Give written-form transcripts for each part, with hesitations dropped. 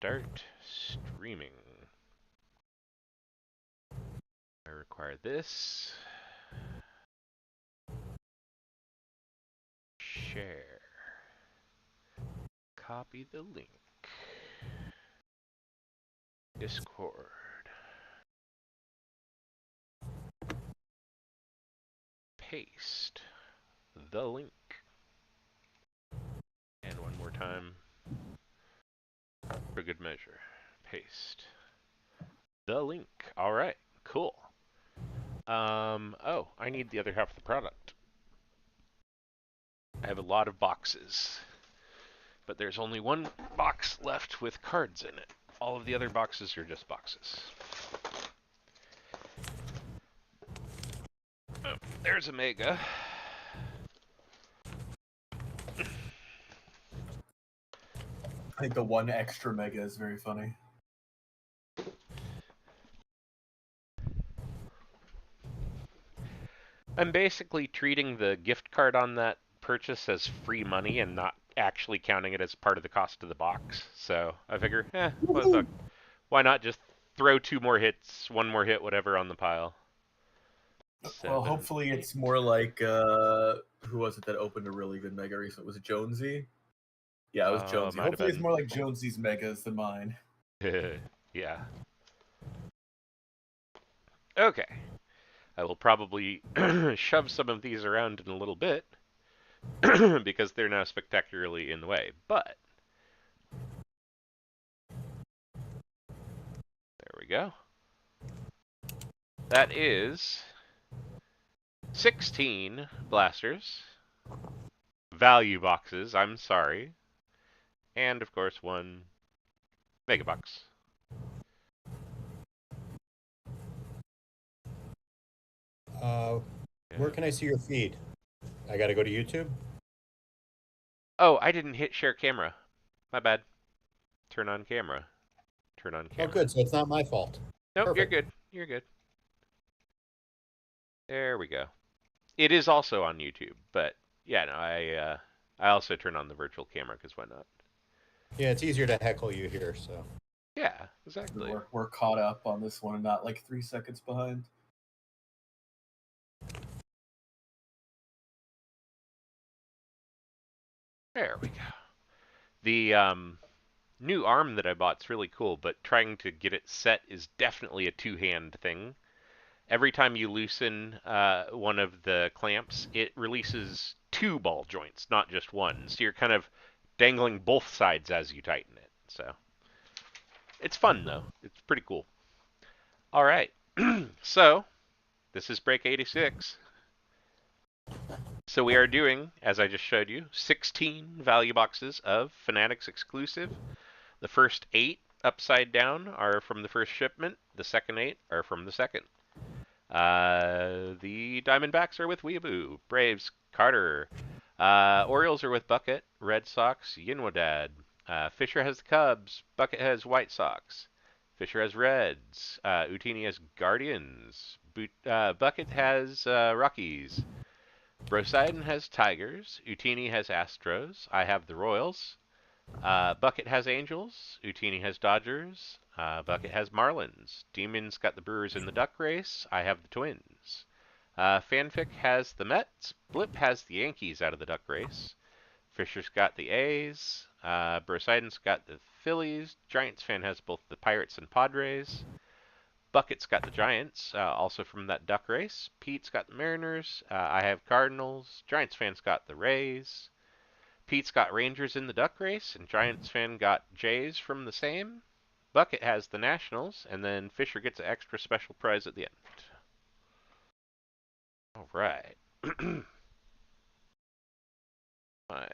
Start streaming. I require this. Share. Copy the link. Discord. Paste the link. And one more time for good measure. Paste the link. All right, cool. Oh, I need the other half of the product. I have a lot of boxes, but there's only one box left with cards in it. All of the other boxes are just boxes. Oh, there's a Mega. I think the one extra Mega is very funny. I'm basically treating the gift card on that purchase as free money and not actually counting it as part of the cost of the box. So I figure, why not just throw 2 more hits, 1 more hit, whatever on the pile. Well, hopefully it's more like who was it that opened a really good Mega recently? Was it Jonesy? Yeah, it was Jonesy. Hopefully it's more like Jonesy's Megas than mine. Yeah. Okay. I will probably shove some of these around in a little bit because they're now spectacularly in the way. But there we go. That is 16 blasters, value boxes, I'm sorry, and of course 1 mega box. Where can I see your feed? I gotta go to YouTube? Oh, I didn't hit share camera. My bad. Turn on camera. Turn on camera. Oh, good. So it's not my fault. Nope, Perfect. You're good. You're good. There we go. It is also on YouTube, but yeah, no, I also turn on the virtual camera because why not? Yeah, it's easier to heckle you here, so. Yeah, exactly. We're caught up on this one and not like 3 seconds behind. There we go. The new arm that I bought is really cool, but trying to get it set is definitely a 2-hand thing. Every time you loosen one of the clamps, it releases 2 ball joints, not just one. So you're kind of dangling both sides as you tighten it. So it's fun, though. It's pretty cool. All right. So this is break 86. So we are doing, as I just showed you, 16 value boxes of Fanatics exclusive. The first 8 upside down are from the first shipment. The second 8 are from the second. The Diamondbacks are with Weeaboo. Braves, Carter. Orioles are with Bucket. Red Sox, Yinwadad. Fisher has the Cubs. Bucket has White Sox. Fisher has Reds. Utini has Guardians. Bucket has Rockies. Broseiden has Tigers. Utini has Astros. I have the Royals. Bucket has Angels. Utini has Dodgers. Bucket has Marlins. Demon's got the Brewers in the Duck race. I have the Twins. Fanfic has the Mets. Blip has the Yankees out of the Duck race. Fisher's got the A's. Broseiden's got the Phillies. Giants fan has both the Pirates and Padres. Bucket's got the Giants, also from that Duck race. Pete's got the Mariners. I have Cardinals. Giants fan's got the Rays. Pete's got Rangers in the Duck race, and Giants fan got Jays from the same. Bucket has the Nationals, and then Fisher gets an extra special prize at the end. All right. My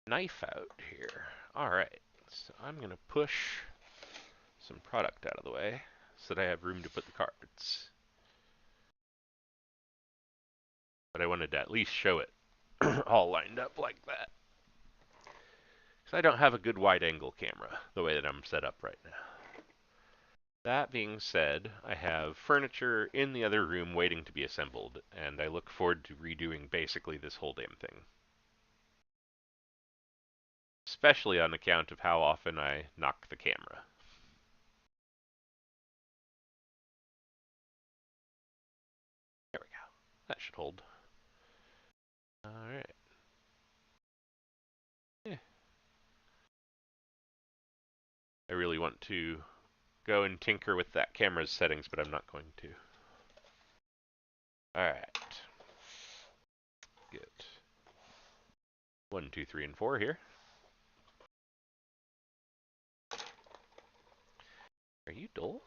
knife out here. All right. So I'm going to push some product out of the way so that I have room to put the cards. But I wanted to at least show it all lined up like that. Because I don't have a good wide angle camera the way that I'm set up right now. That being said, I have furniture in the other room waiting to be assembled, and I look forward to redoing basically this whole damn thing. especially on account of how often I knock the camera. There we go. That should hold. Alright. Yeah. I really want to go and tinker with that camera's settings, but I'm not going to. Alright. Get 1, 2, 3, and 4 here. Are you dull?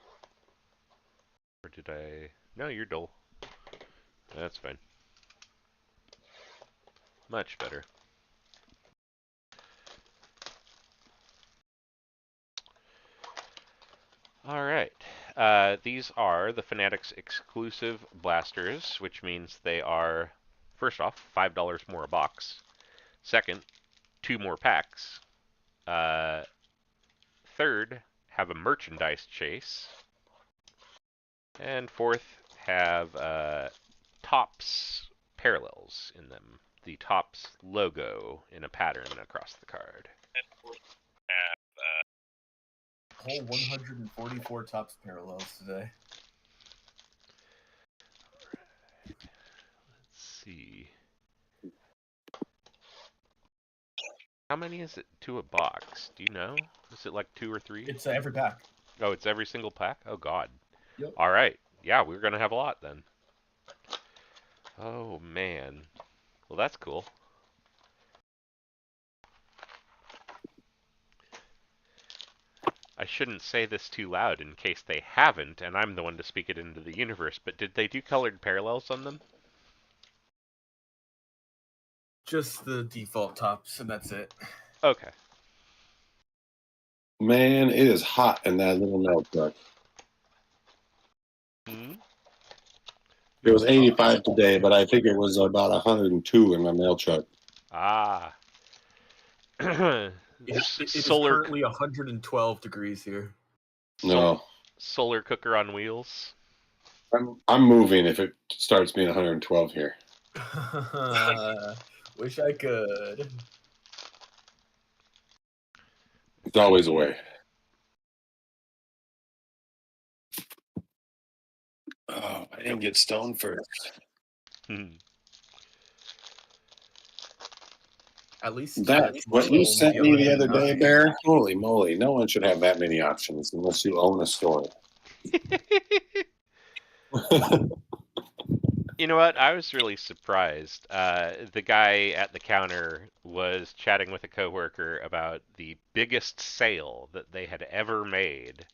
Or did I... No, you're dull. That's fine. Much better. Alright. These are the Fanatics exclusive blasters, which means they are, first off, $5 more a box. Second, 2 more packs. Third, have a merchandise chase. And fourth, have Topps parallels in them. The Topps logo in a pattern across the card. Whole 144 Topps parallels today. Let's see. How many is it to a box? Do you know? Is it like 2 or 3? It's every pack. Oh, it's every single pack? Oh, God. Yep. All right. Yeah, we're going to have a lot then. Oh, man. Well, that's cool. I shouldn't say this too loud in case they haven't, and I'm the one to speak it into the universe, but did they do colored parallels on them? Just the default Topps, and that's it. Okay. Man, it is hot in that little mail truck. Hmm? It was 85 today, but I think it was about 102 in my mail truck. Ah. It is currently 112 degrees here. No. Solar cooker on wheels. I'm moving if it starts being 112 here. Wish I could. It's always a way. Oh, I didn't get stoned first. At least That's what you sent me the other day, Bear. Holy moly! No one should have that many options unless you own a store. You know what? I was really surprised. The guy at the counter was chatting with a coworker about the biggest sale that they had ever made,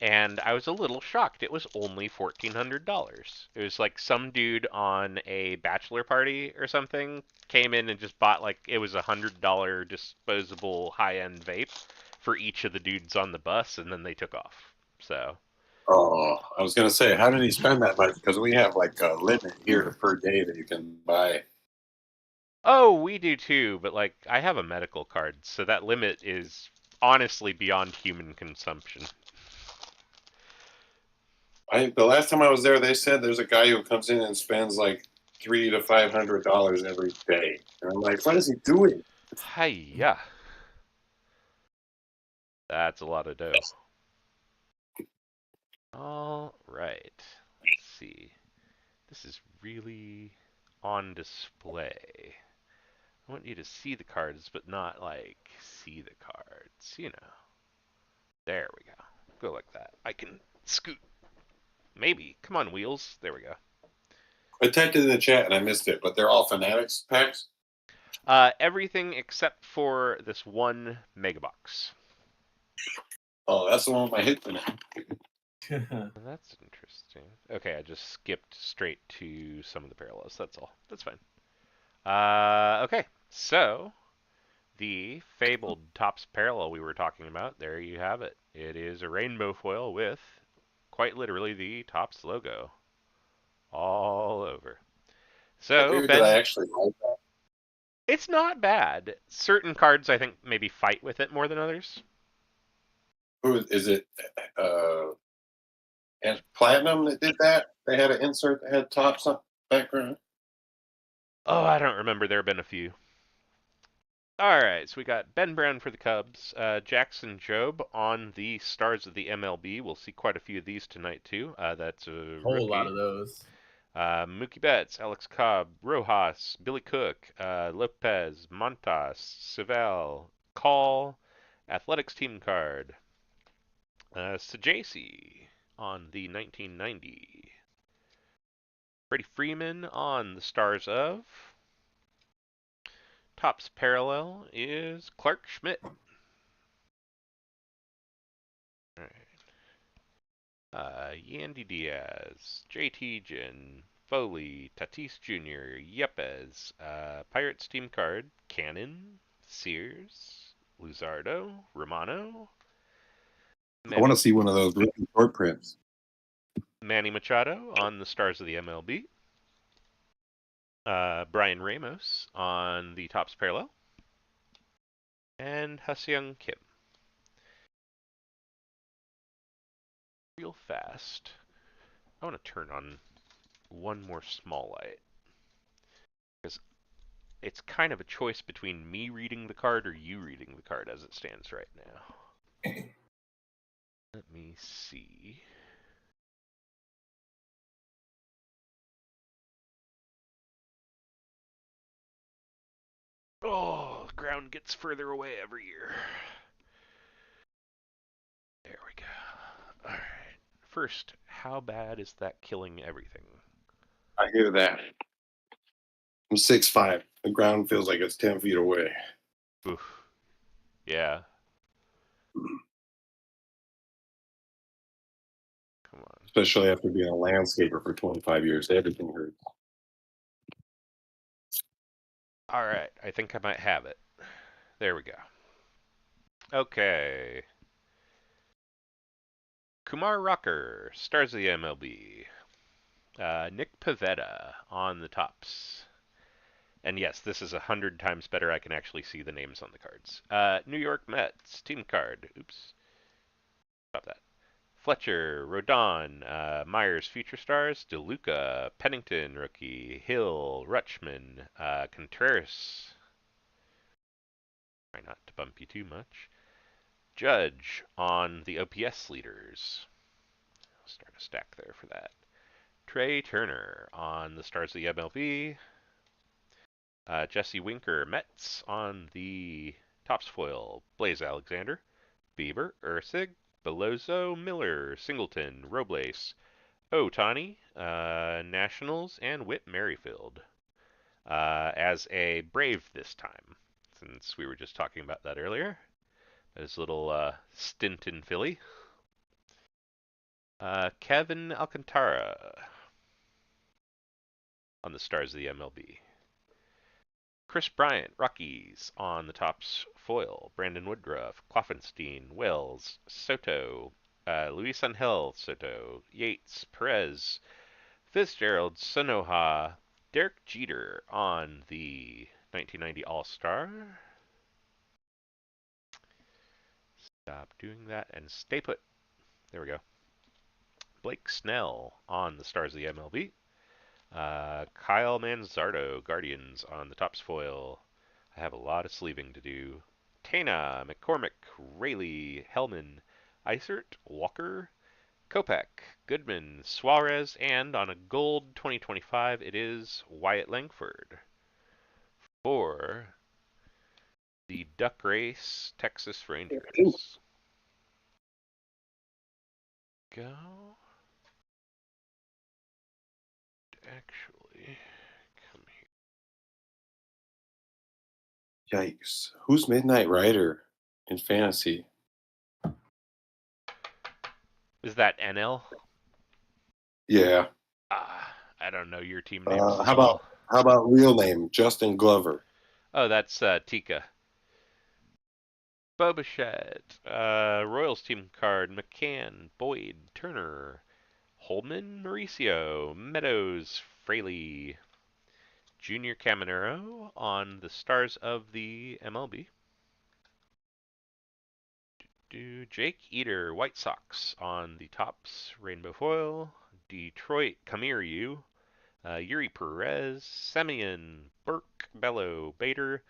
and I was a little shocked. It was only $1,400. It was like some dude on a bachelor party or something came in and just bought like it was $100 disposable high-end vape for each of the dudes on the bus, and then they took off. So. Oh, I was going to say, how did he spend that much? Because we have like a limit here per day that you can buy. Oh, we do too, but like I have a medical card, so that limit is honestly beyond human consumption. The last time I was there, they said there's a guy who comes in and spends like $300 to $500 every day, and I'm like, what is he doing? Hiya. That's a lot of dough. All right. Let's see. This is really on display. I want you to see the cards, but not like see the cards, you know. There we go. Go like that. I can scoot. Maybe. Come on, wheels. There we go. I typed it in the chat and I missed it, but they're all Fanatics packs? Everything except for this one mega box. Oh, that's the one with my hit in it. That's interesting. Okay, I just skipped straight to some of the parallels. That's all. That's fine. Okay, so the fabled Topps parallel we were talking about, there you have it. It is a rainbow foil with, quite literally, the Topps logo all over. So, Ben, I actually like that. It's not bad. Certain cards, I think, maybe fight with it more than others. Who is it? And Platinum that did that? They had an insert that had Topps on background. Oh, I don't remember. There have been a few. All right, so we got Ben Brown for the Cubs, Jackson Jobe on the Stars of the MLB. We'll see quite a few of these tonight too. That's a Whole lot rookie. of those. Mookie Betts, Alex Cobb, Rojas, Billy Cook, Lopez, Montas, Savell, Call, Athletics team card, Sajasi on the 1990. Freddie Freeman on the Stars of. Topps parallel is Clark Schmidt. All right. Yandy Diaz, JT Ginn, Foley, Tatis Jr., Yepes, Pirates team card, Cannon, Sears, Luzardo, Romano, I want to see one of those rookie short prints. Manny Machado on the Stars of the MLB. Brian Ramos on the Topps parallel. And Ha-Seong Kim. Real fast. I want to turn on one more small light. Because it's kind of a choice between me reading the card or you reading the card as it stands right now. Let me see. Oh, the ground gets further away every year. There we go. Alright. First, how bad is that killing everything? I hear that. I'm 6'5". The ground feels like it's 10 feet away. Oof. Yeah. Come on. Especially after being a landscaper for 25 years. Everything hurts. Alright, I think I might have it. There we go. Okay. Kumar Rocker, Stars of the MLB. Nick Pivetta on the Topps. And yes, this is 100 times better. I can actually see the names on the cards. New York Mets, team card. Oops. Stop that. Fletcher, Rodon, Myers, Future Stars, DeLuca, Pennington, rookie, Hill, Rutschman, Contreras. Try not to bump you too much. Judge on the OPS leaders. I'll start a stack there for that. Trey Turner on the Stars of the MLB. Jesse Winker, Mets on the Topps foil. Blaze Alexander, Bieber, Ursig, Belozo, Miller, Singleton, Robles, Otani, Nationals, and Whit Merrifield. As a Brave this time, since we were just talking about that earlier. His little stint in Philly. Kevin Alcantara on the Stars of the MLB. Chris Bryant, Rockies on the Topps foil. Brandon Woodruff, Kloffenstein, Wells, Soto, Luis Angel Soto, Yates, Perez, Fitzgerald, Sonoha, Derek Jeter on the 1990 All-Star. Stop doing that and stay put. There we go. Blake Snell on the Stars of the MLB. Kyle Manzardo, Guardians on the Topps foil. I have a lot of sleeving to do. Tana, McCormick, Rayleigh, Hellman, Isert, Walker, Kopech, Goodman, Suarez, and on a gold 2025, it is Wyatt Langford for the Duck Race Texas Rangers. Go. Actually, come here. Yikes. Who's Midnight Rider in fantasy? Is that NL? Yeah. I don't know your team names. How about real name? Justin Glover. Oh, that's Tika. Bobichette, Royals team card, McCann, Boyd, Turner, Holman, Mauricio, Meadows, Fraley, Junior Caminero on the Stars of the MLB. Jake Eater, White Sox on the Topps Rainbow Foil. Detroit, Kamiryu, Yuri Perez, Semyon, Burke, Bello, Bader,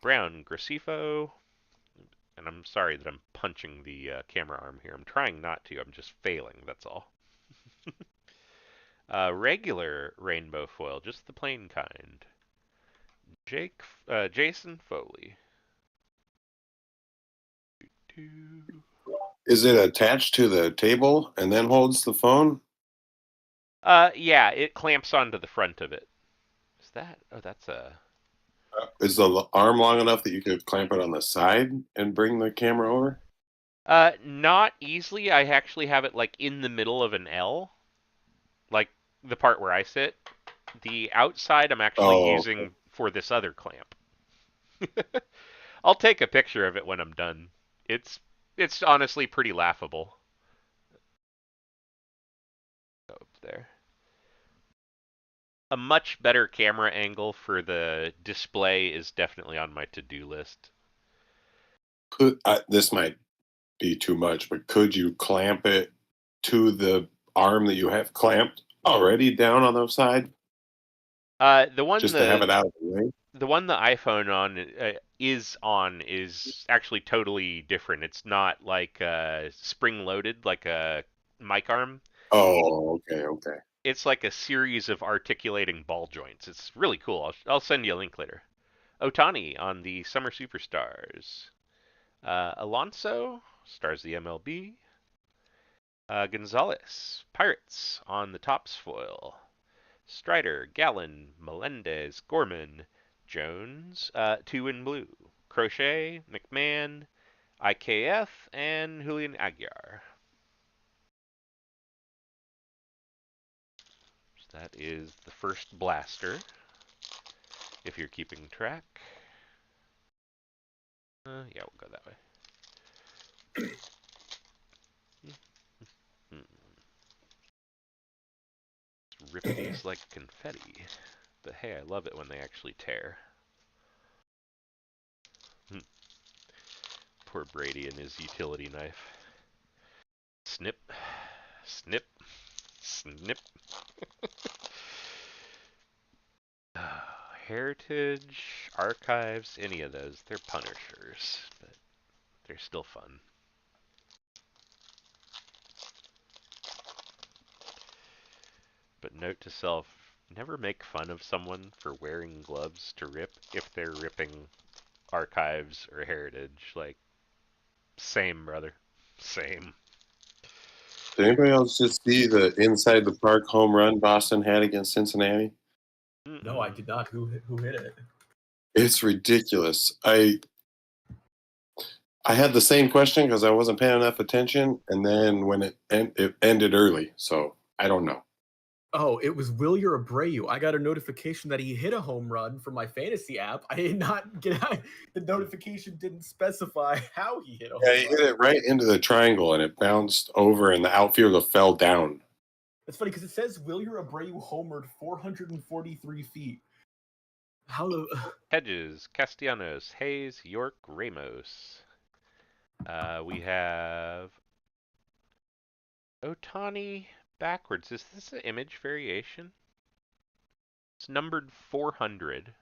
Brown, Gracefo, and I'm sorry that I'm punching the camera arm here. I'm trying not to. I'm just failing. That's all. Regular rainbow foil, just the plain kind. Jason Foley. Is it attached to the table and then holds the phone? Yeah, it clamps onto the front of it. Is that? Oh, that's a. Is the arm long enough that you could clamp it on the side and bring the camera over? Not easily. I actually have it like in the middle of an L, like the part where I sit. The outside I'm actually Oh, okay. using for this other clamp. I'll take a picture of it when I'm done. It's honestly pretty laughable. Up there. A much better camera angle for the display is definitely on my to-do list. This might be too much, but could you clamp it to the arm that you have clamped already down on the side, The one just to have the it out of the way? the one the iPhone is actually totally different. It's not like spring loaded like a mic arm. Oh, okay, okay. It's like a series of articulating ball joints. It's really cool. I'll send you a link later. Otani on the Summer Superstars. Alonso stars the MLB. Gonzalez, Pirates on the Topps foil. Strider, Gallon, Melendez, Gorman, Jones, two in blue. Crochet, McMahon, IKF, and Julian Aguiar. So that is the first blaster, if you're keeping track. Yeah, we'll go that way. Rip these like confetti. But hey, I love it when they actually tear. Poor Brady and his utility knife. Snip, snip, snip. Heritage, Archives, any of those. They're punishers, but they're still fun. But note to self, never make fun of someone for wearing gloves to rip if they're ripping Archives or Heritage. Like, same, brother. Same. Did anybody else just see the inside the park home run Boston had against Cincinnati? No, I did not. Who hit it? It's ridiculous. I had the same question because I wasn't paying enough attention, and then when it ended early, so I don't know. Oh, it was Wilyer Abreu. I got a notification that he hit a home run from my fantasy app. I did not get the notification didn't specify how he hit a home Yeah, run. he hit it right into the triangle, and it bounced over, and the outfielder fell down. It's funny because it says Wilyer Abreu homered 443 feet. How the Hedges, Castellanos, Hayes, York, Ramos. We have Otani backwards. Is this an image variation? It's numbered 400.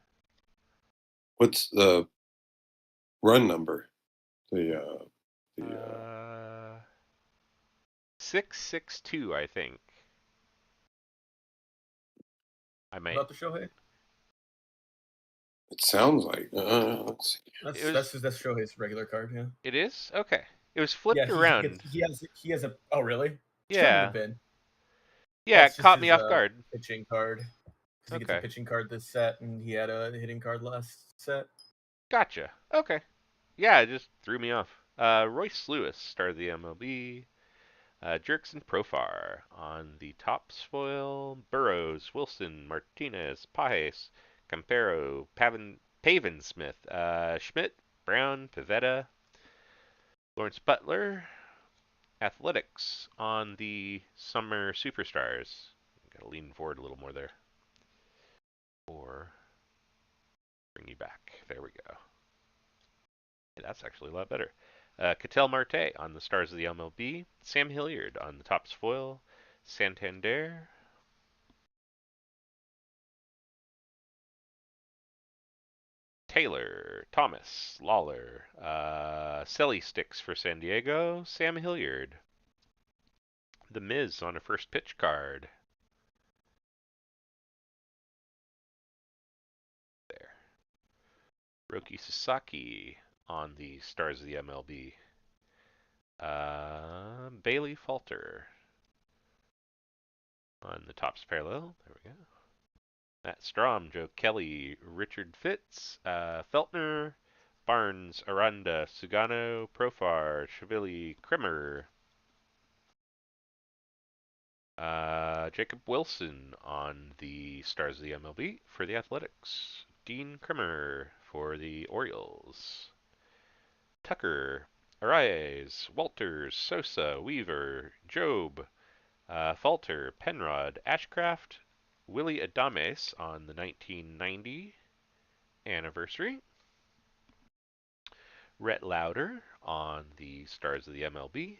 What's the run number? The 662, I think. I might. about the Shohei? it sounds like. Let's see. That's Shohei's regular card. Yeah. It is? Okay. It was Yeah, flipped around. he has a. Oh, really? Shouldn't Yeah. have been. Yeah, That's it just caught his me off guard. pitching card. Because he gets a Okay. pitching card this set, and he had a hitting card last set. Gotcha. Okay. Yeah, it just threw me off. Royce Lewis started the MLB. Jerkson Profar on the Topps foil. Burrows, Wilson, Martinez, Pajes, Campero, Pavin Smith, Schmidt, Brown, Pivetta, Lawrence Butler. Athletics on the Summer Superstars. Gotta lean forward a little more there. Or bring you back. There we go. Hey, that's actually a lot better. Ketel Marte on the Stars of the MLB. Sam Hilliard on the Topps foil. Santander. Taylor, Thomas, Lawler, Selly Sticks for San Diego, Sam Hilliard. The Miz on a first pitch card. There. Roki Sasaki on the Stars of the MLB. Bailey Falter on the Topps parallel. There we go. Matt Strom, Joe Kelly, Richard Fitz, Feltner, Barnes, Aranda, Sugano, Profar, Shavili, Krimmer, Jacob Wilson on the Stars of the MLB for the Athletics. Dean Krimmer for the Orioles. Tucker, Arraez, Walters, Sosa, Weaver, Job, Falter, Penrod, Ashcraft, Willie Adames on the 1990 anniversary. Rhett Lauder on the Stars of the MLB.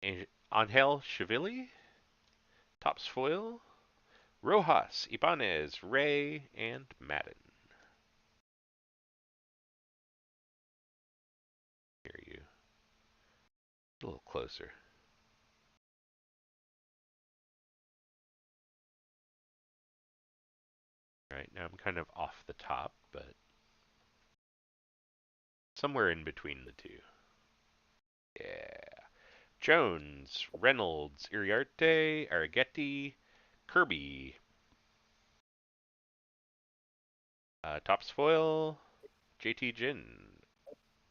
Angel Shavili, Topps foil. Rojas, Ibanez, Ray, and Madden. Hear you. A little closer. Right, now I'm kind of off the top, but somewhere in between the two. Yeah. Jones, Reynolds, Iriarte, Arrighetti, Kirby. Topps foil, JT Ginn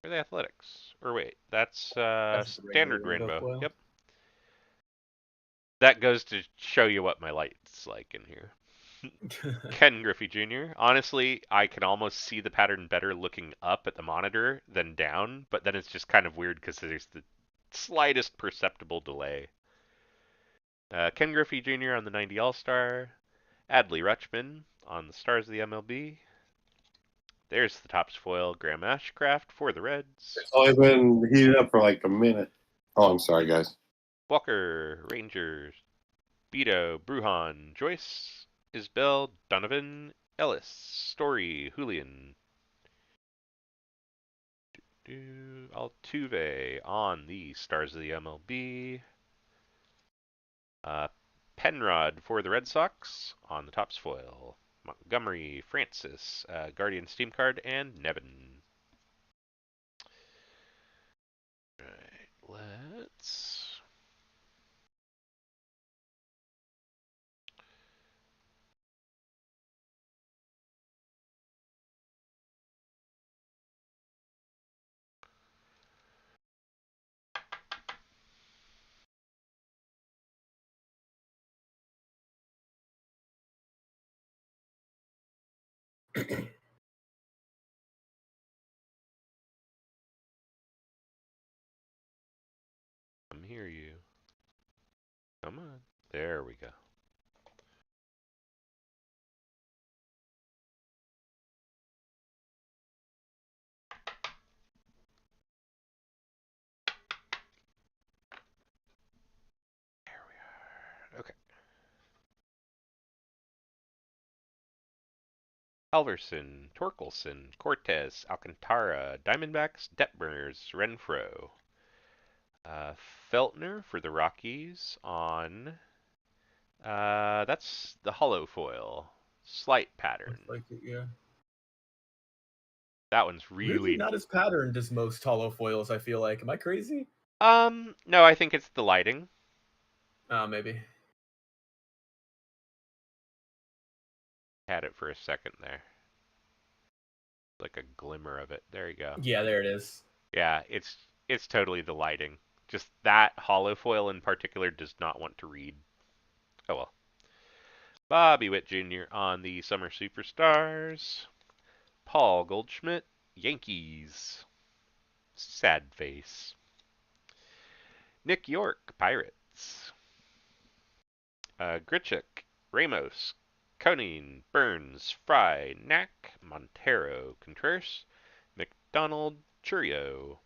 for the Athletics. Or wait, that's standard rainbow. Foil. Yep. That goes to show you what my light's like in here. Ken Griffey Jr. Honestly, I can almost see the pattern better looking up at the monitor than down, but then it's just kind of weird because there's the slightest perceptible delay. Ken Griffey Jr. on the 90 All-Star. Adley Rutschman on the Stars of the MLB. There's the Topps foil, Graham Ashcraft for the Reds. It's only been heated up for like a minute. Oh, I'm sorry, guys. Walker, Rangers. Beto, Bruhan, Joyce, Isbell, Donovan, Ellis, Story, Julian. Altuve on the Stars of the MLB. Penrod for the Red Sox on the Topps foil. Montgomery, Francis, Guardian Steam card, and Nevin. Right, let's. Hear you. Come on. There we go. There we are. Okay. Halverson, Torkelson, Cortez, Alcantara, Diamondbacks, Detmers, Renfro. Feltner for the Rockies on. That's the hollow foil. Slight pattern. Like it, yeah. That one's Really really not as patterned as most hollow foils, I feel like. Am I crazy? No, I think it's the lighting. Maybe. Had it for a second there. Like a glimmer of it. There you go. Yeah, there it is. Yeah, it's totally the lighting. Just that hollow foil in particular does not want to read. Oh well. Bobby Witt Jr. on the Summer Superstars. Paul Goldschmidt, Yankees. Sad face. Nick York, Pirates. Grichuk, Ramos, Koning, Burns, Fry, Knack, Montero, Contreras, McDonald, Churio.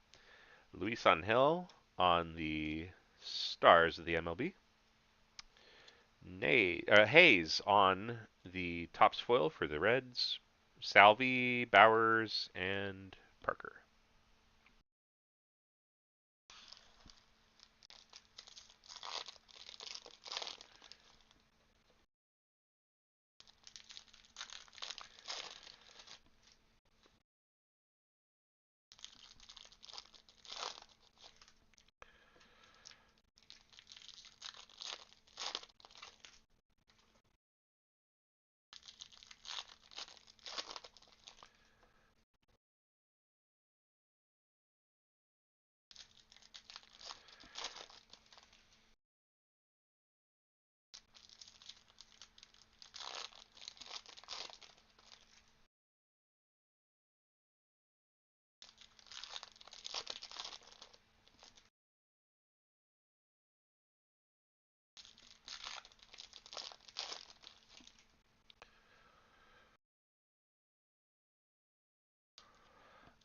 Luis Angel on the Stars of the MLB. Hayes on the Topps foil for the Reds. Salvi, Bowers, and Parker.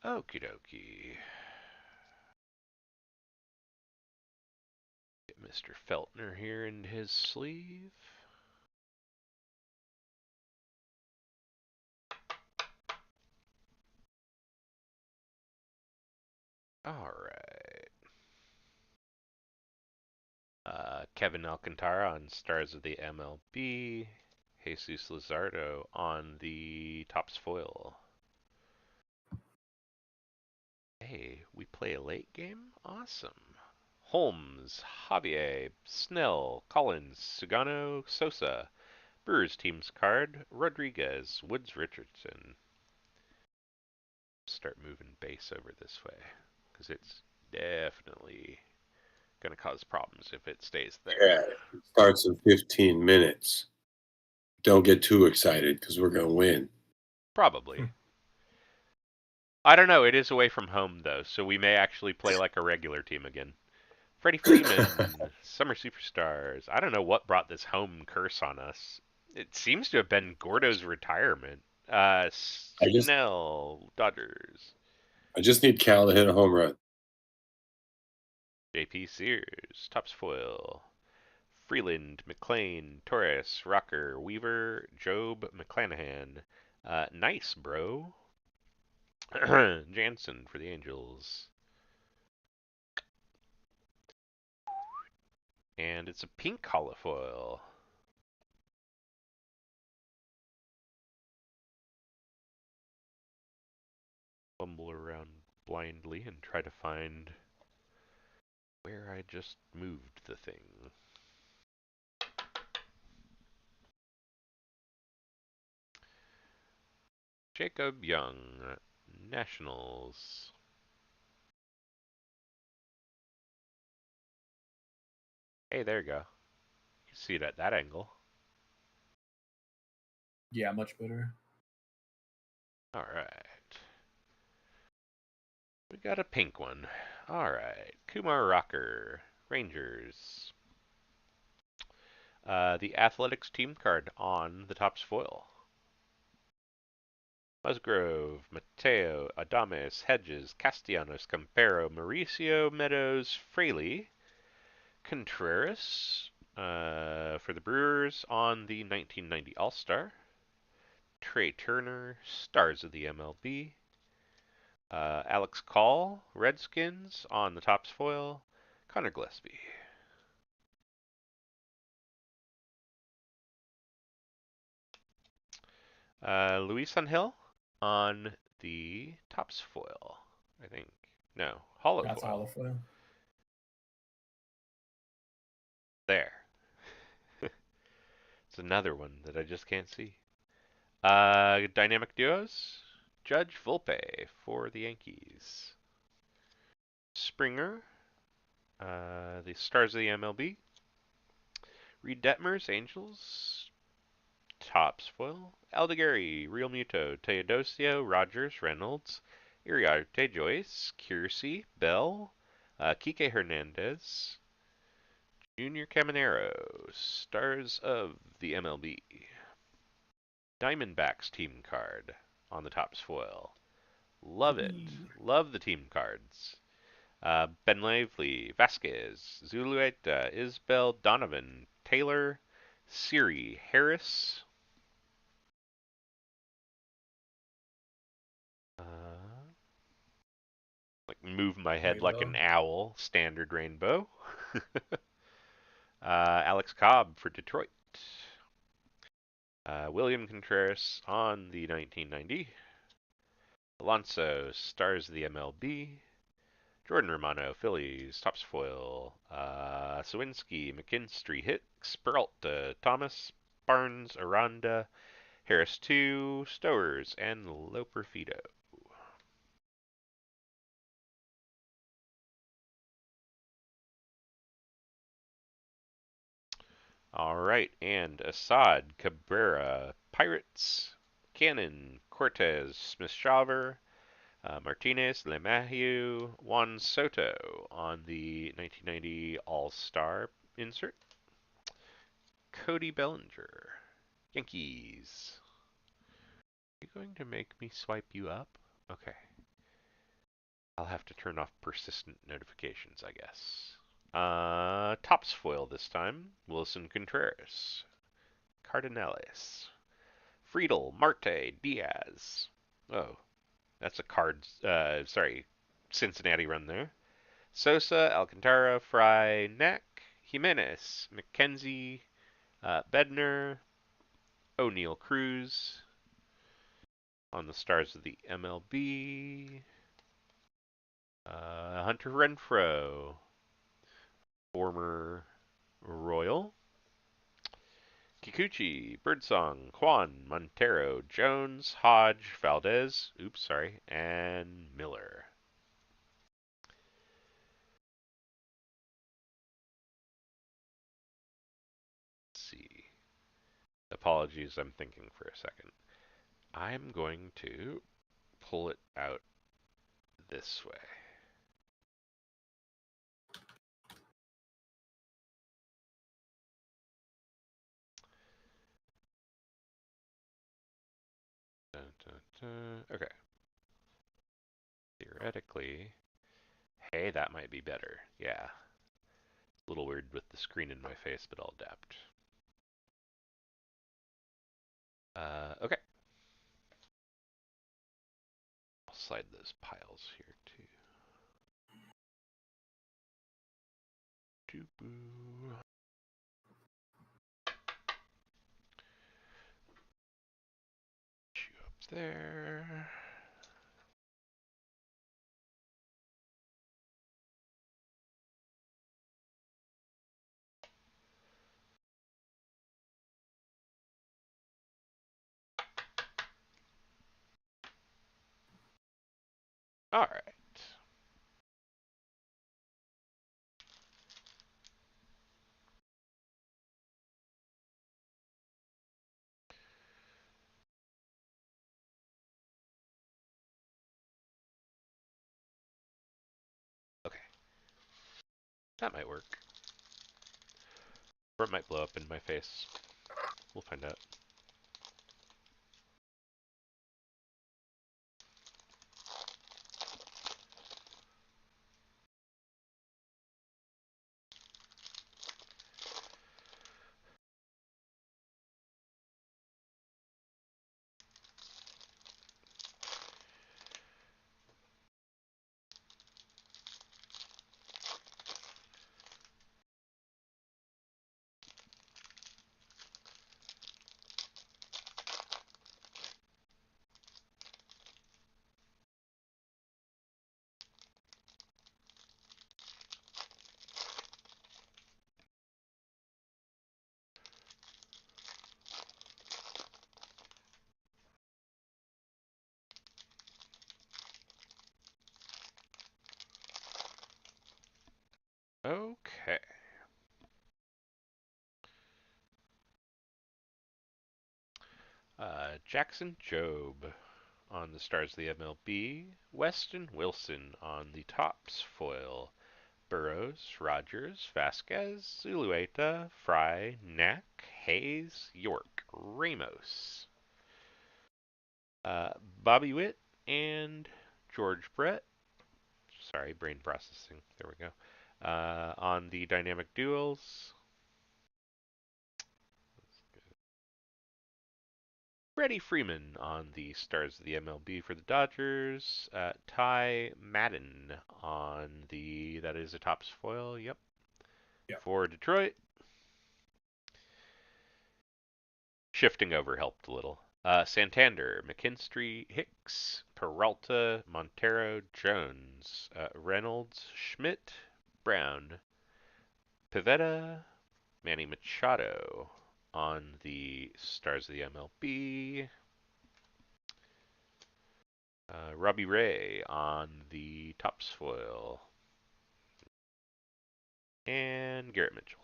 Okie dokie. Get Mr. Feltner here in his sleeve. All right. Kevin Alcantara on Stars of the MLB. Jesus Luzardo on the Topps foil. Hey, we play a late game? Awesome. Holmes, Javier, Snell, Collins, Sugano, Sosa. Brewers team's card, Rodriguez, Woods Richardson. Start moving base over this way, because it's definitely going to cause problems if it stays there. Yeah, it starts in 15 minutes. Don't get too excited, because we're going to win. Probably. I don't know. It is away from home, though, so we may actually play like a regular team again. Freddie Freeman, Summer Superstars. I don't know what brought this home curse on us. It seems to have been Gordo's retirement. Snell, Dodgers. I just need Cal to hit a home run. JP Sears, Topps foil. Freeland, McLean, Torres, Rocker, Weaver, Job, McClanahan. Nice, bro. Jansen for the Angels. And it's a pink holofoil. Fumble around blindly and try to find where I just moved the thing. Jacob Young, Nationals. Hey, there you go. You can see it at that angle. Yeah, much better. All right. We got a pink one. All right. Kumar Rocker, Rangers. The Athletics team card on the Topps foil. Musgrove, Mateo, Adames, Hedges, Castellanos, Campero, Mauricio, Meadows, Fraley, Contreras for the Brewers on the 1990 All-Star, Trey Turner, Stars of the MLB, Alex Call, Redskins on the Topps foil, Connor Gillespie. Luis Angel on the Topps foil, I think. No, hollow That's foil. holofoil. There. It's another one that I just can't see. Dynamic duos. Judge Volpe for the Yankees. Springer, the Stars of the MLB. Reed Detmers, Angels. Topps foil. Aldegari, Real Muto, Teodosio, Rogers, Reynolds. Iriarte, Joyce, Kiersey, Bell, Kike Hernandez. Junior Caminero, Stars of the MLB. Diamondbacks team card on the Topps foil. Love it. Love the team cards. Ben Lively, Vasquez, Zulueta, Isbell, Donovan, Taylor, Siri, Harris. Like move my head like an owl. Standard rainbow. Alex Cobb for Detroit. William Contreras on the 1990. Alonso, Stars of the MLB. Jordan Romano, Phillies, Topps Foil. Sawinski, McKinstry, Hicks, Peralta, Thomas, Barnes, Aranda, Harris 2, Stowers, and Loperfido. All right, and Assad, Cabrera, Pirates, Cannon, Cortez, Smith-Shawver, Martinez, LeMahieu, Juan Soto on the 1990 All-Star insert. Cody Bellinger, Yankees. Are you going to make me swipe you up? Okay. I'll have to turn off persistent notifications, I guess. Topps foil this time. Wilson Contreras. Cardinales. Friedel, Marte, Diaz. Oh, that's a Cincinnati run there. Sosa, Alcantara, Fry, Neck, Jimenez, McKenzie, Bednar, O'Neill Cruz on the Stars of the MLB. Hunter Renfroe, former Royal. Kikuchi, Birdsong, Kwan, Montero, Jones, Hodge, Valdez, and Miller. Let's see. Apologies, I'm thinking for a second. I'm going to pull it out this way. Dun, dun, dun. Okay. Theoretically, hey, that might be better. Yeah. A little weird with the screen in my face, but I'll adapt. Okay. I'll slide those piles here too. Doo-boo. Chew up there. All right. Okay. That might work. Or it might blow up in my face. We'll find out. Okay. Jackson Jobe on the Stars of the MLB. Weston Wilson on the Topps foil. Burrows, Rogers, Vasquez, Zulueta, Fry, Knack, Hayes, York, Ramos. Bobby Witt and George Brett. Sorry, brain processing. There we go. On the dynamic duels. Freddie Freeman on the Stars of the MLB for the Dodgers. Ty Madden on the, that is a Topps foil, yep. For Detroit. Shifting over helped a little. Santander, McKinstry, Hicks, Peralta, Montero, Jones, Reynolds, Schmidt, Brown, Pivetta, Manny Machado on the Stars of the MLB. Robbie Ray on the Topps foil. And Garrett Mitchell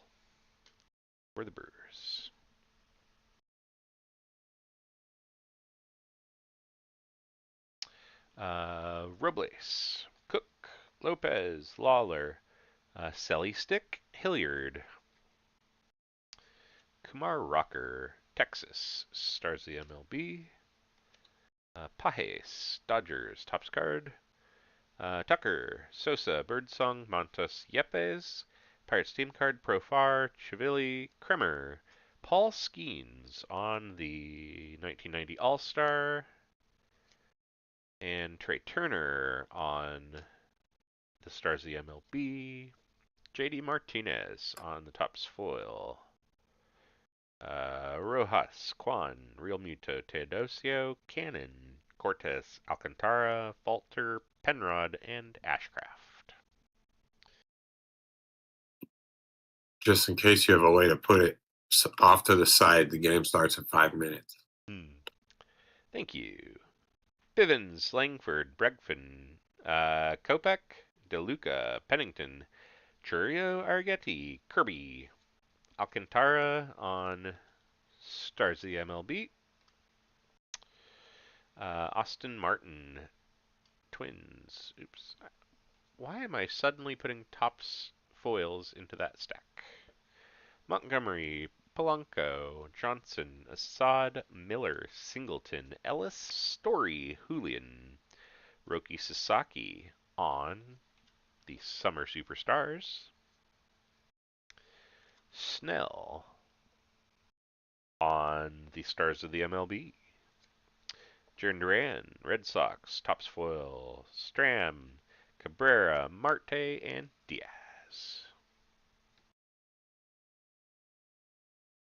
for the Brewers. Robles, Cook, Lopez, Lawler, Selly Stick, Hilliard, Kumar Rocker, Texas, Stars of the MLB. Pajes, Dodgers, Topps card. Tucker, Sosa, Birdsong, Montas, Yepes, Pirates team card, Profar, Chivilli, Kremer, Paul Skeens on the 1990 All-Star, and Trey Turner on the Stars of the MLB, JD Martinez on the Topps foil, Rojas, Kwan, Real Muto, Teodosio, Cannon, Cortez, Alcantara, Falter, Penrod, and Ashcraft. Just in case you have a way to put it off to the side, the game starts in 5 minutes. Thank you. Bivens, Langford, Bregfin, Kopech, DeLuca, Pennington, Churio, Arrighetti, Kirby, Alcantara on Stars of the MLB. Austin Martin, Twins. Oops. Why am I suddenly putting Topps foils into that stack? Montgomery, Polanco, Johnson, Assad, Miller, Singleton, Ellis, Story, Julian, Roki Sasaki on the Summer Superstars. Snell on the Stars of the MLB. Jarren Duran, Red Sox, Topps foil, Stram, Cabrera, Marte, and Diaz.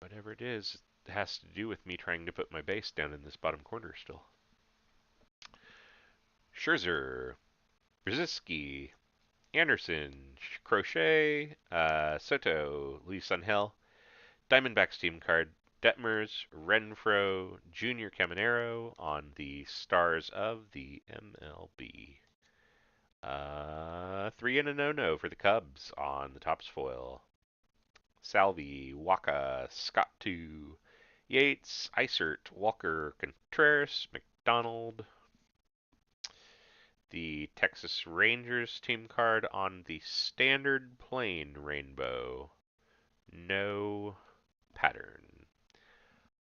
Whatever it is, it has to do with me trying to put my base down in this bottom corner still. Scherzer, Brzezinski, Anderson, Crochet, Soto, Luis Angel, Diamondbacks team card, Detmers, Renfroe, Junior Caminero on the Stars of the MLB. 3 and a no-no for the Cubs on the Topps foil. Salvi, Waka, Scott 2, Yates, Isert, Walker, Contreras, McDonald. The Texas Rangers team card on the standard plain rainbow. No pattern.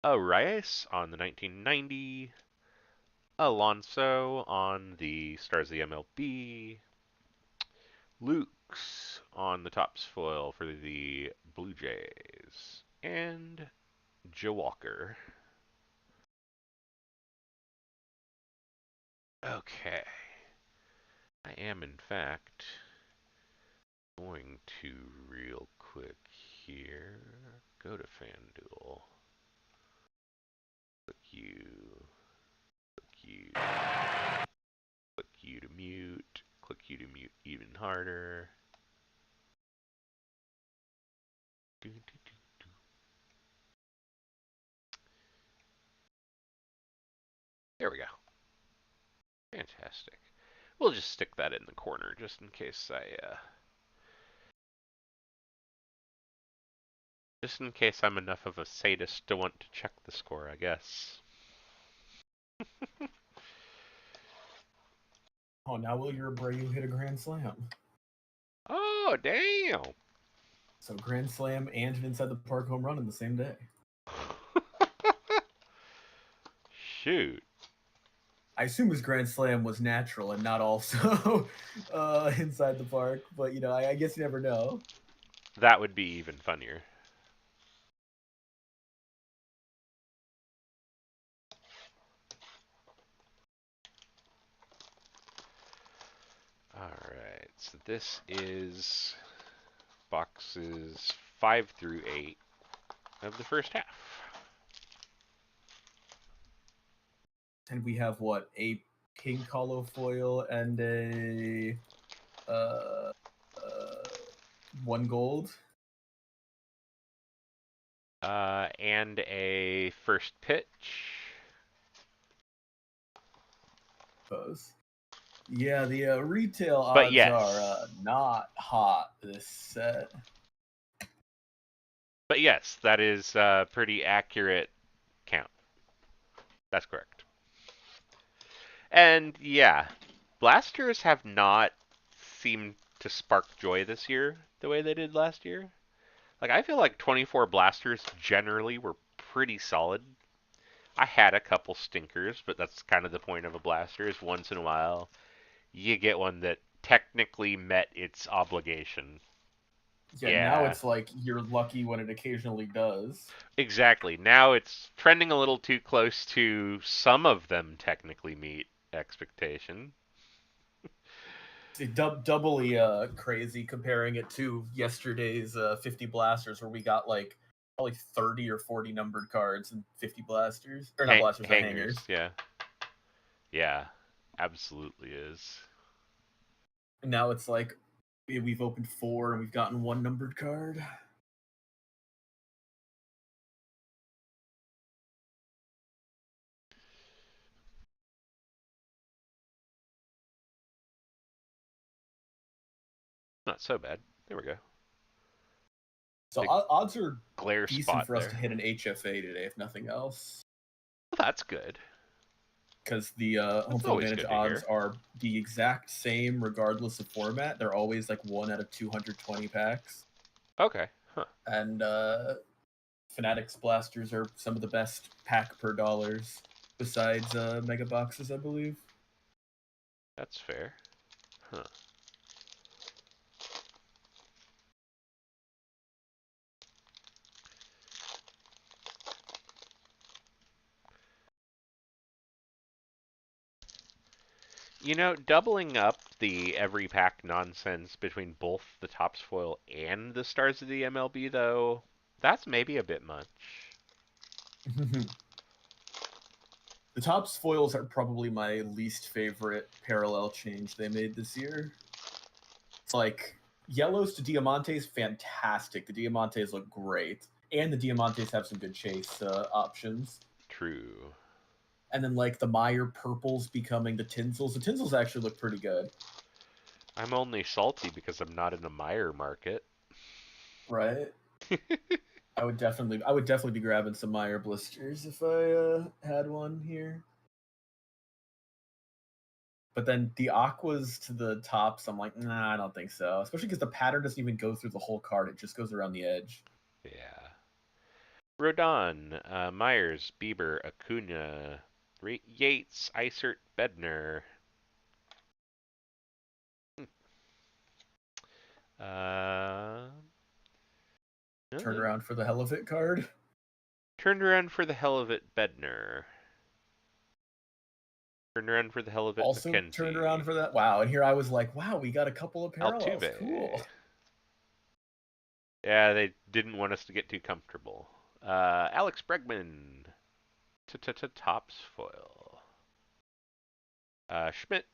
Reyes on the 1990. Alonso on the Stars of the MLB. Luke's on the Topps foil for the Blue Jays. And Joe Walker. Okay. I am, in fact, going to real quick here go to FanDuel. Click you to mute, click you to mute even harder. There we go. Fantastic. We'll just stick that in the corner just in case I'm enough of a sadist to want to check the score, I guess. Oh, now will your Abreu hit a grand slam? Oh, damn! So grand slam and an inside the park home run in the same day. Shoot. I assume his grand slam was natural and not also inside the park, but I guess you never know. That would be even funnier. So this is boxes 5 through 8 of the first half. And we have what, a pink hollow foil and a 1 gold. And a first pitch. Suppose. Yeah, the retail But odds yes. are not hot this set. But yes, that is a pretty accurate count. That's correct. And yeah, blasters have not seemed to spark joy this year the way they did last year. Like, I feel like 24 blasters generally were pretty solid. I had a couple stinkers, but that's kind of the point of a blaster, is once in a while you get one that technically met its obligation. Yeah, now it's like you're lucky when it occasionally does. Exactly. Now it's trending a little too close to some of them technically meet expectation. Doubly crazy comparing it to yesterday's 50 blasters, where we got like probably 30 or 40 numbered cards and 50 blasters, or not blasters, but hangers. Yeah. Yeah, absolutely is. And now it's like we've opened 4 and we've gotten 1 numbered card. Not so bad. There we go. So odds are glare decent for us there. to hit an HFA today, if nothing else. Well, that's good. Because the home field advantage odds are the exact same regardless of format. They're always like 1 out of 220 packs. Okay. Huh. And Fanatics blasters are some of the best pack per dollars besides mega boxes, I believe. That's fair. Huh. You know, doubling up the every pack nonsense between both the Topps foil and the Stars of the MLB, though, that's maybe a bit much. The Topps foils are probably my least favorite parallel change they made this year. It's like yellows to Diamantes, fantastic. The Diamantes look great. And the Diamantes have some good chase options. True. And then like the Meyer purples becoming the Tinsels. The Tinsels actually look pretty good. I'm only salty because I'm not in a Meyer market. Right. I would definitely be grabbing some Meyer blisters if I had one here. But then the aquas to the tops, I'm like, nah, I don't think so. Especially because the pattern doesn't even go through the whole card; it just goes around the edge. Yeah. Rodon, Myers, Bieber, Acuna, Yates, Isert, Bednar. Turned around for the hell of it card. Turned around for the hell of it, Bednar. Turned around for the hell of it, also McKenzie. Turned around for that. Wow, and here I was like, wow, we got a couple of parallels. Altuve. Cool. Yeah, they didn't want us to get too comfortable. Alex Bregman. Topps foil. Schmidt,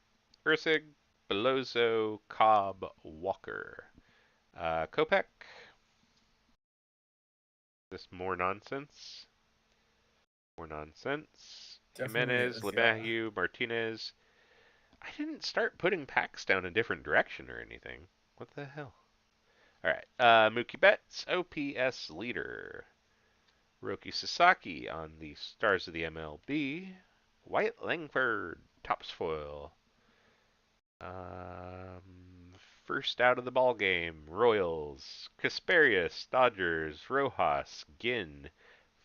Ursig, Belozo, Cobb, Walker. Kopech. This more nonsense. More nonsense. Definitely Jimenez, is, LeMahieu, yeah. Martinez. I didn't start putting packs down a different direction or anything. What the hell? All right. Mookie Betts, OPS leader. Roki Sasaki on the Stars of the MLB. Wyatt Langford, Topps foil. First out of the ball game, Royals, Kasperius, Dodgers, Rojas, Ginn,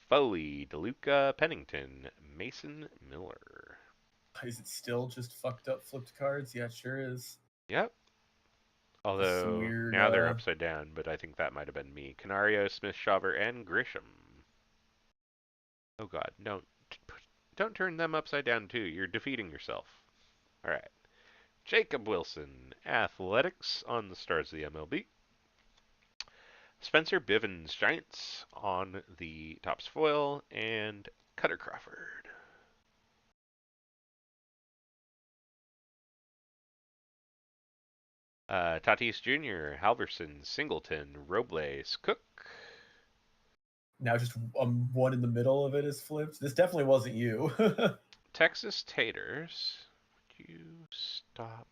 Foley, DeLuca, Pennington, Mason Miller. Is it still just fucked up flipped cards? Yeah, it sure is. Yep. Although weird, now they're upside down, but I think that might have been me. Canario, Smith, Shawver, and Grisham. Oh god, don't turn them upside down too. You're defeating yourself. All right. Jacob Wilson, Athletics on the Stars of the MLB. Spencer Bivens, Giants on the Topps foil, and Cutter Crawford. Tatis Jr., Halverson, Singleton, Robles, Cook. Now just one in the middle of it is flipped. This definitely wasn't you. Texas Taters. Would you stop?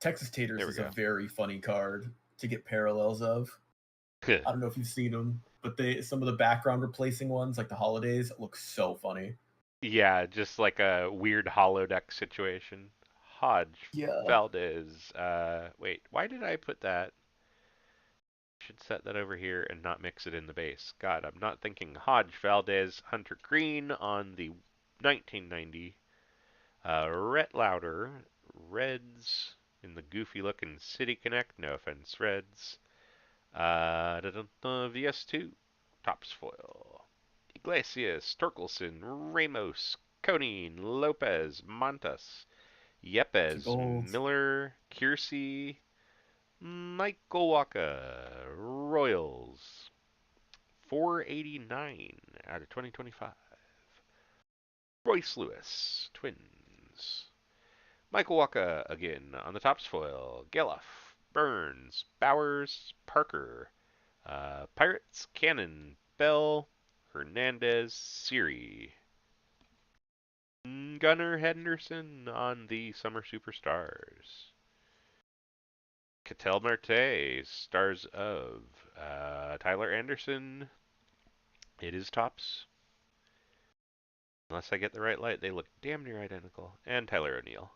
Texas Taters There we is a go. very funny card to get parallels of. I don't know if you've seen them, but some of the background replacing ones, like the holidays, look so funny. Yeah, just like a weird holodeck situation. Hodge, Yeah. Valdez. Wait, why did I put that? Should set that over here and not mix it in the base. God, I'm not thinking Hodge, Valdez, Hunter Green on the 1990. Rhett Lauder, Reds in the goofy looking City Connect. No offense, Reds. VS2, Topps foil. Iglesias, Torkelson, Ramos, Conine, Lopez, Montas, Two Yepes, golds. Miller, Kiersey, Michael Waka, Royals, 489 out of 2025. Royce Lewis, Twins. Michael Waka again on the Topps foil. Geloff, Burns, Bowers, Parker, Pirates, Cannon, Bell, Hernandez, Siri. Gunnar Henderson on the Summer Superstars. Ketel Marte, Stars of. Tyler Anderson. It is Topps. Unless I get the right light, they look damn near identical. And Tyler O'Neill.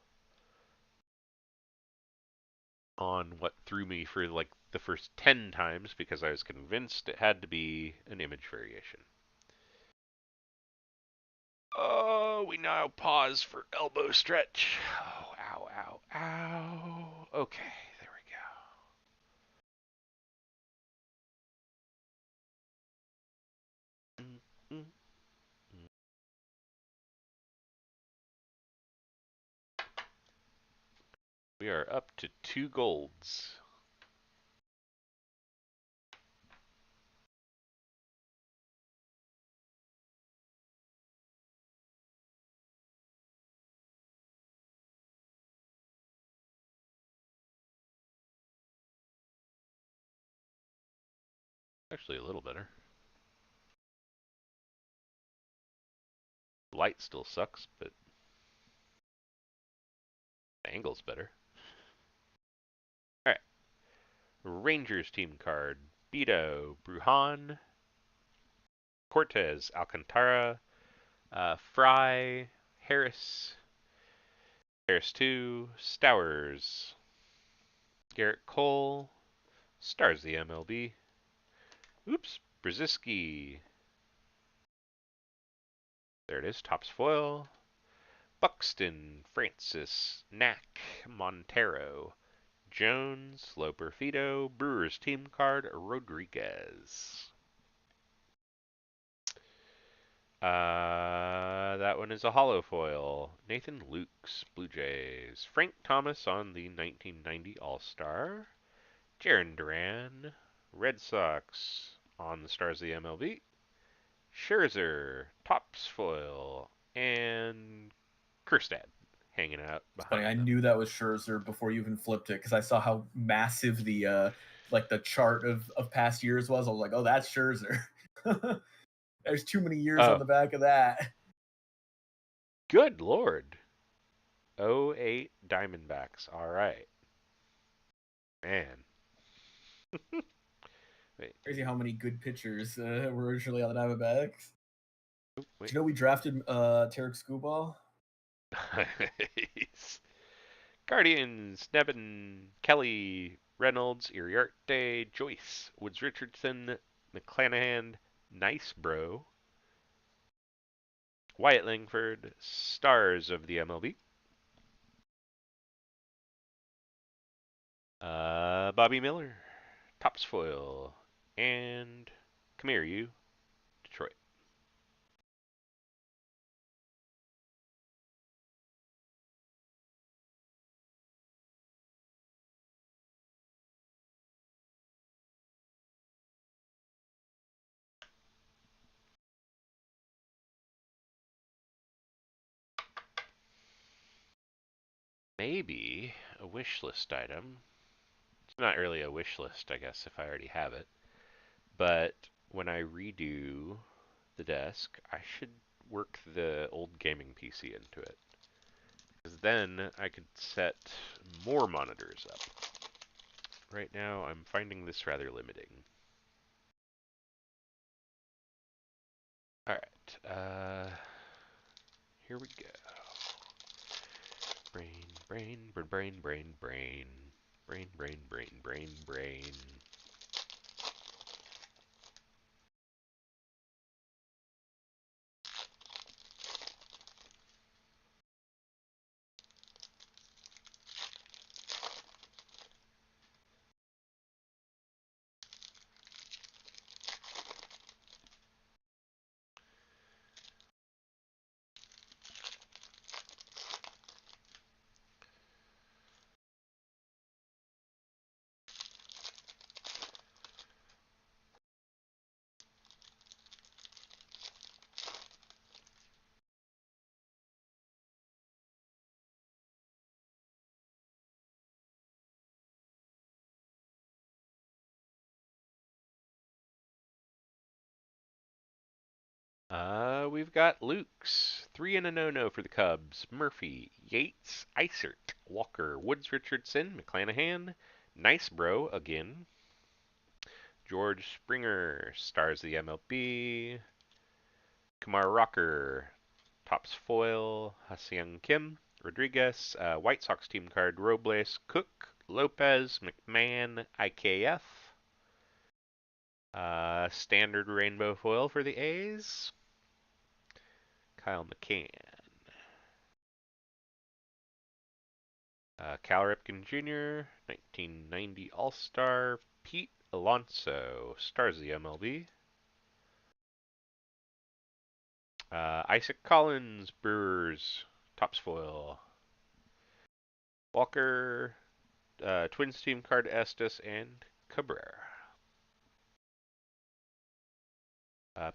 On what threw me for like the first 10 times because I was convinced it had to be an image variation. Oh, we now pause for elbow stretch. Oh, ow, ow, ow. Okay, there we go. Mm, mm, mm. We are up to 2 golds. Actually, a little better. Light still sucks, but the angle's better. Alright. Rangers team card. Beto, Brujan, Cortez, Alcantara, Fry, Harris, Harris 2, Stowers, Garrett Cole, Stars the MLB. Oops, Brzezinski. There it is, Topps foil. Buxton, Francis, Knack, Montero, Jones, Loperfido, Brewers team card, Rodriguez. That one is a hollow foil. Nathan Lukes, Blue Jays. Frank Thomas on the 1990 All-Star. Jarren Duran, Red Sox on the Stars of the MLB. Scherzer, Topps foil, and Kjerstad hanging out It's funny. I behind them. knew that was Scherzer before you even flipped it because I saw how massive the like the chart of past years was. I was like, oh, that's Scherzer. There's too many years on Oh, the back of that. good lord. '08 Diamondbacks. All right. Man. Wait. Crazy how many good pitchers were originally on the Diamondbacks. Oh, Did wait. you know we drafted Tarek Skubal? Nice. Guardians, Nevin, Kelly, Reynolds, Iriarte, Joyce, Woods Richardson, McClanahan, Nice Bro, Wyatt Langford, Stars of the MLB. Bobby Miller, Topps foil, and come here, you, Detroit. maybe a wish list item. It's not really a wish list, I guess, if I already have it. But when I redo the desk, I should work the old gaming PC into it. Because then I could set more monitors up. Right now, I'm finding this rather limiting. Alright, here we go. Brain, brain, brain, brain, brain. Brain, brain, brain, brain, brain. We've got Luke's. 3 and a no-no for the Cubs. Murphy, Yates, Isert, Walker, Woods Richardson, McClanahan, Nice Bro again. George Springer, stars of the MLB. Kumar Rocker, tops foil. Ha-Seong Kim, Rodriguez, White Sox team card. Robles, Cook, Lopez, McMahon, IKF. Standard rainbow foil for the A's. Kyle McCann. Cal Ripken Jr., 1990 All-Star. Pete Alonso, stars of the MLB. Isaac Collins, Brewers, tops foil. Walker, Twins team card Estes, and Cabrera.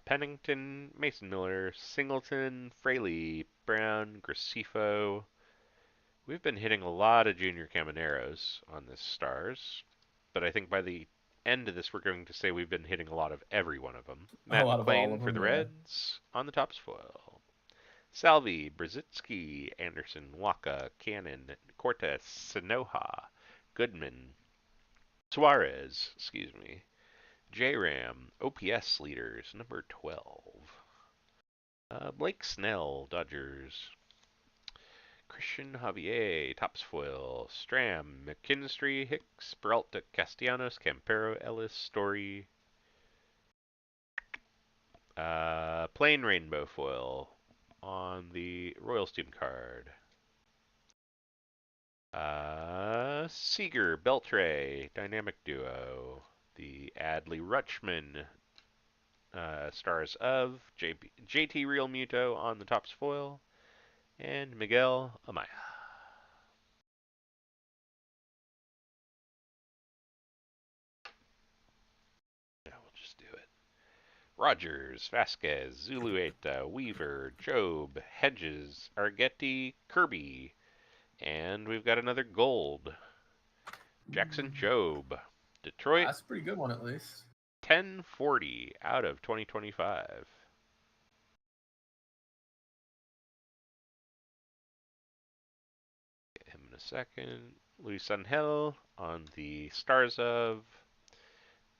Pennington, Mason Miller, Singleton, Fraley, Brown, Gracefo. We've been hitting a lot of Junior Camaneros on this Stars, but I think by the end of this, we're going to say we've been hitting a lot of every one of them. A Matt lot of all McLean of for them, the yeah. Reds on the tops foil. Salvi, Brzezinski, Anderson, Waka, Cannon, Cortez, Sinoha, Goodman, Suarez, J-Ram, OPS leaders, number 12. Blake Snell, Dodgers. Christian Javier, tops foil. Stram, McKinstry, Hicks, Peralta, Castellanos, Campero, Ellis, Story. Plain rainbow foil on the Royals team card. Seager, Beltre, dynamic duo. The Adley Rutschman stars of JT Real Muto on the tops foil. And Miguel Amaya. Yeah, we'll just do it. Rogers, Vasquez, Zulueta, Weaver, Job, Hedges, Argetti, Kirby. And we've got another gold. Jackson Job. Detroit, That's a pretty good one, at least. 1040 out of 2025. Get him in a second. Luis Angel on the Stars of.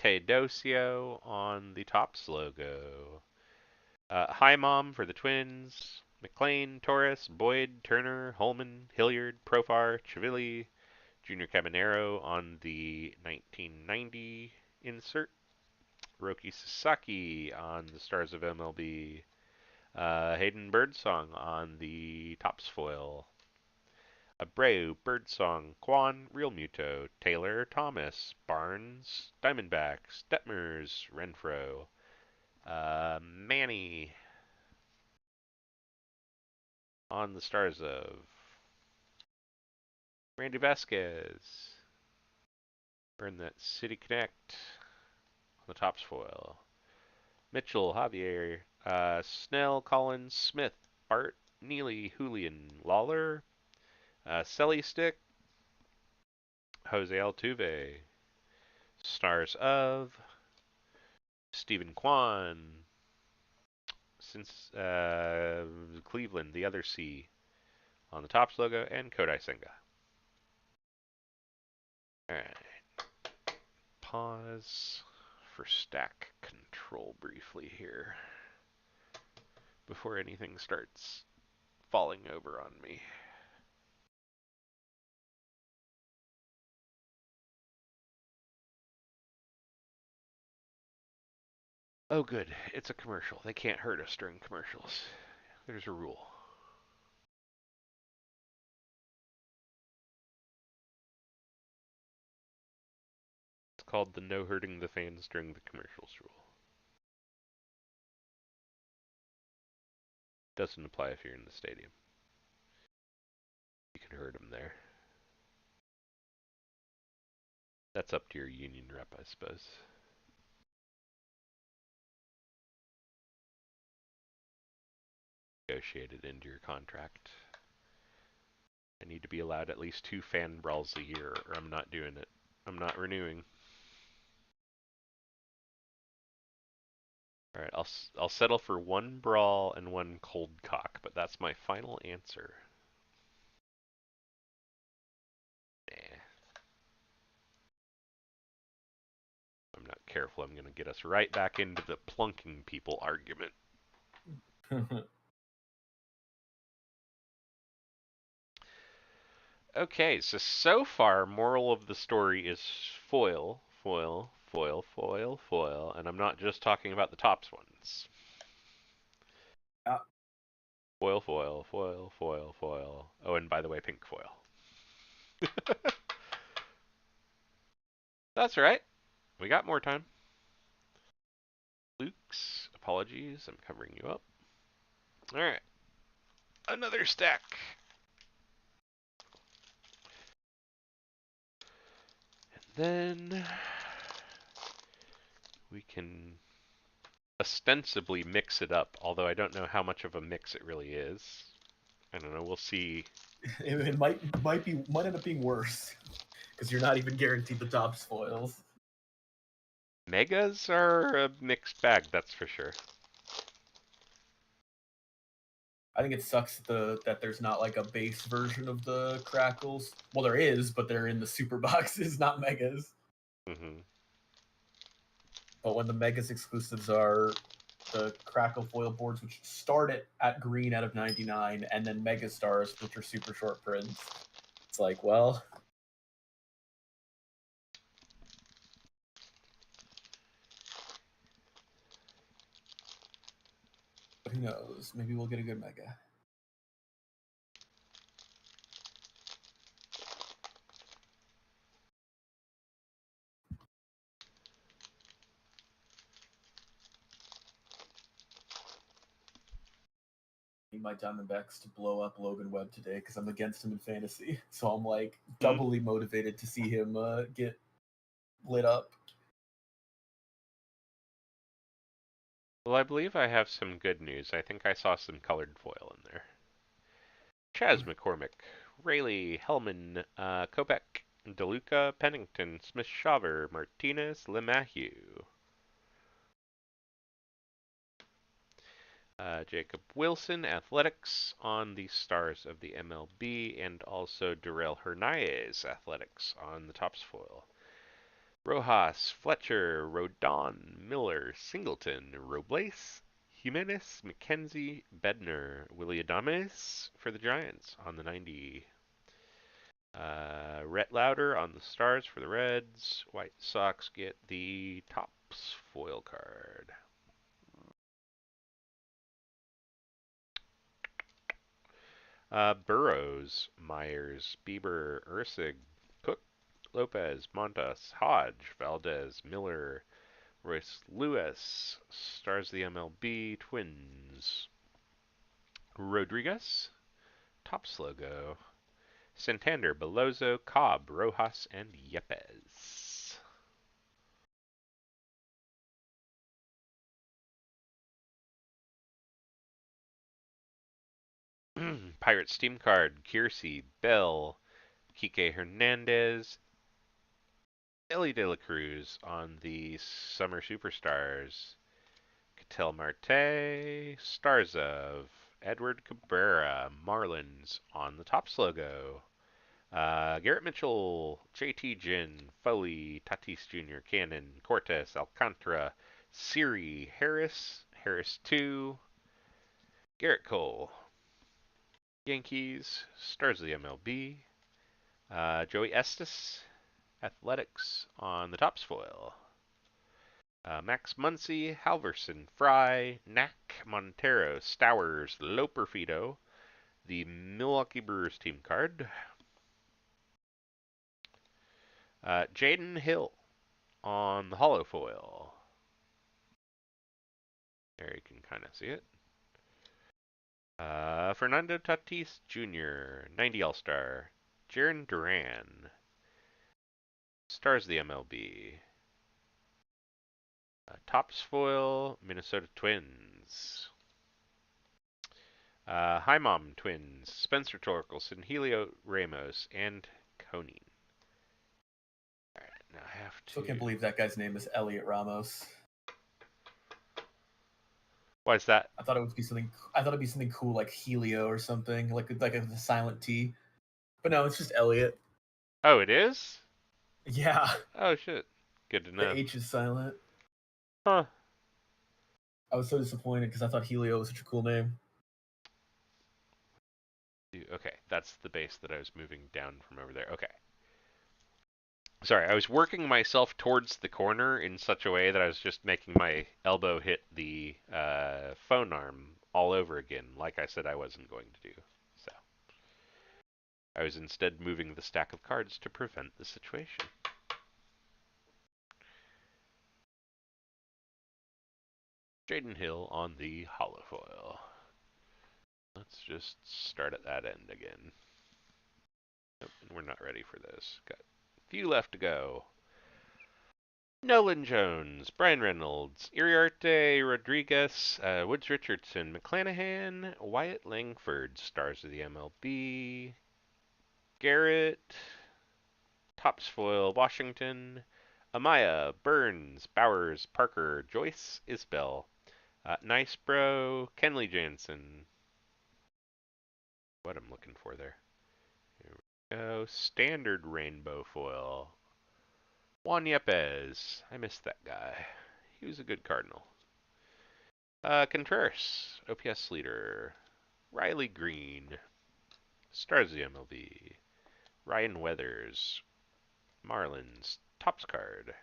Teodosio on the Tops logo. Hi Mom for the Twins. McLean, Torres, Boyd, Turner, Holman, Hilliard, Profar, Chivilli, Junior Cabanero on the 1990 insert. Roki Sasaki on the Stars of MLB. Hayden Birdsong on the Tops foil. Abreu, Birdsong, Quan, Real Muto, Taylor, Thomas, Barnes, Diamondbacks, Detmers, Renfro, Manny on the Stars of. Randy Vasquez. Burn that City Connect on the Tops foil. Mitchell, Javier, Snell, Collins, Smith, Bart, Neely, Julian, Lawler, Selly Stick, Jose Altuve, Stars of, Stephen Kwan, since Cleveland, the other C on the Topps logo, and Kodai Senga. Alright. Pause for stack control briefly here before anything starts falling over on me. Oh good, it's a commercial. They can't hurt us during commercials. There's a rule. It's called the no hurting the fans during the commercials rule. Doesn't apply if you're in the stadium. You can hurt them there. That's up to your union rep, I suppose. Negotiated into your contract. I need to be allowed at least 2 fan brawls a year, or I'm not doing it. I'm not renewing. All right, I'll settle for 1 brawl and 1 cold cock, but that's my final answer. Nah. I'm not careful, I'm going to get us right back into the plunking people argument. Okay, so far, moral of the story is foil, foil, foil, foil, foil, and I'm not just talking about the Topps ones. Foil, foil, foil, foil, foil. Oh, and by the way, pink foil. That's right. We got more time. Luke's, apologies, I'm covering you up. Alright. Another stack. And then we can ostensibly mix it up, although I don't know how much of a mix it really is. I don't know, we'll see. It might end up being worse because you're not even guaranteed the top foils. Megas are a mixed bag, that's for sure. I think it sucks that there's not like a base version of the Crackles. Well, there is, but they're in the super boxes, not Megas. Mm-hmm. But when the Megas exclusives are the Crackle foil boards, which start at green out of 99, and then Mega Stars, which are super short prints, it's like, well, who knows? Maybe we'll get a good Mega. My Diamondbacks to blow up Logan Webb today because I'm against him in fantasy. So I'm like doubly motivated to see him get lit up. Well, I believe I have some good news. I think I saw some colored foil in there. Chaz McCormick, Rayleigh, Hellman, Kopech, DeLuca, Pennington, Smith-Shaver, Martinez, LeMahieu. Jacob Wilson, Athletics, on the Stars of the MLB, and also Darrell Hernandez, Athletics, on the Topps foil. Rojas, Fletcher, Rodon, Miller, Singleton, Robles, Jimenez, McKenzie, Bednar, Willie Adames for the Giants on the 90. Rhett Lauder on the Stars for the Reds. White Sox get the Topps foil card. Burrows, Myers, Bieber, Ursig, Cook, Lopez, Montas, Hodge, Valdez, Miller, Royce Lewis, Stars of the MLB, Twins. Rodriguez, Topps logo. Santander, Belozo, Cobb, Rojas, and Yepes. Pirates team card, Kiersey, Bell, Kike Hernandez, Ellie De La Cruz on the Summer Superstars, Ketel Marte, Starzov, Edward Cabrera, Marlins on the Topps logo. Garrett Mitchell, JT Ginn, Foley, Tatis Jr., Cannon, Cortez, Alcantara, Siri, Harris, Harris 2, Garrett Cole, Yankees, Stars of the MLB, Joey Estes, Athletics on the Topps foil. Max Muncy, Halverson, Fry, Knack, Montero, Stowers, Loperfido, the Milwaukee Brewers team card. Jaden Hill on the hollow foil. There you can kind of see it. Fernando Tatis Jr., 90 All-Star. Jaron Duran. Stars of the MLB. Topps foil, Minnesota Twins. Hi Mom Twins, Spencer Torkelson, Helio Ramos, and Coney. Alright, now I have to... Still can't believe that guy's name is Elliot Ramos. Why is that? I thought it would be something. I thought it'd be something cool like Helio or something, like a silent T. But no, it's just Elliot. Oh, it is? Yeah. Oh shit. Good to know. The H is silent. Huh. I was so disappointed because I thought Helio was such a cool name. Okay, that's the base that I was moving down from over there. Okay. Sorry, I was working myself towards the corner in such a way that I was just making my elbow hit the phone arm all over again, like I said I wasn't going to do. So I was instead moving the stack of cards to prevent the situation. Jaden Hill on the hollow foil. Let's just start at that end again. Nope, and we're not ready for this. Got a few left to go. Nolan Jones, Brian Reynolds, Iriarte Rodriguez, Woods Richardson, McClanahan, Wyatt Langford, Stars of the MLB, Garrett, Topps foil, Washington, Amaya, Burns, Bowers, Parker, Joyce, Isbell, Nice Bro, Kenley Jansen. What I'm looking for there. Here we go. Standard rainbow foil. Juan Yepes. I missed that guy. He was a good Cardinal. Contreras, OPS leader. Riley Green. Stars of the MLB. Ryan Weathers. Marlins. Topps card.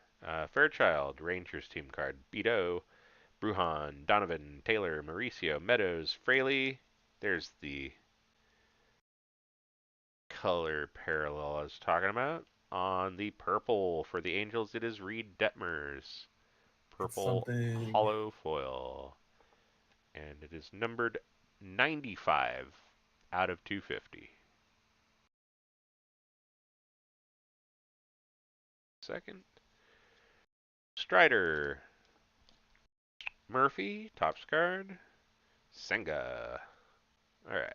Fairchild, Rangers team card. Beto. Bruhan. Donovan. Taylor. Mauricio. Meadows. Fraley. There's the color parallel I was talking about. On the purple for the Angels, it is Reed Detmers. Purple hollow foil. And it is numbered 95 out of 250. Second. Strider. Murphy, Topps card. Senga. Alright.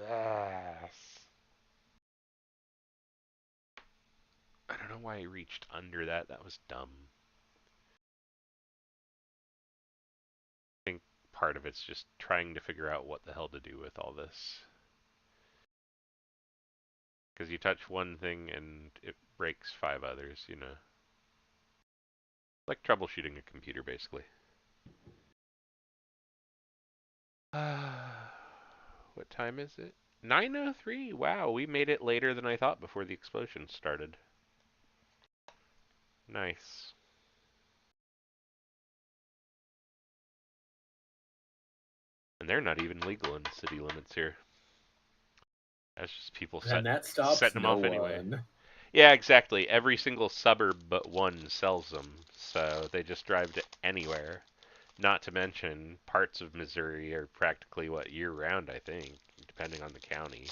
Yes. I don't know why I reached under that. That was dumb. I think part of it's just trying to figure out what the hell to do with all this. Because you touch one thing and it breaks 5 others, you know. Like troubleshooting a computer, basically. What time is it? 9:03. Wow, we made it later than I thought before the explosion started. Nice. And they're not even legal in city limits here. That's just people And that stops setting them no off anyway. one. Yeah, exactly. Every single suburb but one sells them, so they just drive to anywhere. Not to mention, parts of Missouri are practically what year-round, I think, depending on the county.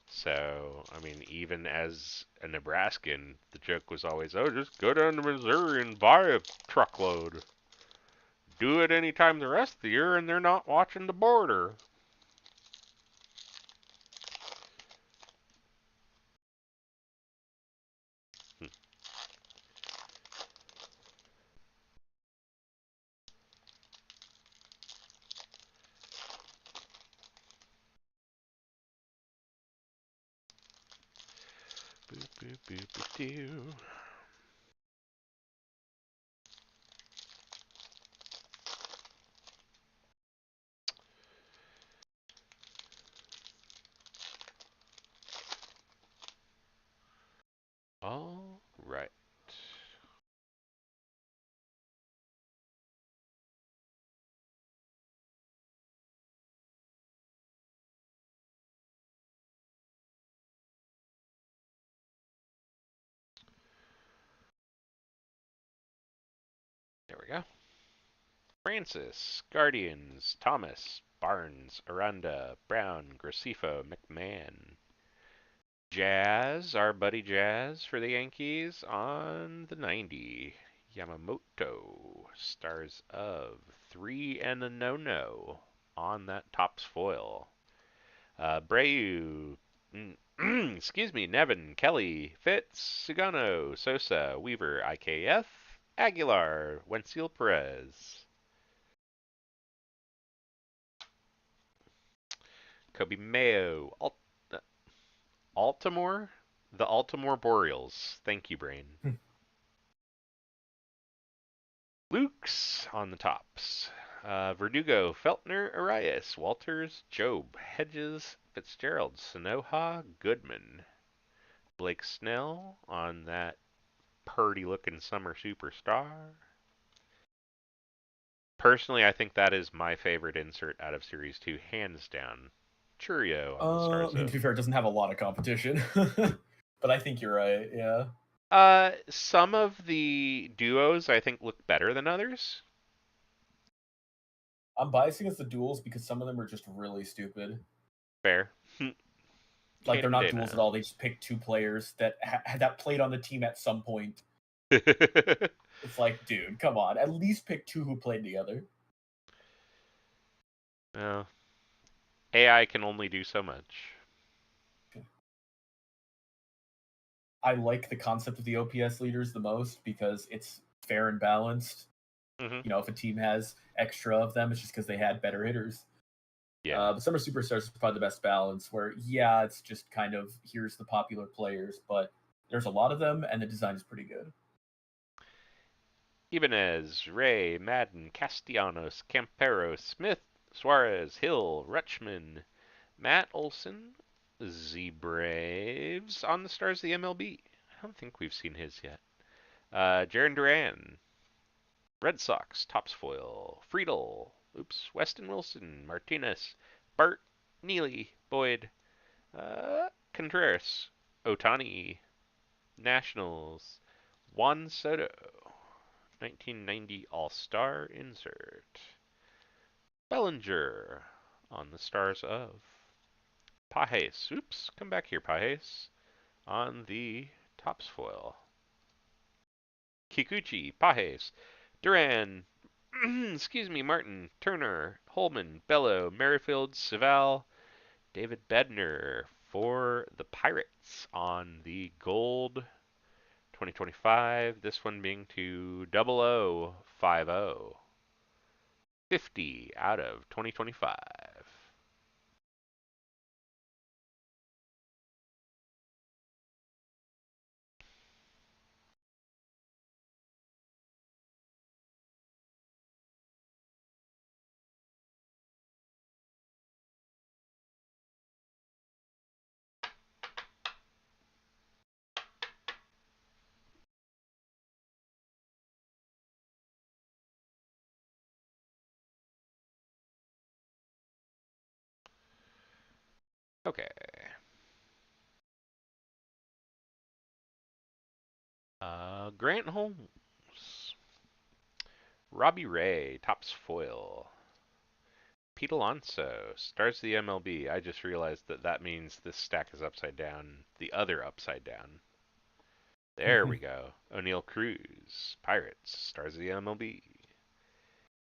So, I mean, even as a Nebraskan, the joke was always, "Oh, just go down to Missouri and buy a truckload. Do it anytime the rest of the year, and they're not watching the border." Boop, boop, boop, boop, doo. All right. There we go. Francis, Guardians, Thomas, Barnes, Aranda, Brown, Gracefo, McMahon. Jazz, our buddy Jazz for the Yankees on the 90. Yamamoto, stars of 3 and a no-no on that Topps foil. Breu, excuse me, Nevin, Kelly, Fitz, Sugano, Sosa, Weaver, IKF, Aguilar, Wensiel Perez. Kobe Mayo, Altamore, the Altamore Boreals. Thank you, Brain. Luke's on the tops. Verdugo, Feltner, Arias, Walters, Job, Hedges, Fitzgerald, Sonoha, Goodman. Blake Snell on that purdy looking summer superstar. Personally, I think that is my favorite insert out of Series 2, hands down. Churio on the stars I mean, to of. be fair, it doesn't have a lot of competition, but I think you're right. Yeah, Some of the duos I think look better than others. I'm biased against the duels because some of them are just really stupid. Fair. Like they're Caden not duels at Dana. all. They just pick two players that that played on the team at some point. It's like, dude, come on. At least pick two who played together. Well, AI can only do so much. I like the concept of the OPS leaders the most because it's fair and balanced. Hmm. You know, if a team has extra of them, it's just because they had better hitters. Yeah. But Summer Superstars is probably the best balance where, yeah, it's just kind of here's the popular players, but there's a lot of them and the design is pretty good. Ibanez, Ray, Madden, Castellanos, Campero, Smith, Suarez, Hill, Rutschman, Matt Olson, Z Braves on the stars of the MLB. I don't think we've seen his yet. Jaron Duran, Red Sox, Topps foil, Friedel, Weston Wilson, Martinez, Bart, Neely, Boyd, Contreras, Otani, Nationals, Juan Soto, 1990 All-Star insert. Bellinger on the stars of. Pajes. Come back here, Pajes. On the Topps foil. Kikuchi, Pajes, Duran, excuse me, Martin, Turner, Holman, Bello, Merrifield, Saval, David Bednar for the Pirates on the gold 2025. This one being to 0050. 50 out of 2025. Okay. Grant Holmes. Robbie Ray, Topps Foil. Pete Alonso, Stars of the MLB. I just realized that means this stack is upside down, the other upside down. There we go. O'Neal Cruz, Pirates, Stars of the MLB.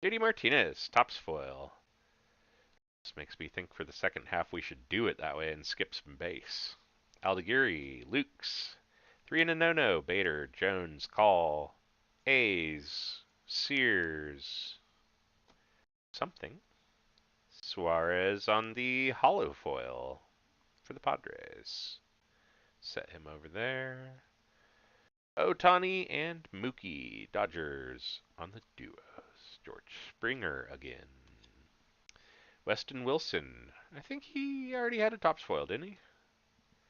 JD Martinez, Topps Foil. This makes me think for the second half we should do it that way and skip some base. Aldegiri, Lukes, 3 and a no-no, Bader, Jones, Call, A's, Sears, something. Suarez on the hollow foil for the Padres. Set him over there. Otani and Mookie, Dodgers on the duos. George Springer again. Weston Wilson. I think he already had a Topps foil, didn't he?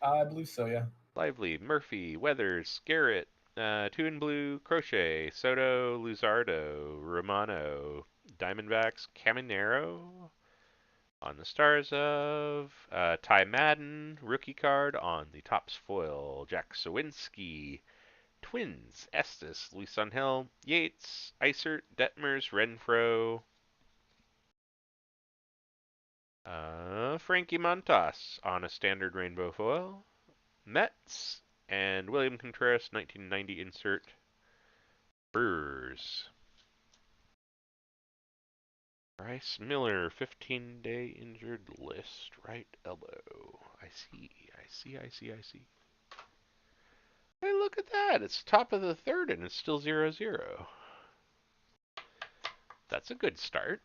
I believe so, yeah. Lively, Murphy, Weathers, Garrett, 2 in blue, Crochet, Soto, Luzardo, Romano, Diamondbacks, Caminero on the Stars of, Ty Madden, rookie card on the Topps foil, Jack Sawinski, Twins, Estes, Luis Angel, Yates, Isert, Detmers, Renfro, Frankie Montas on a standard rainbow foil, Mets, and William Contreras, 1990 insert, Brewers. Bryce Miller, 15-day injured list, right elbow. I see. Hey, look at that. It's top of the third and it's still 0-0. That's a good start.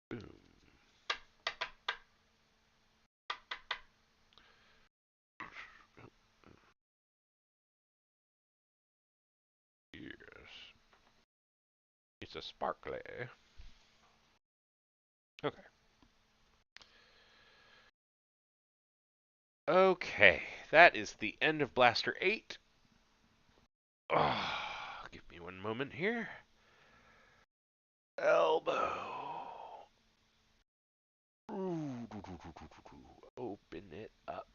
Boom. Yes. It's a sparkly. Okay. Okay, that is the end of Blaster 8. Oh, give me one moment here. Elbow. Open it up.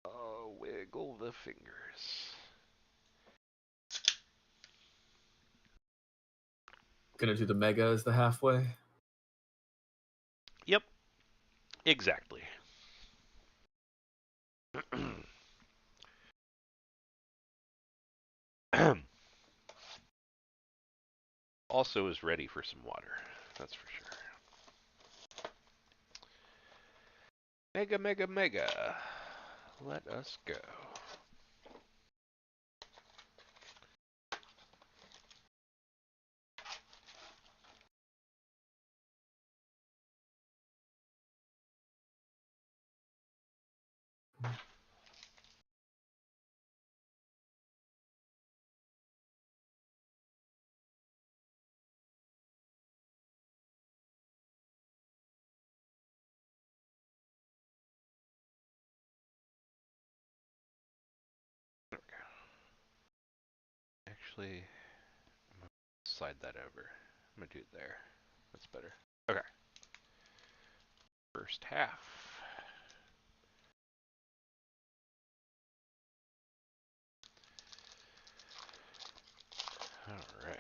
Oh, wiggle the fingers. Gonna do the mega as the halfway. Yep, exactly. Also is ready for some water, that's for sure. Mega, mega, mega. Let us go. Actually, I'm going to slide that over. I'm going to do it there. That's better. Okay. First half. All right.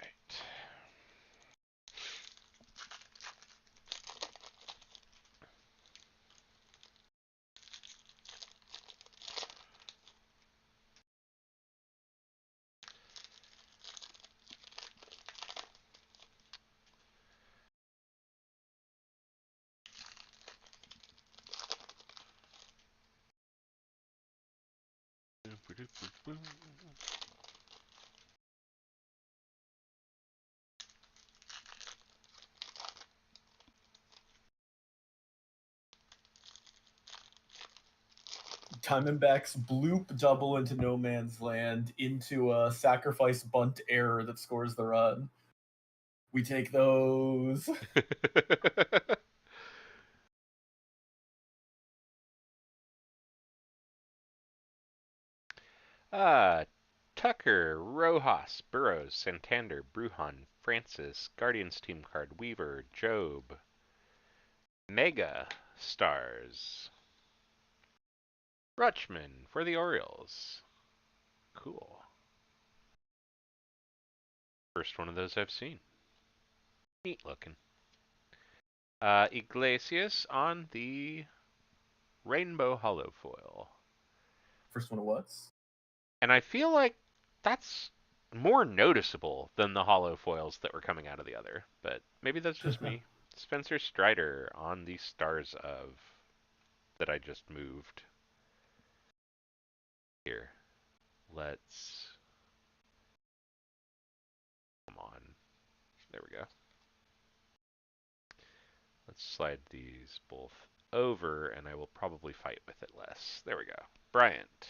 Diamondbacks bloop double into no man's land into a sacrifice bunt error that scores the run. We take those. Uh, Tucker, Rojas, Burrows, Santander, Bruhan, Francis, Guardians team card, Weaver, Job, Mega Stars, Rutschman for the Orioles. Cool. First one of those I've seen. Neat looking. Iglesias on the Rainbow Hollow Foil. First one of what's? And I feel like that's more noticeable than the hollow foils that were coming out of the other. But maybe that's just me. Spencer Strider on the Stars of that I just moved. Here. Let's... Come on. There we go. Let's slide these both over, and I will probably fight with it less. There we go. Bryant,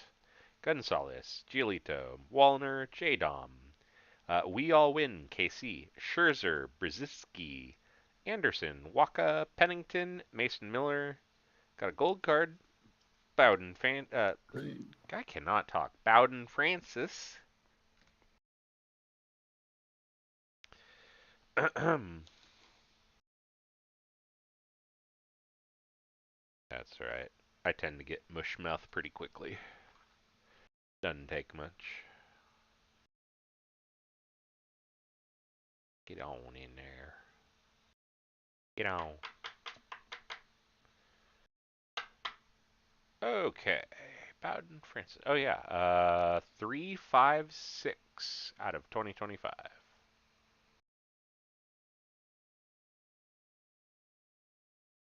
Gonzalez, Giolito, Wallner, J-Dom, We All Win, KC, Scherzer, Brzezinski, Anderson, Waka, Pennington, Mason Miller. Got a gold card. Bowden, I cannot talk. Bowden Francis. That's right. I tend to get mush mouth pretty quickly. Doesn't take much. Get on in there. Get on. Okay. Bowden Francis. Oh yeah. 356 out of 2025.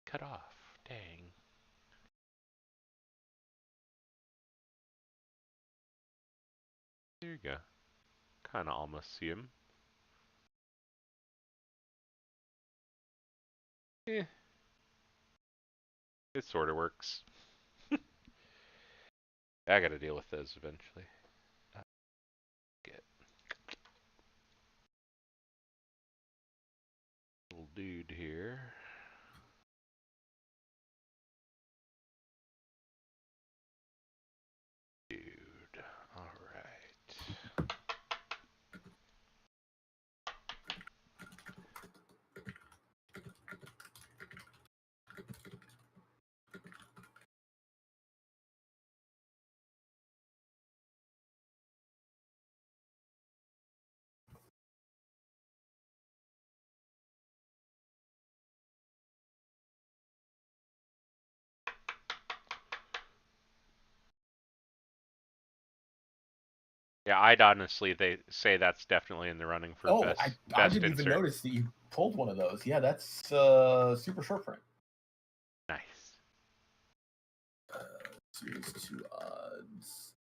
Cut off. Dang. There you go. Kind of almost see him. Eh. It sort of works. I gotta deal with those eventually. Get little dude here. Dude. Alright. Yeah, I'd honestly they say that's definitely in the running for Oh, best I best didn't even insert. notice that you pulled one of those. Yeah, that's super short print. Nice. Series 2 odds.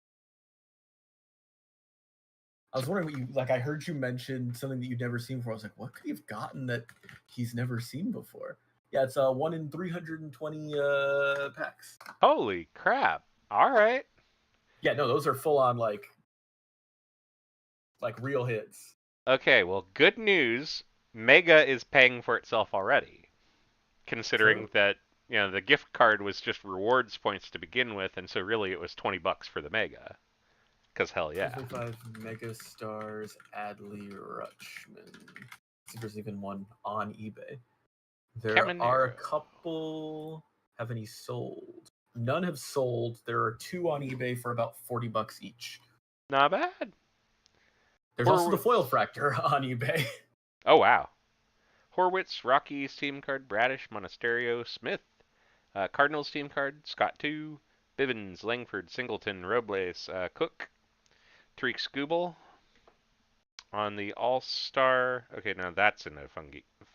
I was wondering what you like. I heard you mention something that you'd never seen before. I was like, what could he have gotten that he's never seen before? Yeah, it's 1 in 320 packs. Holy crap. Alright. Yeah, no, those are full on like real hits. Okay, well, good news. Mega is paying for itself already. Considering True. that, the gift card was just rewards points to begin with, and so really it was $20 for the Mega. Because hell yeah. 25 Mega Stars Adley Rutschman. See if there's even one on eBay. There are a Caminero. couple. Have any sold? None have sold. There are 2 on eBay for about $40 each. Not bad. There's also the Horwitz. foil fractor on eBay. Oh, wow. Horwitz, Rockies team card, Bradish, Monasterio, Smith. Cardinals team card, Scott 2. Bivens, Langford, Singleton, Robles, Cook. Tariq Skubal. On the All-Star. Okay, now that's in a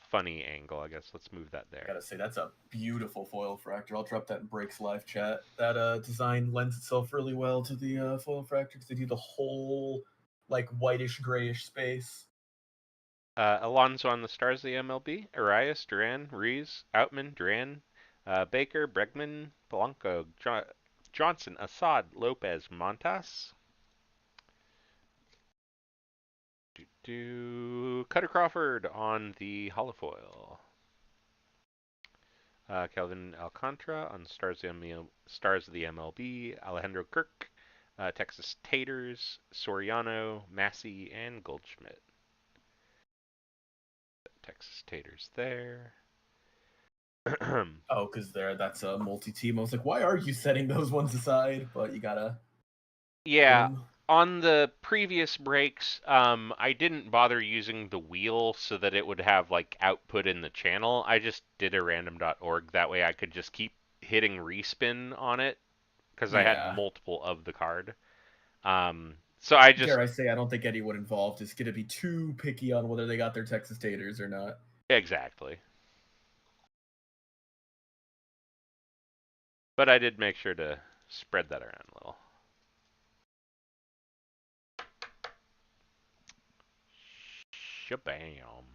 funny angle, I guess. Let's move that I there. gotta say, that's a beautiful foil fractor. I'll drop that in Breaks live chat. That design lends itself really well to the foil fractor because they do the whole like whitish grayish space. Alonso on the Stars of the MLB. Arias, Duran, Rees, Outman, Duran, Baker, Bregman, Polanco, Johnson, Assad, Lopez, Montas. Cutter Crawford on the holofoil. Calvin Alcantara on Stars of the MLB. Alejandro Kirk. Texas Taters, Soriano, Massey, and Goldschmidt. Texas Taters there. Oh, because that's a multi-team. I was like, why are you setting those ones aside? But you gotta do Yeah, 'em. on the previous breaks, I didn't bother using the wheel so that it would have like output in the channel. I just did a random.org. That way I could just keep hitting respin on it because I had Yeah. multiple of the card. So I just Dare I say, I don't think anyone involved is gonna be too picky on whether they got their Texas Taters or not. exactly. But I did make sure to spread that around a little. Shabam.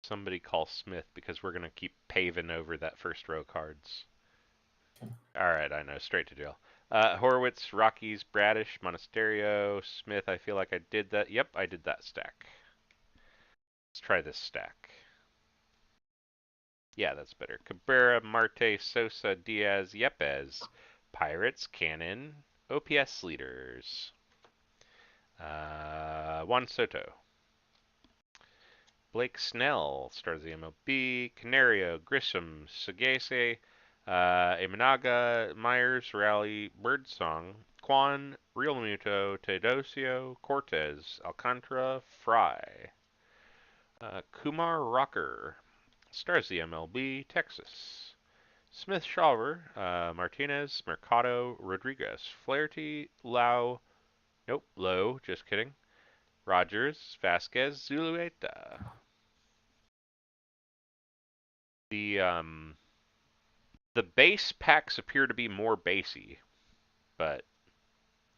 Somebody call Smith because we're gonna keep paving over that first row cards. Alright, I know, straight to jail. Horowitz, Rockies, Bradish, Monasterio, Smith, I feel like I did that. Yep, I did that stack. Let's try this stack. Yeah, that's better. Cabrera, Marte, Sosa, Diaz, Yepes. Pirates, Cannon, OPS leaders. Juan Soto. Blake Snell, stars the MLB. Canario, Grissom, Sagase, Imanaga, Myers, Rally, Birdsong, Quan, Real Muto, Teodosio, Cortez, Alcantara, Fry. Kumar Rocker, stars the MLB, Texas. Smith Shawver, Martinez, Mercado, Rodriguez, Flaherty, Lau, nope, Lowe, just kidding. Rogers, Vasquez, Zulueta. The the base packs appear to be more basey, but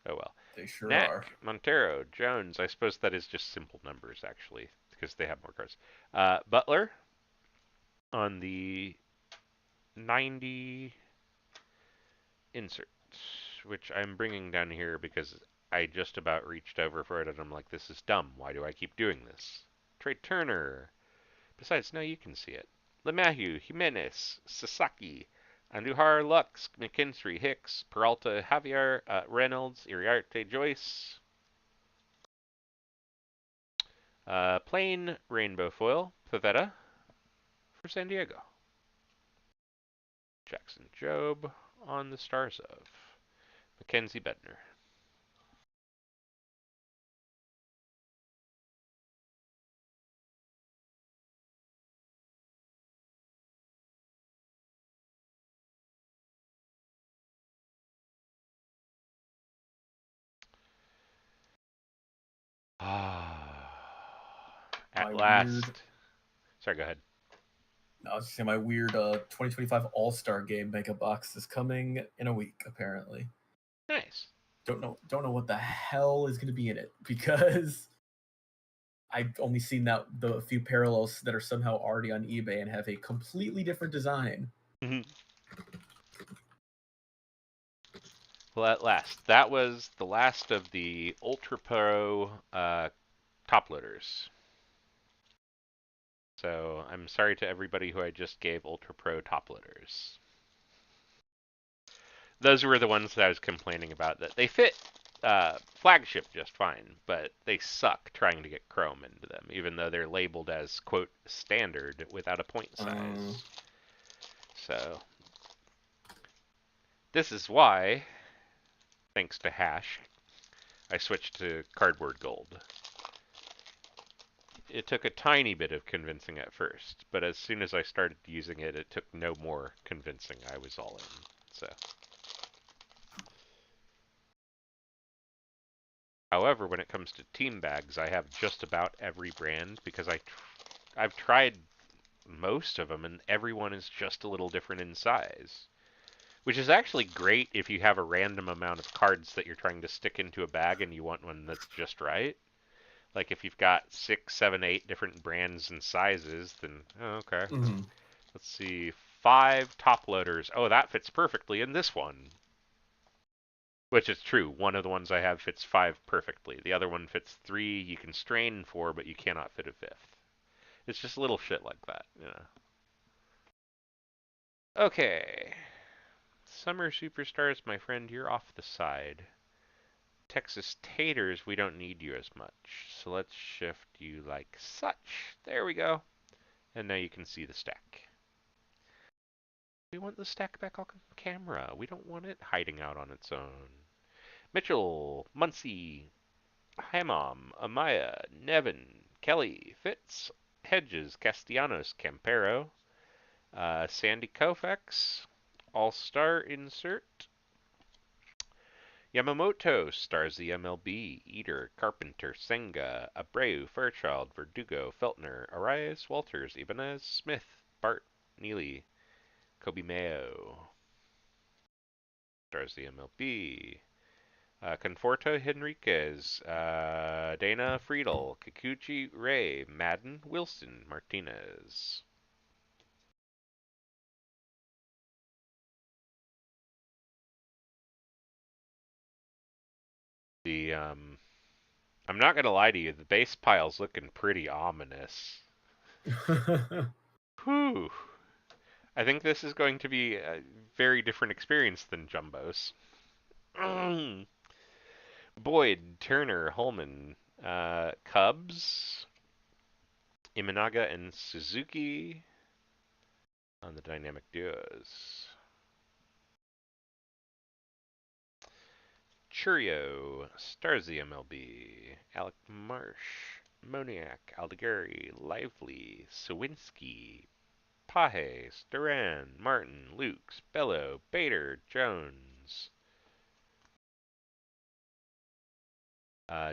oh well. They sure are. Knack, Montero, Jones. I suppose that is just simple numbers actually, because they have more cards. Butler on the 90 insert, which I'm bringing down here because I just about reached over for it and I'm like, this is dumb. Why do I keep doing this? Trey Turner. Besides, now you can see it. LeMahieu, Jimenez, Sasaki, Andujar, Lux, McKinstry, Hicks, Peralta, Javier, Reynolds, Iriarte, Joyce. Plain rainbow foil, Pavetta for San Diego. Jackson Job on the stars of. Mackenzie Bednar. At My last. weird. Sorry, go ahead. I was just saying my weird 2025 All Star Game mega box is coming in a week. Apparently, Nice. don't know what the hell is going to be in it because I've only seen the few parallels that are somehow already on eBay and have a completely different design. Well, at last. That was the last of the Ultra Pro top loaders. So I'm sorry to everybody who I just gave Ultra Pro top loaders. Those were the ones that I was complaining about, that they fit flagship just fine, but they suck trying to get chrome into them, even though they're labeled as, quote, standard without a point size. So this is why, thanks to Hash, I switched to cardboard gold. It took a tiny bit of convincing at first, but as soon as I started using it, it took no more convincing. I was all in. So, however, when it comes to team bags, I have just about every brand because I've tried most of them, and everyone is just a little different in size, which is actually great if you have a random amount of cards that you're trying to stick into a bag and you want one that's just right. Like if you've got 6, 7, 8 different brands and sizes, then oh, okay. Mm-hmm. Let's see, 5 top loaders. Oh, that fits perfectly in this one. Which is true. One of the ones I have fits 5 perfectly. The other one fits 3. You can strain 4, but you cannot fit a 5th. It's just little shit like that, you know. Okay. Summer Superstars, my friend, you're off the side. Texas Taters, we don't need you as much. So let's shift you like such. There we go. And now you can see the stack. We want the stack back on camera. We don't want it hiding out on its own. Mitchell, Muncie, Hamam, Amaya, Nevin, Kelly, Fitz, Hedges, Castellanos, Campero, Sandy Koufax, All-Star insert, Yamamoto, stars the MLB, Eater, Carpenter, Senga, Abreu, Fairchild, Verdugo, Feltner, Arias, Walters, Ibanez, Smith, Bart, Neely, Kobe Mayo, stars the MLB, Conforto, Henriquez, Dana, Friedel, Kikuchi, Ray, Madden, Wilson, Martinez. I'm not gonna lie to you, the base pile's looking pretty ominous. Whew. I think this is going to be a very different experience than Jumbo's. Boyd, Turner, Holman, Cubs, Imanaga, and Suzuki on the dynamic duos. Churio, stars the MLB, Alec Marsh, Moniak, Aldegari, Lively, Sawinski, Pajes, Duran, Martin, Lukes, Bello, Bader, Jones,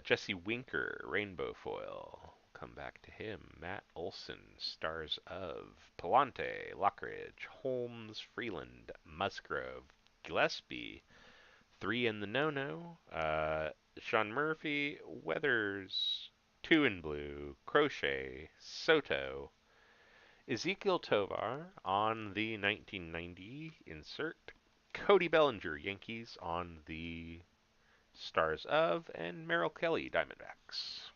Jesse Winker, Rainbow Foil. Come back to him. Matt Olson, stars of Palante, Lockridge, Holmes, Freeland, Musgrove, Gillespie, 3 in the no-no, Sean Murphy, Weathers, 2 in blue, Crochet, Soto, Ezekiel Tovar on the 1990 insert, Cody Bellinger, Yankees on the stars of, and Merrill Kelly, Diamondbacks.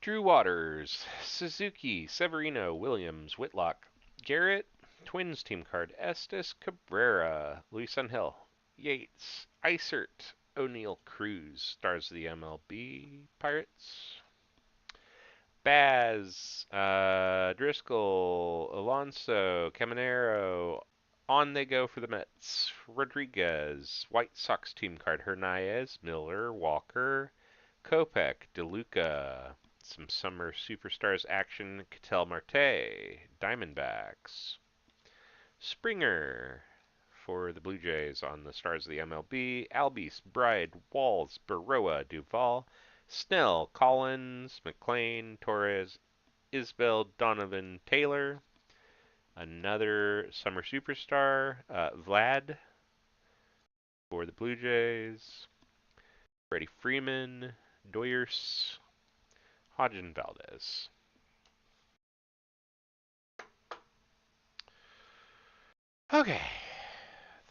Drew Waters, Suzuki, Severino, Williams, Whitlock, Garrett, Twins team card, Estes, Cabrera, Luis Angel, Yates, Isert, O'Neill Cruz, stars of the MLB, Pirates, Baz, Driscoll, Alonso, Caminero, on they go for the Mets, Rodriguez, White Sox team card, Hernandez, Miller, Walker, Kopech, DeLuca, some summer superstars action, Ketel Marte, Diamondbacks, Springer for the Blue Jays on the stars of the MLB, Albies, Bride, Walls, Baroa, Duvall, Snell, Collins, McLean, Torres, Isbell, Donovan, Taylor, another summer superstar, Vlad for the Blue Jays, Freddie Freeman, Doyers, Hodgin Valdez. Okay,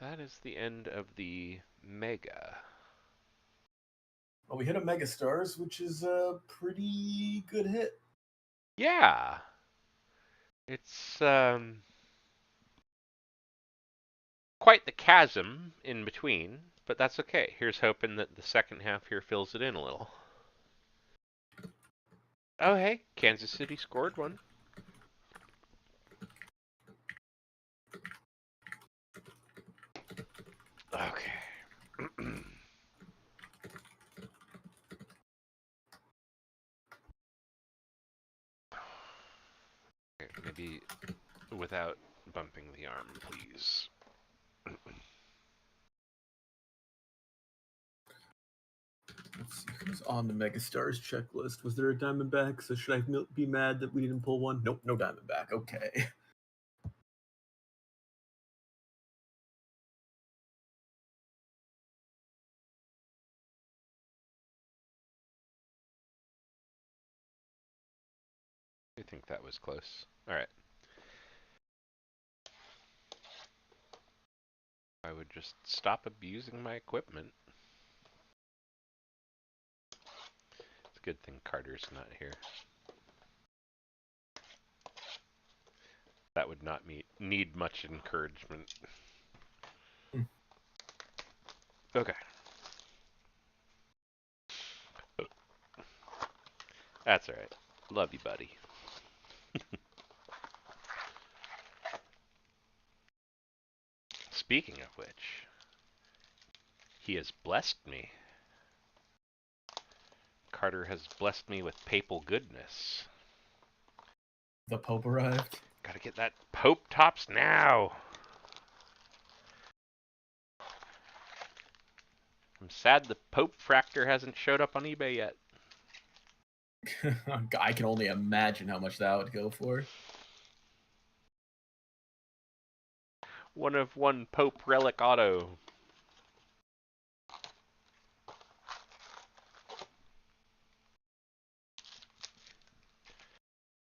that is the end of the Mega. Well, we hit a Mega Stars, which is a pretty good hit. Yeah, it's quite the chasm in between, but that's okay. Here's hoping that the second half here fills it in a little. Oh, hey, Kansas City scored one. Okay. Maybe without bumping the arm, please. Let's see who's on the Megastars checklist. Was there a Diamondback? So should I be mad that we didn't pull one? Nope, no Diamondback. Okay. I think that was close. All right. I would just stop abusing my equipment. It's a good thing Carter's not here. That would not need much encouragement. Okay. That's all right. Love you, buddy. Speaking of which, he has blessed me. Carter has blessed me with papal goodness. The Pope arrived. Gotta get that Pope tops now. I'm sad the Pope Fractor hasn't showed up on eBay yet. I can only imagine how much that would go for. 1 of 1 Pope Relic Auto.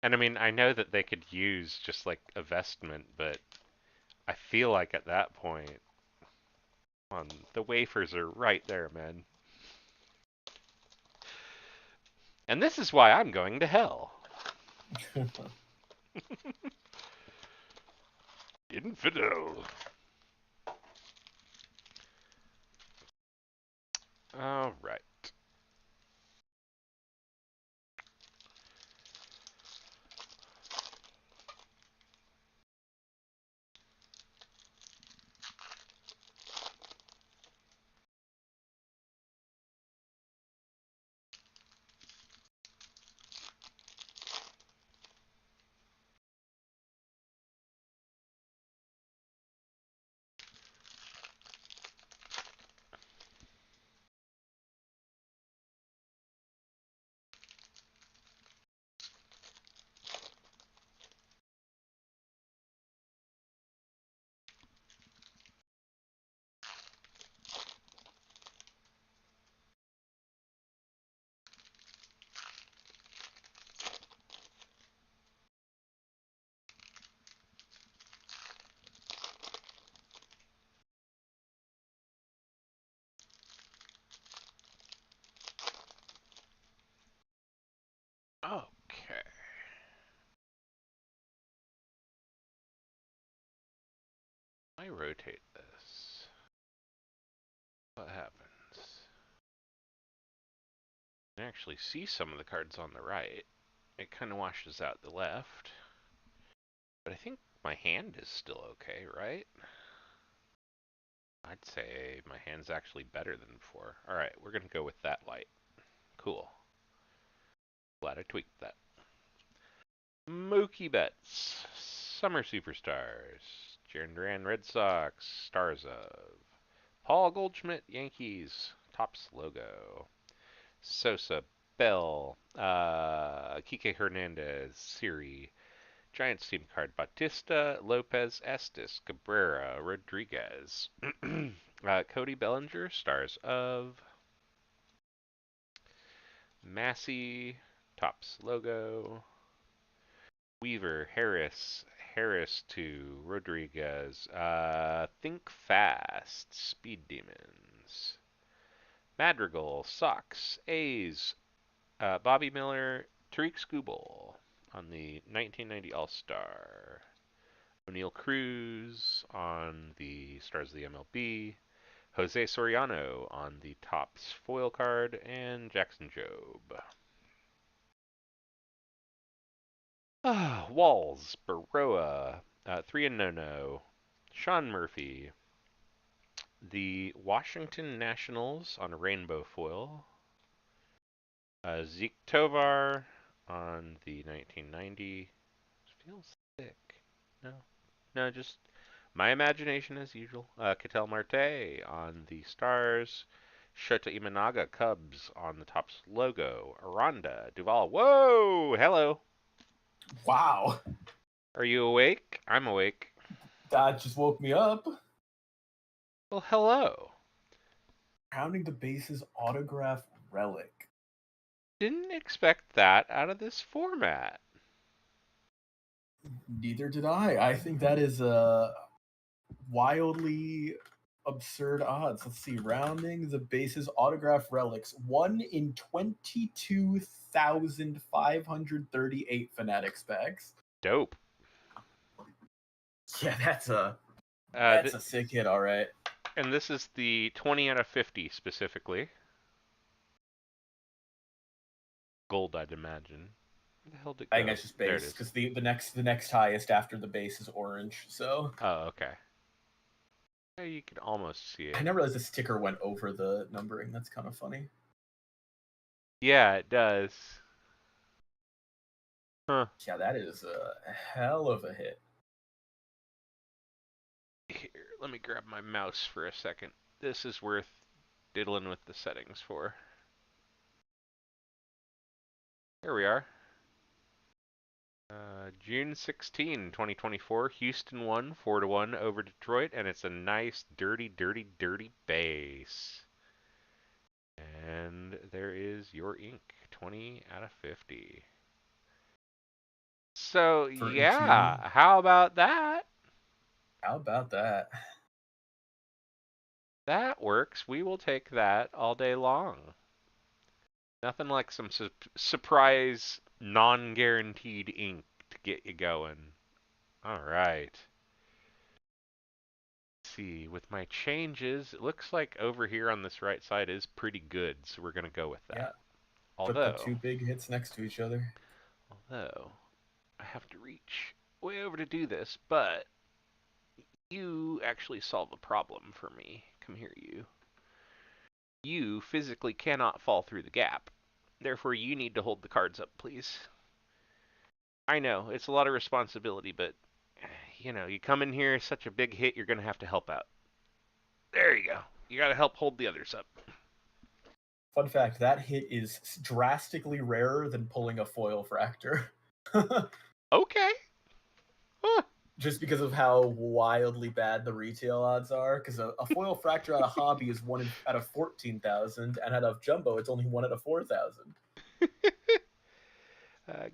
And I mean, I know that they could use just like a vestment, but I feel like at that point, the wafers are right there, man. And this is why I'm going to hell. Infidel. All right. Okay. I rotate this. What happens? I actually see some of the cards on the right. It kind of washes out the left. But I think my hand is still okay, right? I'd say my hand's actually better than before. Alright, we're going to go with that light. Cool. Glad I tweaked that. Mookie Betts. Summer Superstars. Jarren Duran, Red Sox. Stars of. Paul Goldschmidt, Yankees. Topps logo. Sosa, Bell. Kike Hernandez, Siri. Giants team card. Batista, Lopez, Estes, Cabrera, Rodriguez. Cody Bellinger, Stars of. Massey, Topps logo. Weaver, Harris to Rodriguez. Think Fast, Speed Demons. Madrigal, Sox, A's, Bobby Miller, Tariq Skubal on the 1990 All-Star. O'Neal Cruz on the Stars of the MLB. Jose Soriano on the Topps foil card. And Jackson Jobe. Walls, Baroa, 3 and No. Sean Murphy. The Washington Nationals on a rainbow foil. Zeke Tovar on the 1990. Feels thick. No. No, just my imagination as usual. Ketel Marte on the Stars. Shota Imanaga Cubs on the Topps logo. Aranda Duval. Whoa! Hello. Wow. Are you awake? I'm awake. That just woke me up. Well, hello. Rounding the bases autograph relic. Didn't expect that out of this format. Neither did I. I think that is wildly absurd odds. Let's see. Rounding the bases autograph relics. 1 in 22,538 Fanatics packs. Dope. Yeah, that's a Th sick hit, all right. and this is the 20 out of 50 specifically. Gold, I'd imagine. Where the hell did it go? I think that's just There it base is. because the next highest after the base is orange. So Oh, okay. Yeah, you could almost see it. I never realized the sticker went over the numbering. That's kind of funny. Yeah, it does. Huh. Yeah, that is a hell of a hit. Here, let me grab my mouse for a second. This is worth diddling with the settings for. Here we are. June 16, 2024. Houston won 4-1 over Detroit, and it's a nice, dirty, dirty, dirty base. And there is your ink, 20 out of 50. So, For yeah, ETN. how about that? How about that? That works. We will take that all day long. Nothing like some surprise, non-guaranteed ink to get you going. All right. Let's see, with my changes, it looks like over here on this right side is pretty good, so we're going to go with that. Yeah. Put the two Although, big hits next to each other. I have to reach way over to do this, but you actually solve a problem for me. Come here, you. You physically cannot fall through the gap. Therefore, you need to hold the cards up, please. I know, it's a lot of responsibility, but, you know, you come in here, such a big hit, you're going to have to help out. There you go. You got to help hold the others up. Fun fact, that hit is drastically rarer than pulling a foil fractor. Okay. Huh. Just because of how wildly bad the retail odds are. Because a foil fracture out of hobby is 1 out of 14,000, and out of jumbo, it's only 1 out of 4,000.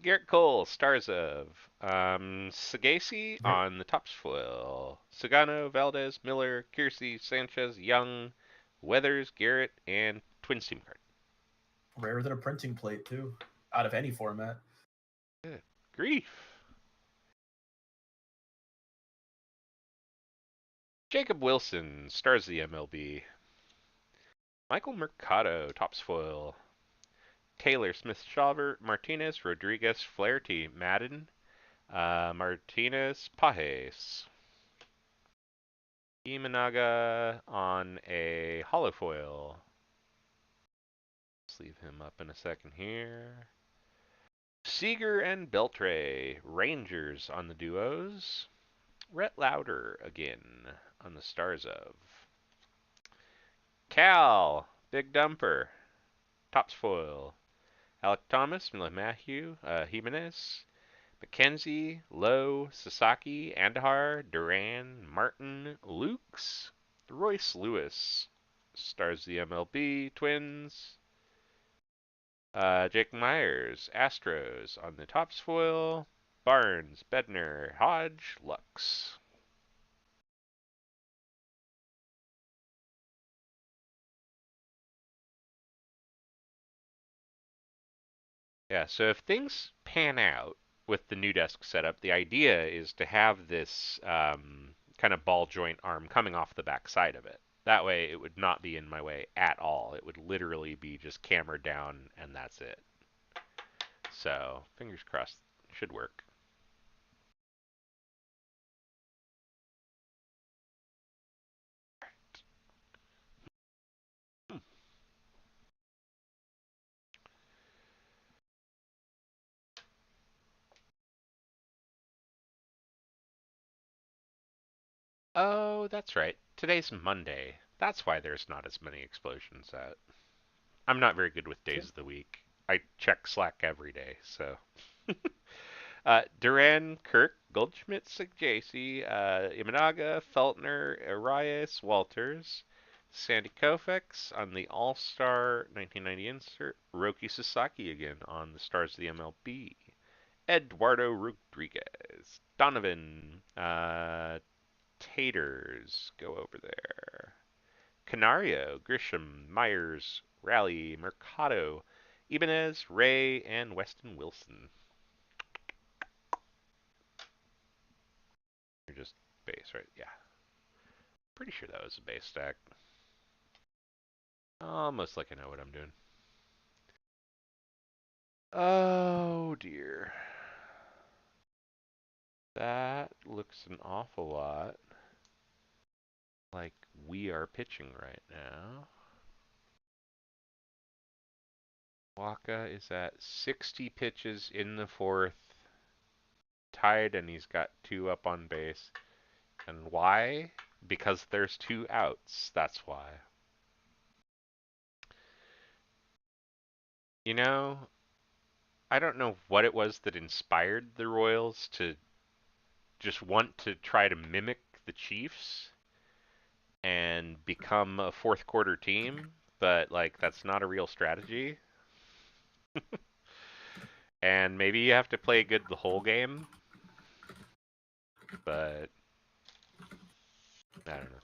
Garrett Cole, stars of Sagasi on the Topps foil. Sagano, Valdez, Miller, Kiersey, Sanchez, Young, Weathers, Garrett, and Twin Steam card. Rarer than a printing plate, too. Out of any format. Good grief. Jacob Wilson, stars of the MLB. Michael Mercado, Topps foil. Taylor, Smith-Shawver, Martinez, Rodriguez, Flaherty, Madden, Martinez, Pajes. Imanaga on a hollow foil. Let's leave him up in a second here. Seager and Beltre, Rangers on the duos. Rhett Lauder again on the stars of. Cal, Big Dumper, Topps foil. Alec Thomas, Matthew, Jimenez, McKenzie, Lowe, Sasaki, Andahar, Duran, Martin, Lukes, Royce Lewis, stars of the MLB, Twins, Jake Myers, Astros on the Topps foil, Barnes, Bednar, Hodge, Lux. Yeah, so if things pan out with the new desk setup, the idea is to have this kind of ball joint arm coming off the back side of it. That way it would not be in my way at all. It would literally be just camera down and that's it. So, fingers crossed, should work. Hmm. Oh, that's right. Today's Monday. That's why there's not as many explosions at. I'm not very good with days of the week. I check Slack every day, so. Duran, Kirk, Goldschmidt, Sigjacy, Imanaga, Feltner, Arias, Walters, Sandy Koufax on the All-Star 1990 insert, Roki Sasaki again on the Stars of the MLB, Eduardo Rodriguez, Donovan, Taters, go over there, Canario, Grisham, Myers, Raleigh, Mercado, Ibanez, Ray, and Weston Wilson. You're just base, right? Yeah. Pretty sure that was a base stack. Almost like I know what I'm doing. Oh dear. That looks an awful lot like we are pitching right now. Waka is at 60 pitches in the fourth, tied, and he's got 2 up on base. And why? Because there's 2 outs. That's why. You know, I don't know what it was that inspired the Royals to just want to try to mimic the Chiefs and become a fourth quarter team, but like that's not a real strategy. And maybe you have to play good the whole game, but I don't know.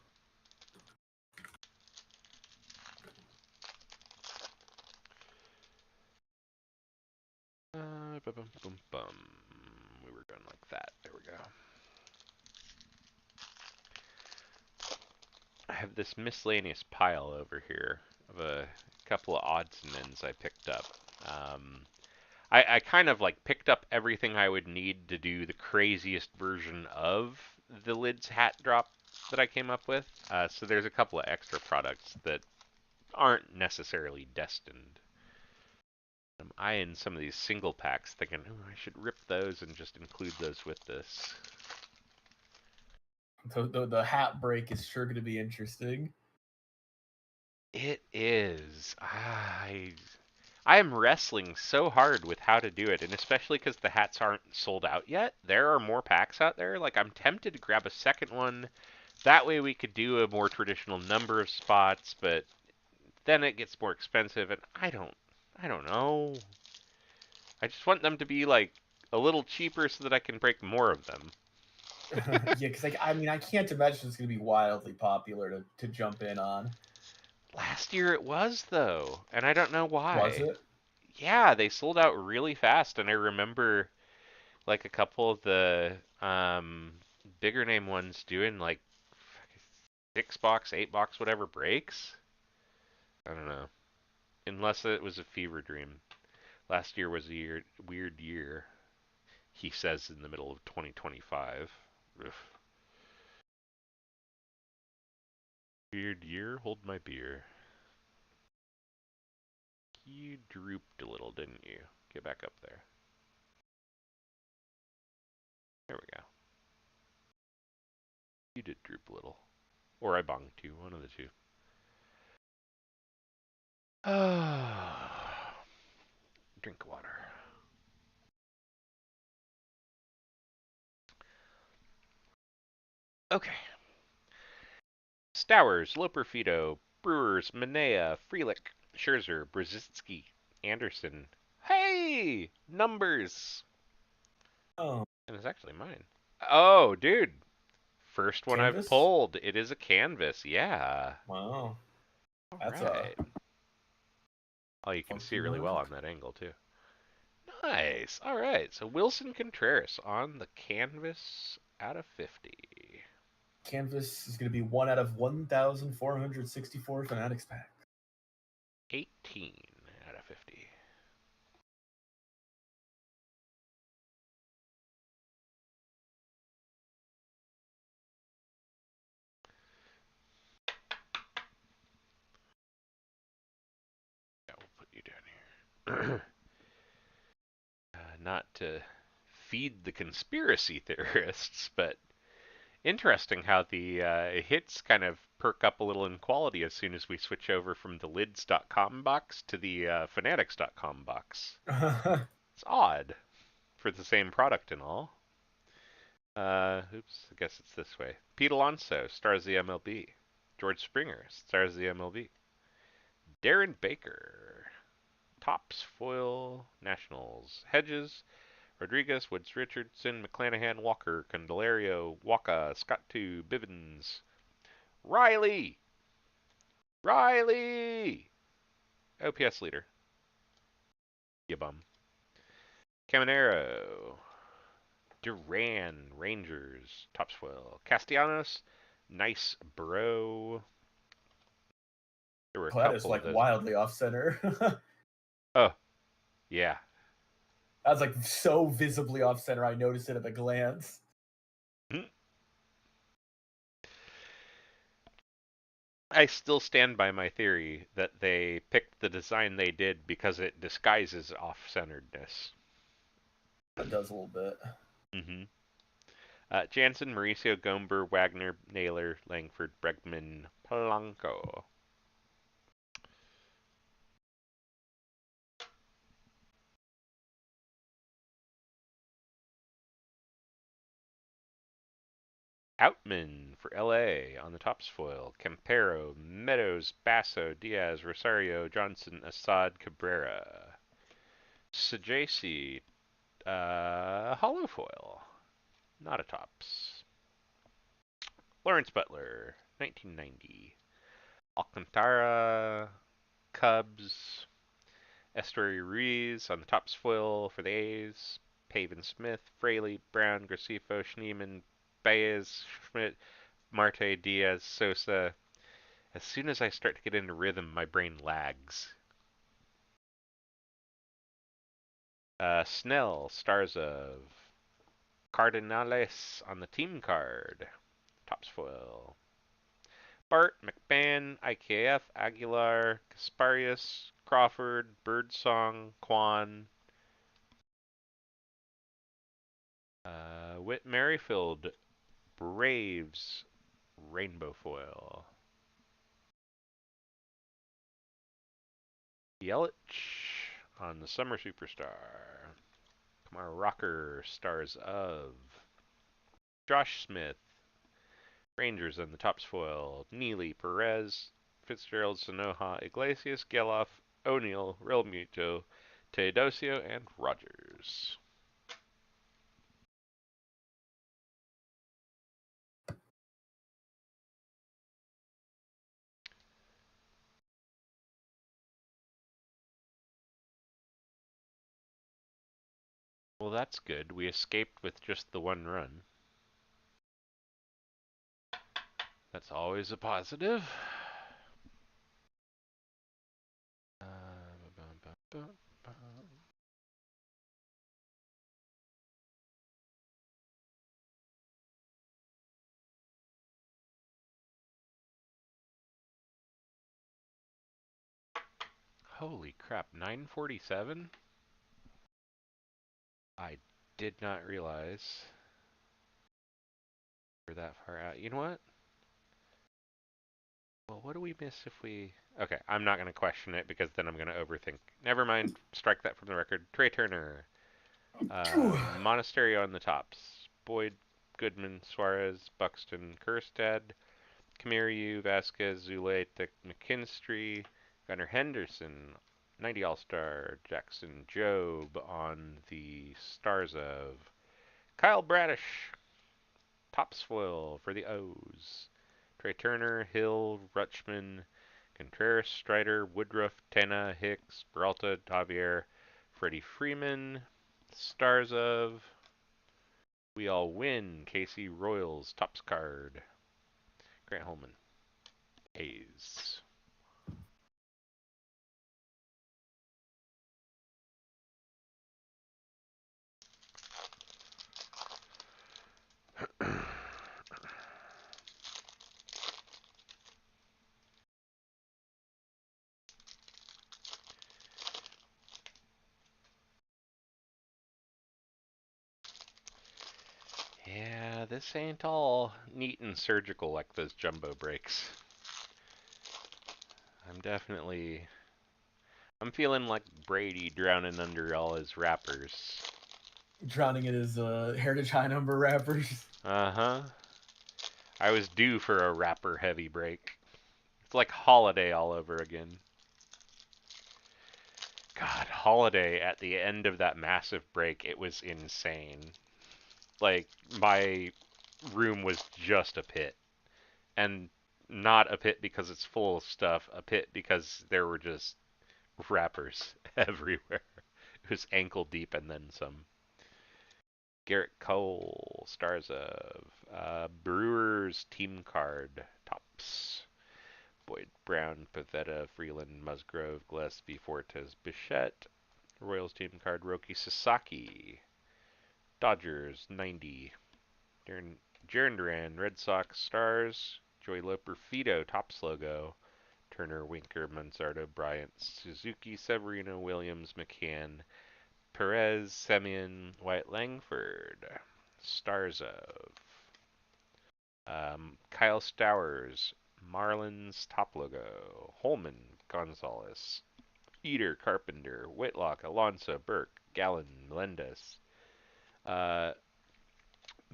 Bum, bum, bum, bum. We were going like that. There we go. I have this miscellaneous pile over here of a couple of odds and ends I picked up. I kind of like picked up everything I would need to do the craziest version of the lids hat drop that I came up with. So there's a couple of extra products that aren't necessarily destined. I'm eyeing some of these single packs thinking, oh, I should rip those and just include those with this. The hat break is sure going to be interesting. It is. I am wrestling so hard with how to do it, and especially because the hats aren't sold out yet. There are more packs out there. Like, I'm tempted to grab a second one. That way we could do a more traditional number of spots, but then it gets more expensive, and I don't know. I just want them to be, like, a little cheaper so that I can break more of them. Yeah, because like I mean, I can't imagine it's going to be wildly popular to jump in on. Last year it was, though, and I don't know Was why. it? Yeah, they sold out really fast, and I remember like a couple of the bigger name ones doing like 6 box, 8 box, whatever breaks. I don't know. Unless it was a fever dream. Last year was a weird year, he says in the middle of 2025. Ugh. Weird year? Hold my beer. You drooped a little, didn't you? Get back up there. There we go. You did droop a little. Or I bonked you, one of the two. Drink water. Okay. Stowers, Loperfido, Brewers, Manea, Frelick, Scherzer, Brzezinski, Anderson. Hey! Numbers! Oh, And it's actually mine. Oh, dude. First one I've canvas? pulled. It is a canvas. Yeah. Wow, All that's right. Oh, you can see funky it really well one. on that angle, too. Nice. All right. So Wilson Contreras on the canvas out of 50. Canvas is going to be 1 out of 1,464 Fanatics pack. 18 out of 50. Yeah, we'll put you down here. Not to feed the conspiracy theorists, but Interesting how the hits kind of perk up a little in quality as soon as we switch over from the lids.com box to the fanatics.com box. It's odd for the same product and all. Oops, I guess it's this way. Pete Alonso stars the MLB. George Springer stars the MLB. Darren Baker, Topps Foil Nationals. Hedges, Rodriguez, Woods Richardson, McClanahan, Walker, Candelario, Waka, Scott 2, Bivens. Riley! Riley! OPS leader. You bum. Caminero. Duran, Rangers, Topswell. Castellanos, nice bro. There were a That is couple of like those. wildly off center. Oh, yeah. That's like so visibly off center. I noticed it at a glance. I still stand by my theory that they picked the design they did because it disguises off-centeredness. It does a little bit. Mm-hmm. Jansen, Mauricio, Gomber, Wagner, Naylor, Langford, Bregman, Polanco. Outman for LA on the Topps foil. Campero, Meadows, Basso, Diaz, Rosario, Johnson, Assad, Cabrera. Sajasi, hollow foil. Not a Topps. Lawrence Butler, 1990. Alcantara, Cubs. Estuary Ruiz on the Topps foil for the A's. Pavin Smith, Fraley, Brown, Gracefo, Schneemann, Baez, Schmidt, Marte, Diaz, Sosa. As soon as I start to get into rhythm, my brain lags. Snell, stars of Cardinales on the team card. Topps foil. Bart, McMahon, IKF, Aguilar, Kasparius, Crawford, Birdsong, Kwan. Whit Merrifield, Braves, rainbow foil. Yelich on the Summer Superstar. Kamar Rocker, stars of Josh Smith. Rangers on the Topps foil. Neely, Perez, Fitzgerald, Sonoha, Iglesias, Geloff, O'Neill, Realmuto, Teodosio, and Rogers. Well, that's good. We escaped with just the one run. That's always a positive. Holy crap, 947? I did not realize we're that far out. You know what? Well, what do we miss if we... Okay, I'm not going to question it because then I'm going to overthink. Never mind, strike that from the record. Trey Turner. Monasterio on the Tops. Boyd, Goodman, Suarez, Buxton, Kerstad, Camiriu, Vasquez, Zuleta, McKinstry, Gunnar Henderson, 90 All-Star, Jackson Job on the stars of Kyle Bradish, Topps foil for the O's. Trey Turner, Hill, Rutschman, Contreras, Strider, Woodruff, Tena, Hicks, Peralta, Javier, Freddie Freeman, stars of We All Win, Casey Royals, Topps card, Grant Holman, A's. Yeah, this ain't all neat and surgical like those jumbo breaks. I'm feeling like Brady drowning under all his wrappers. Drowning in his Heritage High number wrappers. Uh-huh. I was due for a wrapper heavy break. It's like Holiday all over again. God, Holiday at the end of that massive break, it was insane. Like, my room was just a pit. And not a pit because it's full of stuff, a pit because there were just wrappers everywhere. It was ankle deep and then some. Garrett Cole, stars of Brewers team card, tops. Boyd Brown, Pavetta, Freeland, Musgrove, Gillespie, Fortes, Bichette. Royals team card, Roki Sasaki. Dodgers, 90. Jarren Duran, Red Sox, stars. Joey Loper, Fido, tops logo. Turner, Winker, Manzardo, Bryant, Suzuki, Severino, Williams, McCann, Perez, Semien, White, Langford. Stars of Kyle Stowers, Marlins top logo. Holman, Gonzalez, Eater, Carpenter, Whitlock, Alonso, Burke, Gallen, Melendez.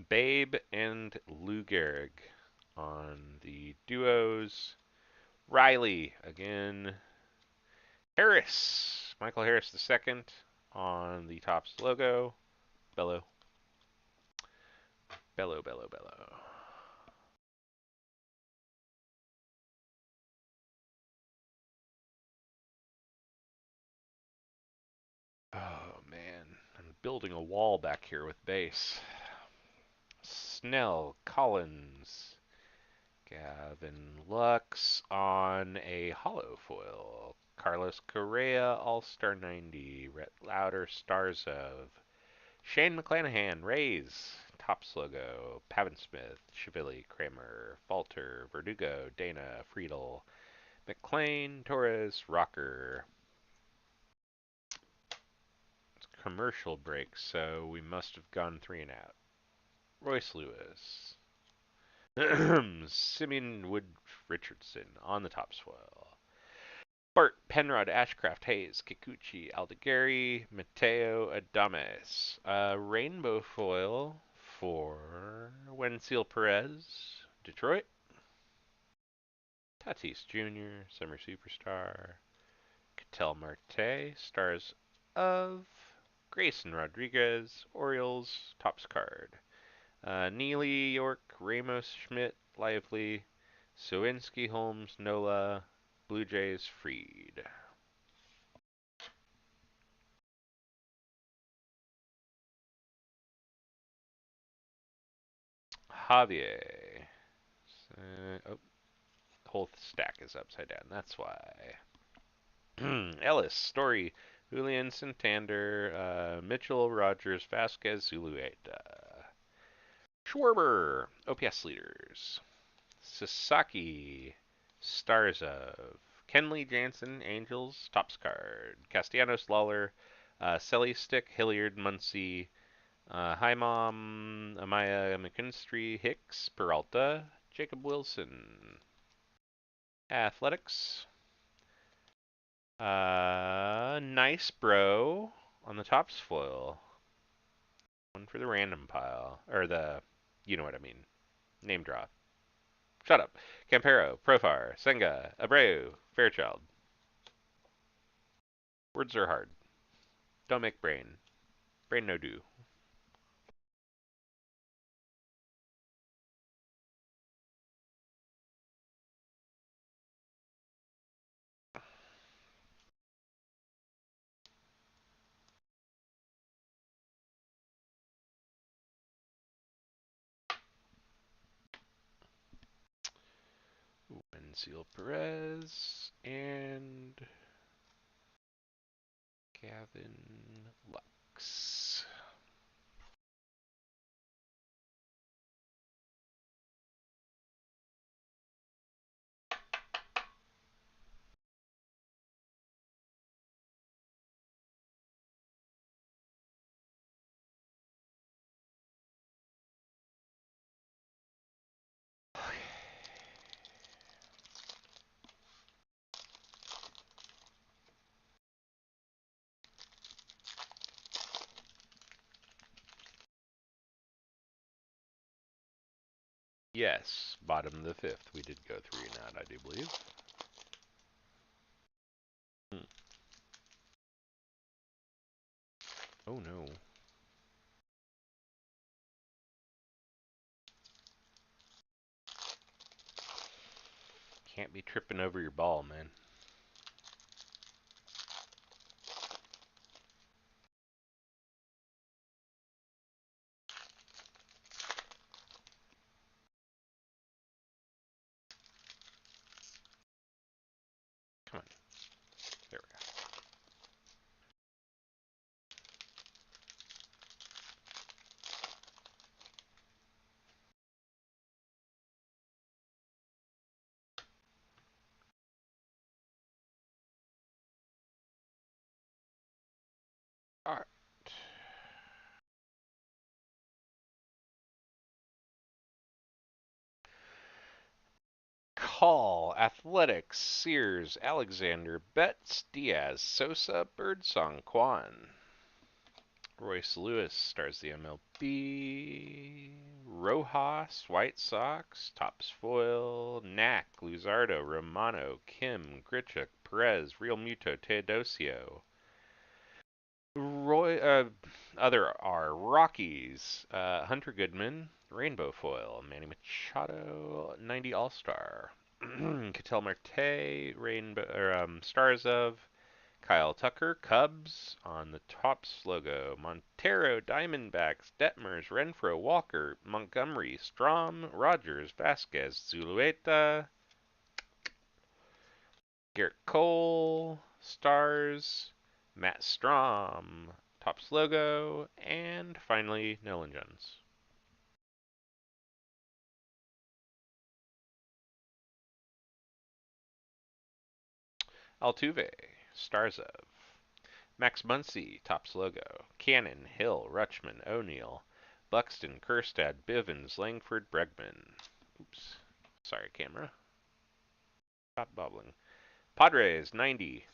Babe and Lou Gehrig on the duos. Riley again. Harris, Michael Harris II on the Topps logo. Bello. Bello, bello, bello. Oh man, I'm building a wall back here with base. Snell, Collins, Gavin Lux on a hollow foil. Carlos Correa, All-Star 90. Rhett Lauder, stars of. Shane McClanahan, Rays, Topps logo. Pavin Smith, Chivilli, Kramer, Falter, Verdugo, Dana, Friedel, McClain, Torres, Rocker. It's commercial break, so we must have gone 3 and out. Royce Lewis. Simeon Wood Richardson on the top foil. Bart, Penrod, Ashcraft, Hayes, Kikuchi, Aldegari, Mateo Adames. Rainbow foil for Wenzel Perez, Detroit. Tatis Jr., Summer Superstar. Ketel Marte, stars of Grayson Rodriguez, Orioles, Topps card. Neely, York, Ramos, Schmidt, Lively, Sowinski, Holmes, Nola, Blue Jays, Freed. Javier. Oh, the whole stack is upside down. That's why. Ellis, Story, Julian Santander, Mitchell, Rogers, Vasquez, Zulueta. Schwarber, OPS leaders. Sasaki, stars of. Kenley Jansen, Angels, Topps card. Castellanos, Lawler, Selly Stick, Hilliard, Muncie, Hi Mom, Amaya McKinstry, Hicks, Peralta, Jacob Wilson. Athletics. Nice bro on the Topps foil. One for the random pile. Or you know what I mean. Name draw. Shut up. Campero, Profar, Senga, Abreu, Fairchild. Words are hard. Don't make brain. Brain no do. Wenzel Perez and Gavin Lux. Yes, bottom of the fifth. We did go 3 and out, I do believe. Oh no. Can't be tripping over your ball, man. Come on. There we go. Alright. Call, Athletics, Sears, Alexander, Betts, Diaz, Sosa, Birdsong, Kwan. Royce Lewis stars the MLB. Rojas, White Sox, Topps Foil, Knack, Luzardo, Romano, Kim, Grichuk, Perez, Real Muto, Teodosio. Other are Rockies, Hunter Goodman, Rainbow Foil, Manny Machado, 90 All Star, Ketel Marte, Stars of, Kyle Tucker, Cubs on the Topps logo, Montero, Diamondbacks, Detmers, Renfroe, Walker, Montgomery, Strom, Rogers, Vasquez, Zulueta, Garrett Cole, Stars, Matt Strom, Topps logo, and finally Nolan Jones. Altuve, Stars of, Max Muncy, Topps logo, Cannon, Hill, Rutschman, O'Neill, Buxton, Kerstad, Bivens, Langford, Bregman. Oops. Sorry, camera. Stop bubbling. Padres, 90.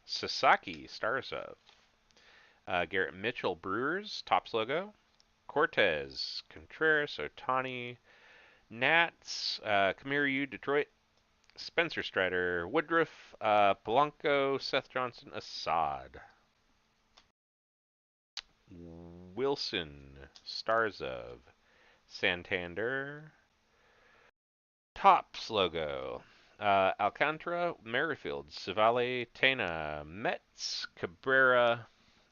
Sasaki, Stars of. Garrett Mitchell, Brewers, Topps logo. Cortez, Contreras, Otani, Nats, Kamiriu, Detroit, Spencer Strider, Woodruff, Polanco, Seth Johnson, Assad. Wilson, Stars of. Santander, Topps logo. Alcantara, Merrifield, Savale, Tena, Metz, Cabrera.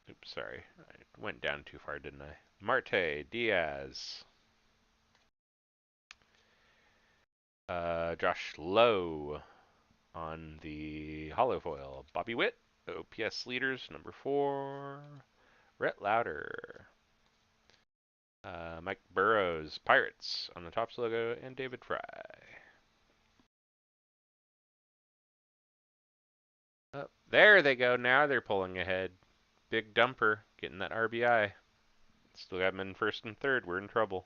Oops, sorry. I went down too far, didn't I? Marte, Diaz. Josh Lowe on the hollow foil. Bobby Witt, OPS leaders, number 4. Rhett Lauder. Mike Burrows, Pirates on the Topps logo, and David Fry. Oh, there they go. Now they're pulling ahead. Big dumper getting that RBI. Still got them in first and third. We're in trouble.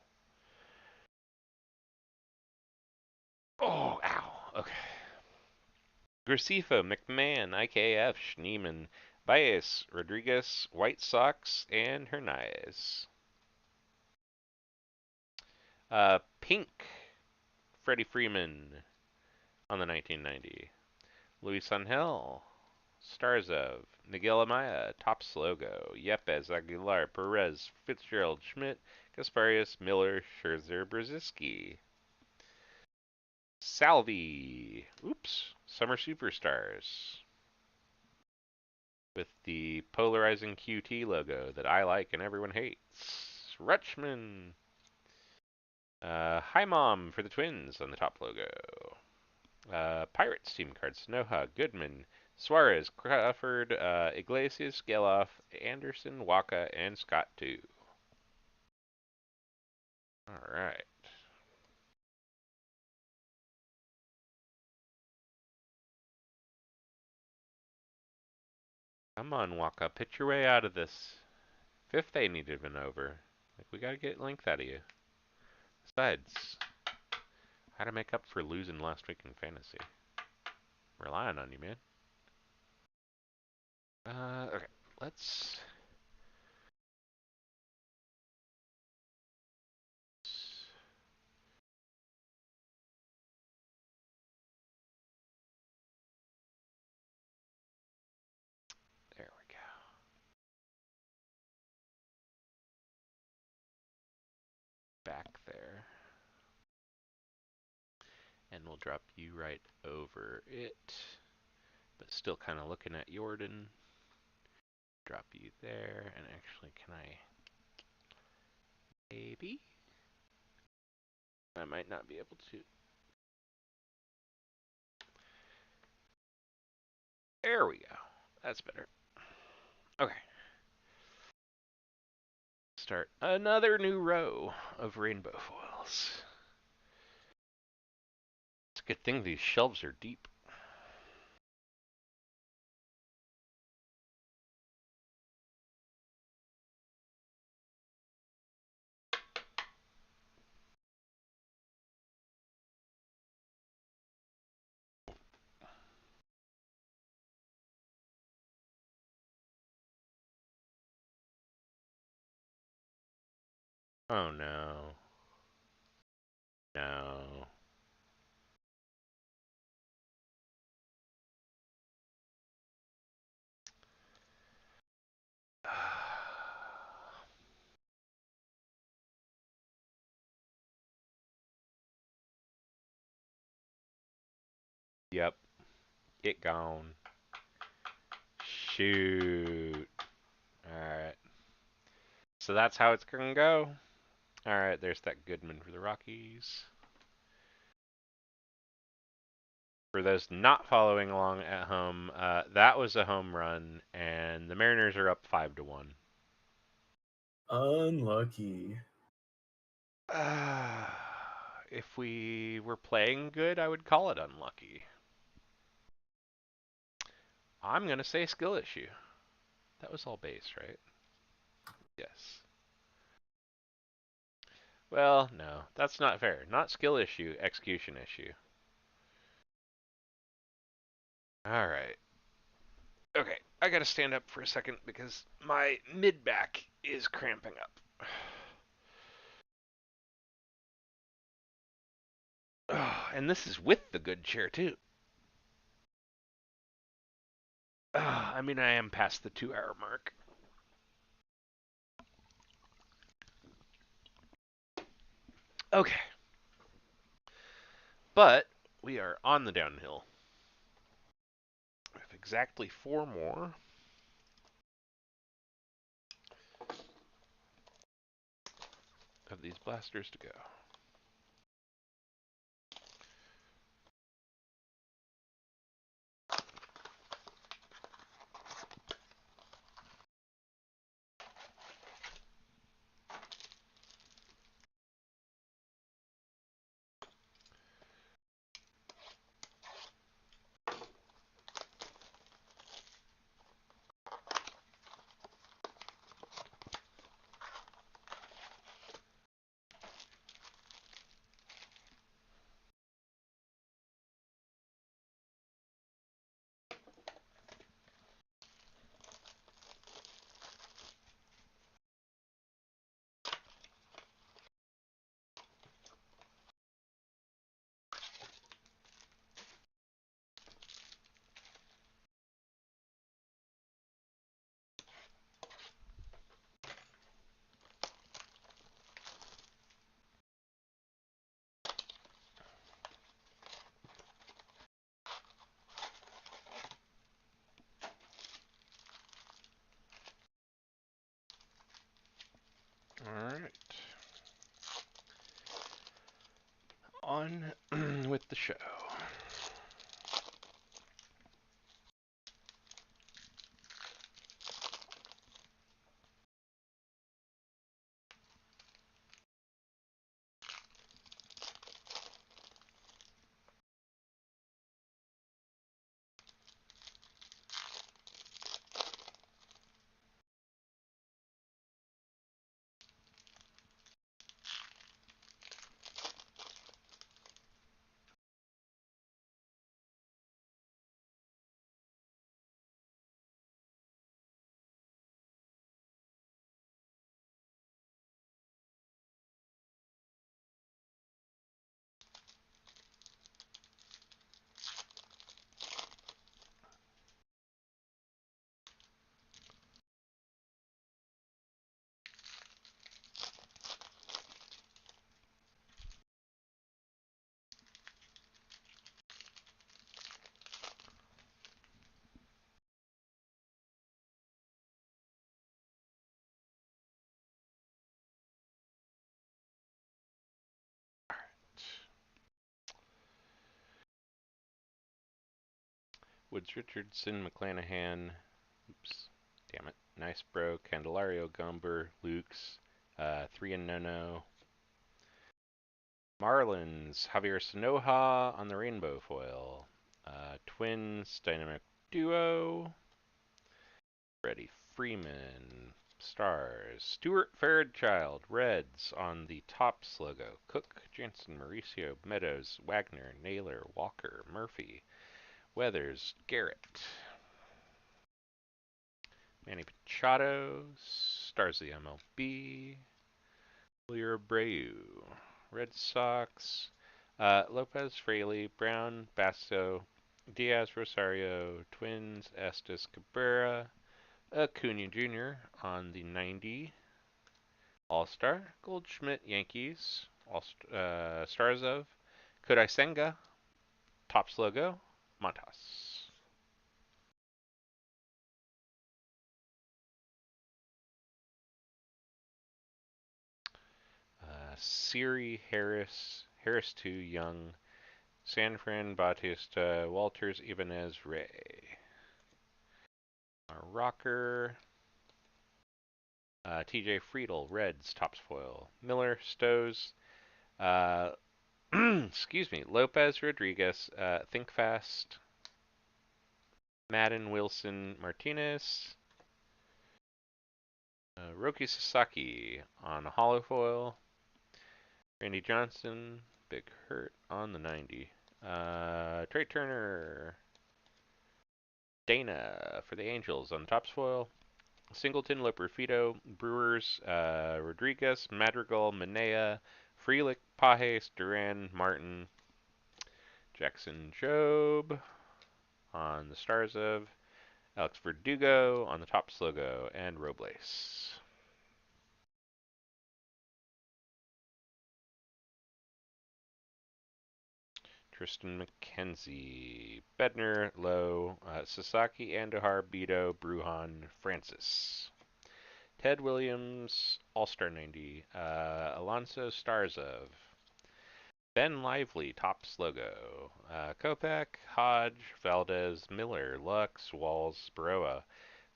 Oh, ow. Okay. Gracefo, McMahon, IKF, Schneeman, Baez, Rodriguez, White Sox, and Hernandez. Pink, Freddie Freeman on the 1990. Luis Angel, Stars of, Miguel Amaya, Topps logo, Yepes, Aguilar, Perez, Fitzgerald, Schmidt, Gasparius, Miller, Scherzer, Brzezinski. Salvi, oops, Summer Superstars. With the polarizing QT logo that I like and everyone hates. Rutschman. Hi Mom for the Twins on the top logo. Pirates team cards. Noha, Goodman, Suarez, Crawford, Iglesias, Geloff, Anderson, Waka, and Scott too. Alright. Come on, Waka. Pitch your way out of this. Fifth A needed been over. Like, we gotta get length out of you. Besides, how to make up for losing last week in fantasy. Relying on you, man. Okay. Let's we'll drop you right over it. But still kind of looking at Jordan. Drop you there. And actually, can I... Maybe? I might not be able to. There we go. That's better. Okay. Start another new row of rainbow foils. It's a good thing these shelves are deep. Oh no. No. Yep. It gone. Shoot. Alright. So that's how it's gonna go. Alright, there's that Goodman for the Rockies. For those not following along at home, that was a home run, and the Mariners are up 5-1. Unlucky. If we were playing good, I would call it unlucky. I'm gonna say skill issue. That was all base, right? Yes. Well, no, that's not fair. Not skill issue, execution issue. Alright. Okay, I gotta stand up for a second because my mid back is cramping up. Oh, and this is with the good chair, too. I mean, I am past the 2-hour mark. Okay. But we are on the downhill. We have exactly 4 more. Of these blasters to go. Alright. On with the show. Woods Richardson, McClanahan. Oops. Damn it. Nice Bro, Candelario, Gumber, Lukes. 3 and No. Marlins, Javier Sanoja on the rainbow foil. Twins, Dynamic Duo. Freddie Freeman, Stars. Stuart Fairchild, Reds on the Tops logo. Cook, Jansen, Mauricio, Meadows, Wagner, Naylor, Walker, Murphy, Weathers, Garrett. Manny Machado, Stars of the MLB. Julio Abreu, Red Sox. Lopez, Fraley, Brown, Basto, Diaz, Rosario, Twins, Estes, Cabrera, Acuna Jr. on the 90. All-Star, Goldschmidt, Yankees, Stars of, Kodai Senga, Tops logo, Montas. Siri, Harris, Harris 2, Young, Sanfran, Bautista, Walters, Ibanez, Ray. Rocker, TJ Friedel, Reds, Tops foil. Miller, Stows, excuse me, Lopez, Rodriguez, Think Fast, Madden, Wilson, Martinez, Roki Sasaki on hollow foil. Randy Johnson, Big Hurt on the 90. Trey Turner, Dana for the Angels on the Tops foil. Singleton, Loperfido, Brewers, Rodriguez, Madrigal, Manea, Frelick, Pajes, Duran, Martin, Jackson, Job on the Stars of, Alex Verdugo on the Tops logo, and Robles. Tristan McKenzie, Bednar, Lowe, Sasaki, Andujar, Beto, Bruhan, Francis. Ted Williams, All-Star 90. Alonso, Stars of. Ben Lively, Tops logo. Kopech, Hodge, Valdez, Miller, Lux, Walls, Baroa.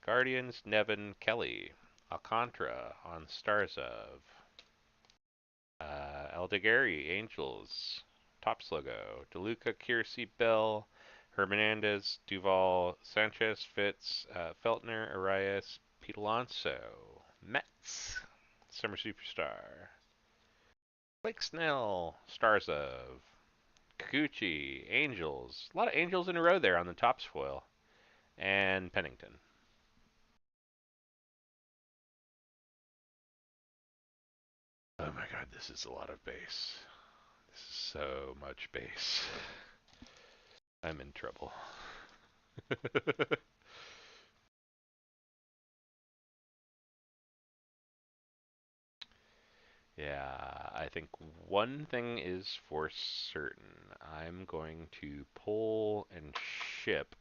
Guardians, Nevin, Kelly. Alcantara on Stars of. Aldegari, Angels, Tops logo. DeLuca, Kiersey, Bell, Hernandez, Duval, Sanchez, Fitz, Feltner, Arias, Pete Alonso. Mets, Summer Superstar. Blake Snell, Stars of. Kikuchi, Angels. A lot of Angels in a row there on the Tops foil. And Pennington. Oh my god, this is a lot of base. This is so much base. I'm in trouble. Yeah, I think one thing is for certain. I'm going to pull and ship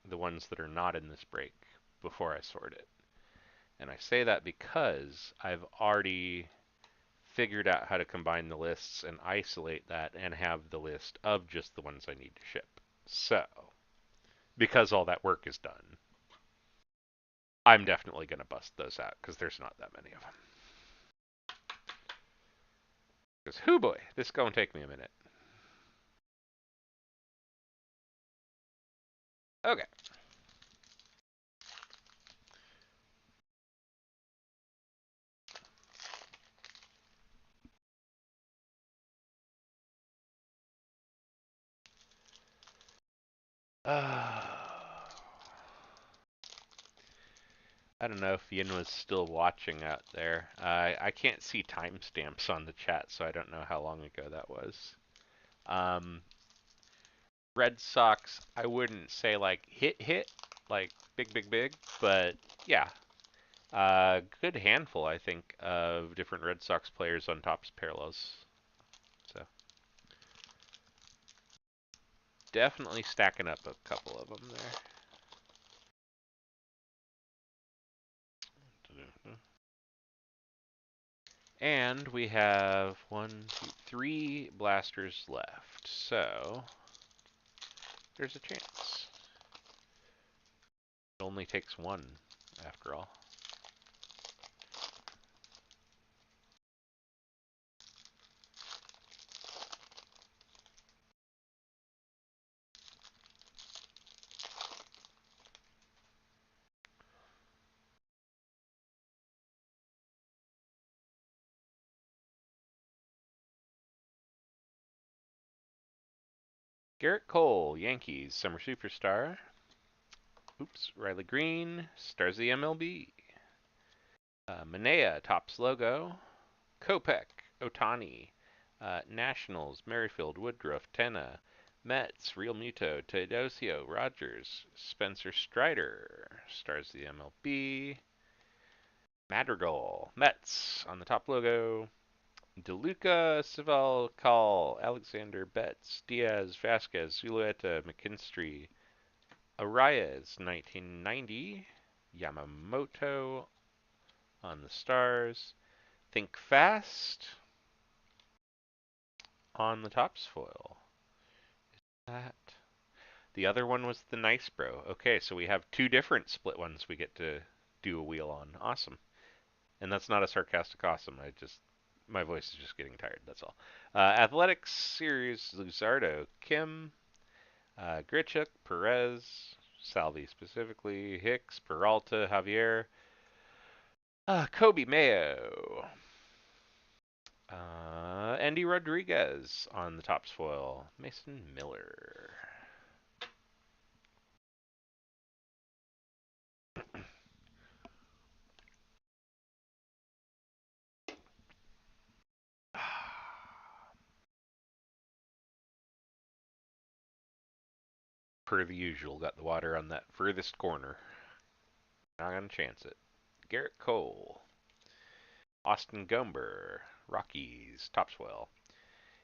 the ones that are not in this break before I sort it. And I say that because I've already figured out how to combine the lists and isolate that and have the list of just the ones I need to ship. So, because all that work is done, I'm definitely going to bust those out because there's not that many of them. Because, hoo boy, this is going to take me a minute. Okay. I don't know if Yin was still watching out there. I can't see timestamps on the chat, so I don't know how long ago that was. Red Sox, I wouldn't say like hit, like big, but yeah. Good handful, I think, of different Red Sox players on Topps parallels. So definitely stacking up a couple of them there. And we have 3 blasters left. So there's a chance. only takes one, after all. Garrett Cole, Yankees, summer superstar. Oops, Riley Green, stars of the MLB. Manea, Topps logo. Kopech, Otani. Nationals, Merrifield, Woodruff, Tenna. Mets, Real Muto, Teodosio, Rogers. Spencer Strider, stars of the MLB. Madrigal, Mets, on the top logo. DeLuca, Sival, Call, Alexander, Betts, Diaz, Vasquez, Zulueta, McKinstry, Arias, 1990, Yamamoto on the stars, Think Fast on the Topps foil. That. The other one was the Nice Bro. Okay, so we have two different split ones we get to do a wheel on. Awesome. And that's not a sarcastic awesome. My voice is just getting tired. That's all. Athletics series: Luzardo, Kim, Grichuk, Perez, Salvi specifically, Hicks, Peralta, Javier, Kobe Mayo, Andy Rodriguez on the Topps foil, Mason Miller. Per the usual, got the water on that furthest corner. Not gonna chance it. Garrett Cole, Austin Gomber, Rockies, Topswell,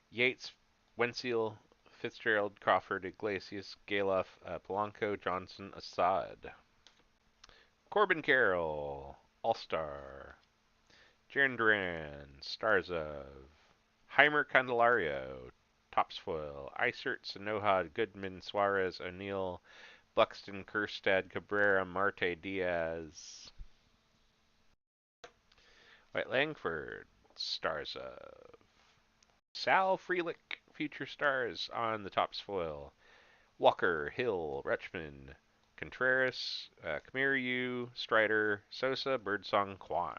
Yates, Wenzel, Fitzgerald, Crawford, Iglesias, Galoff, Polanco, Johnson, Assad, Corbin Carroll, All-Star, Jaron Duran, Stars of, Heimer Candelario, Topsfoil, Isert, Sanohad, Goodman, Suarez, O'Neill, Buxton, Kerstad, Cabrera, Marte, Diaz, White Langford, Stars of, Sal Frelick, Future Stars on the Topps foil, Walker, Hill, Rutschman, Contreras, Kamiriu, Strider, Sosa, Birdsong, Kwan.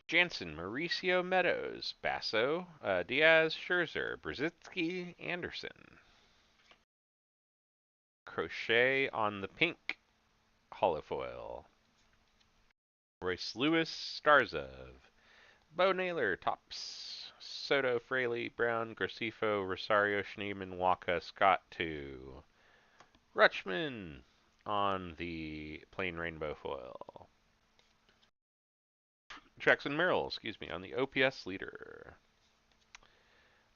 Jansen, Mauricio Meadows, Basso, Diaz, Scherzer, Brzezinski, Anderson. Crochet on the pink holofoil. Royce Lewis, Stars of. Bo Naylor, Tops. Soto, Fraley, Brown, Gracifo, Rosario, Schneeman, Waka, Scott 2. Rutschman on the plain rainbow foil. Jackson Merrill, on the OPS leader.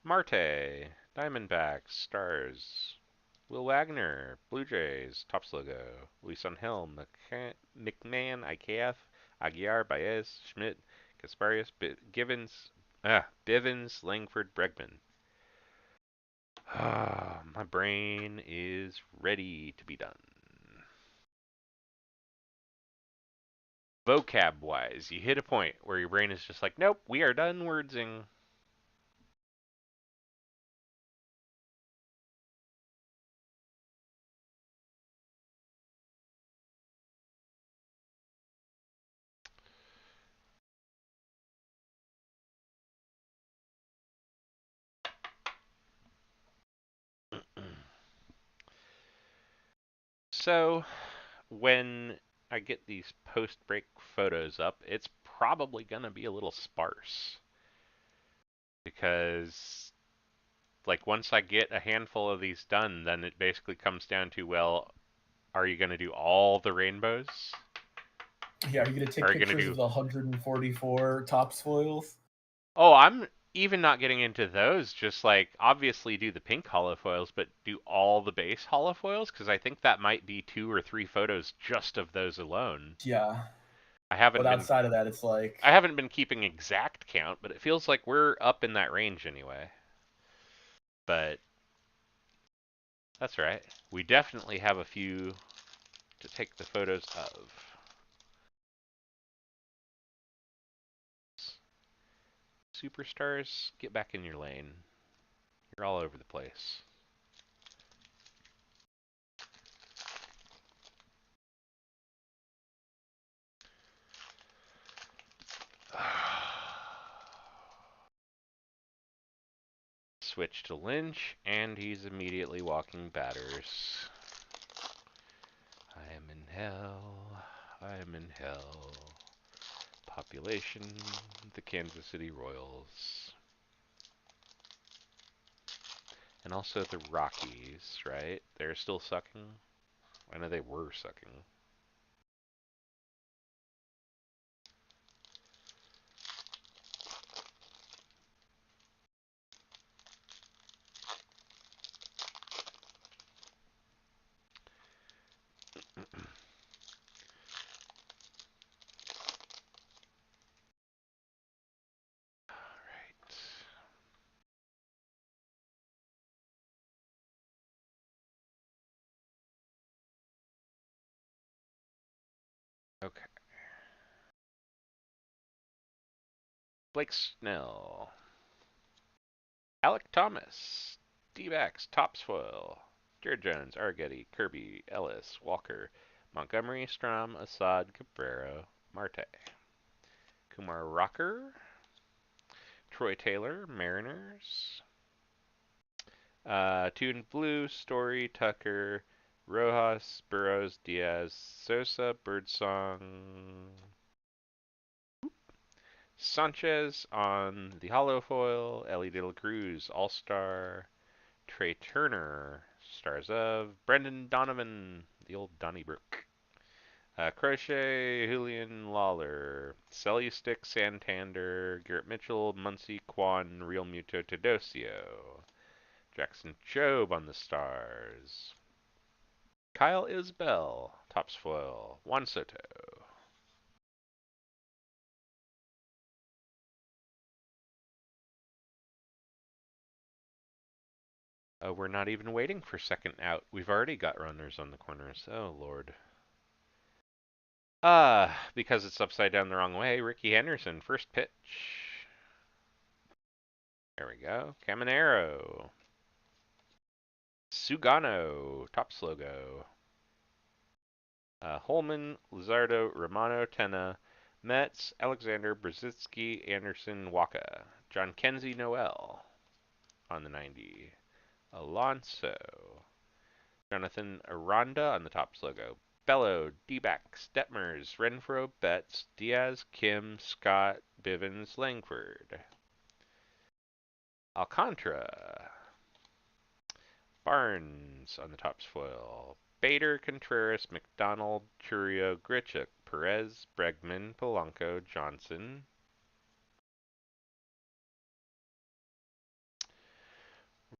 Marte, Diamondbacks, Stars. Will Wagner, Blue Jays, Topps logo. Luis Angel, McMahon, IKF, Aguiar, Baez, Schmidt, Kasparius, Bivens, Langford, Bregman. My brain is ready to be done. Vocab wise, you hit a point where your brain is just like, nope, we are done wordsing. So, when I get these post-break photos up, it's probably going to be a little sparse. Because, like, once I get a handful of these done, then it basically comes down to, well, are you going to do all the rainbows? Yeah, are you going to take pictures of the 144 Topps foils? Oh, I'm even not getting into those. Just, like, obviously do the pink holofoils, but do all the base holofoils? Because I think that might be 2 or 3 photos just of those alone. Yeah. I haven't But been outside of that, it's like I haven't been keeping exact count, but it feels like we're up in that range anyway. But that's right. We definitely have a few to take the photos of. Superstars, get back in your lane. You're all over the place. Switch to Lynch, and he's immediately walking batters. I am in hell. I am in hell. Population, the Kansas City Royals. And also the Rockies, right? They're still sucking. I know they were sucking. Alright. Okay. Blake Snell. Alec Thomas. D-backs, Topsfoil. Jared Jones, Argetty, Kirby, Ellis, Walker, Montgomery, Strom, Assad, Cabrera, Marte. Kumar Rocker. Troy Taylor, Mariners. Tune Blue, Story, Tucker, Rojas, Burrows, Diaz, Sosa, Birdsong, Sanchez on the hollow foil, Ellie De La Cruz, All Star, Trey Turner, Stars of, Brendan Donovan, the old Donnybrook, Crochet, Julian Lawler, Cellustick, Santander, Garrett Mitchell, Muncie, Quan, Real Muto, Tedosio, Jackson Job on the Stars, Kyle Isbell, Topsfoil, Juan Soto. We're not even waiting for second out. We've already got runners on the corners. Oh, Lord. Because it's upside down the wrong way, Ricky Henderson, first pitch. There we go. Caminero. Sugano, Tops logo. Holman, Lizardo, Romano, Tenna, Metz, Alexander, Brzezinski, Anderson, Waka. John Kenzie Noel on the 90. Alonso. Jonathan Aranda on the Tops logo. Bello, D-backs, Detmers, Renfro, Betts, Diaz, Kim, Scott, Bivens, Langford. Alcantara. Barnes on the Tops foil. Bader, Contreras, McDonald, Churio, Grichuk, Perez, Bregman, Polanco, Johnson.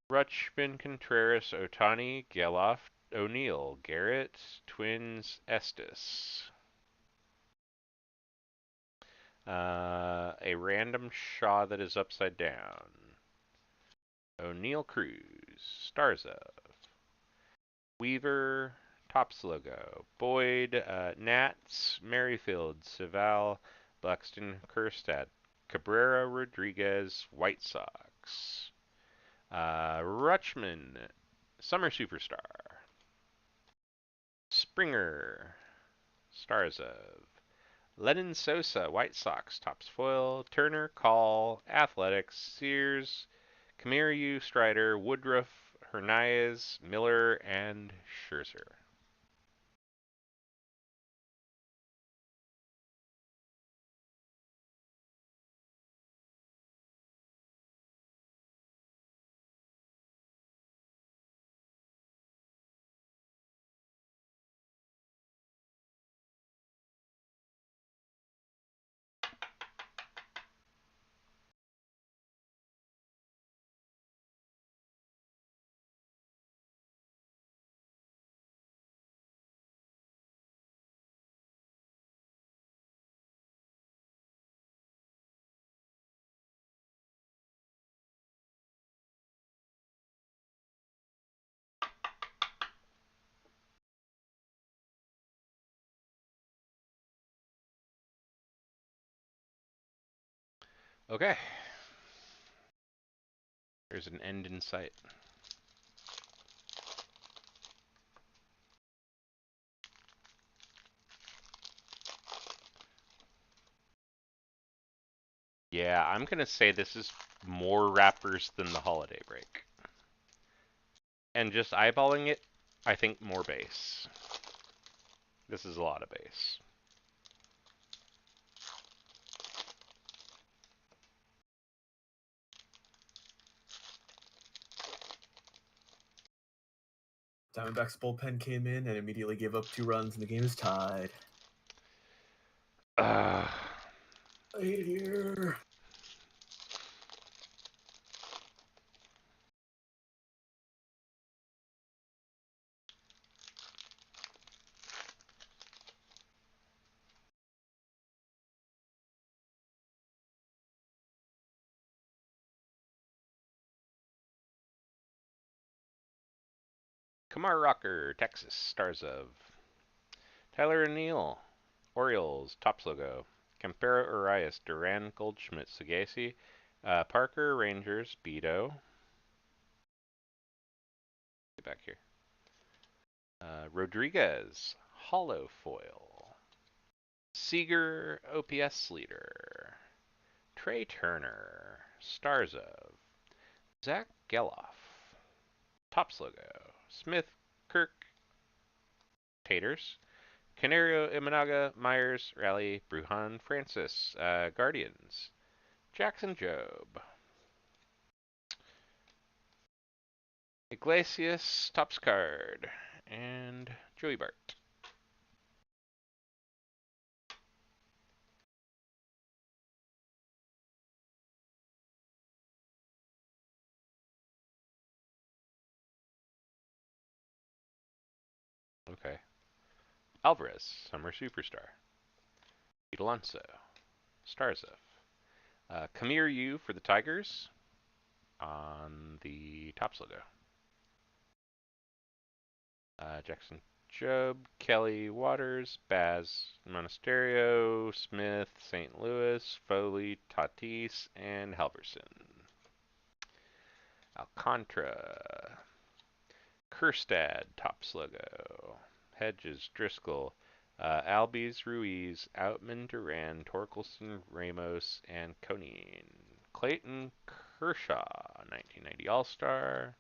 Rutschman, Contreras, Otani, Geloff, O'Neill, Garrett, Twins, Estes. A random Shaw that is upside down. O'Neill, Cruz, Stars of. Weaver, Tops logo. Boyd, Nats, Merrifield, Saval, Buxton, Kerstad, Cabrera, Rodriguez, White Sox. Rutschman, Summer Superstar. Springer, Stars of. Lennon Sosa, White Sox, Tops foil. Turner, Call, Athletics, Sears, Camariu, Strider, Woodruff, Hernandez, Miller, and Scherzer. Okay. There's an end in sight. Yeah, I'm gonna say this is more wrappers than the holiday break. And just eyeballing it, I think more base. This is a lot of base. Diamondbacks bullpen came in and immediately gave up 2 runs, and the game is tied. Uh, I hate it here. Kamar Rocker, Texas, stars of Tyler O'Neill, Orioles, Tops logo. Campera Urias, Duran, Goldschmidt, Sagasi, Parker, Rangers, Beto. Get back here. Rodriguez, Hollow Foil. Seager, OPS leader. Trey Turner, stars of Zach Geloff, Tops logo. Smith, Kirk, Taters. Canario, Imanaga, Myers, Raleigh, Bruhan, Francis, Guardians, Jackson Job, Iglesias, Tops card, and Joey Bart. Okay. Alvarez, Summer Superstar. Pete Alonso, Starzef. Kamir Yu for the Tigers on the Tops logo. Jackson Job, Kelly Waters, Baz Monasterio, Smith, St. Louis, Foley, Tatis, and Halverson. Alcantara, Kerstad, Tops logo. Hedges, Driscoll, Albies, Ruiz, Outman, Duran, Torkelson, Ramos, and Coneen. Clayton Kershaw, 1990 All-Star.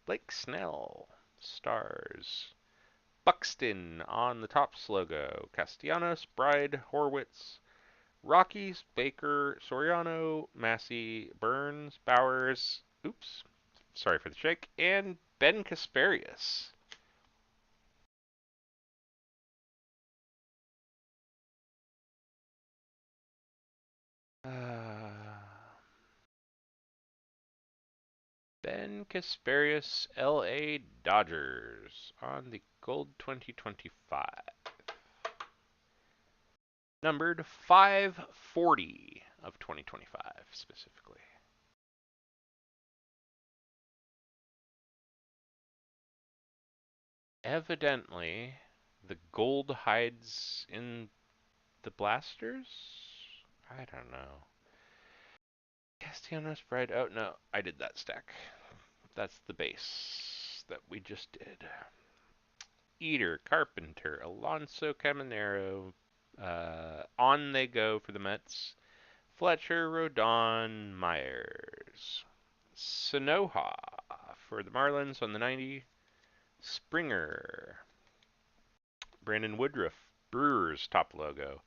Blake Snell, stars. Buxton on the Tops logo. Castellanos, Bride, Horwitz, Rockies, Baker, Soriano, Massey, Burns, Bowers, oops, sorry for the shake, and Ben Kasparius. Ben Kasparius, LA Dodgers on the Gold 2025. Numbered 540 of 2025 specifically. Evidently, the gold hides in the blasters? I don't know. Castellanos, Bride. Oh, no. I did that stack. That's the base that we just did. Eater, Carpenter, Alonso, Caminero. On they go for the Mets. Fletcher, Rodon, Myers. Sonoha for the Marlins on the 90. Springer. Brandon Woodruff, Brewers top logo.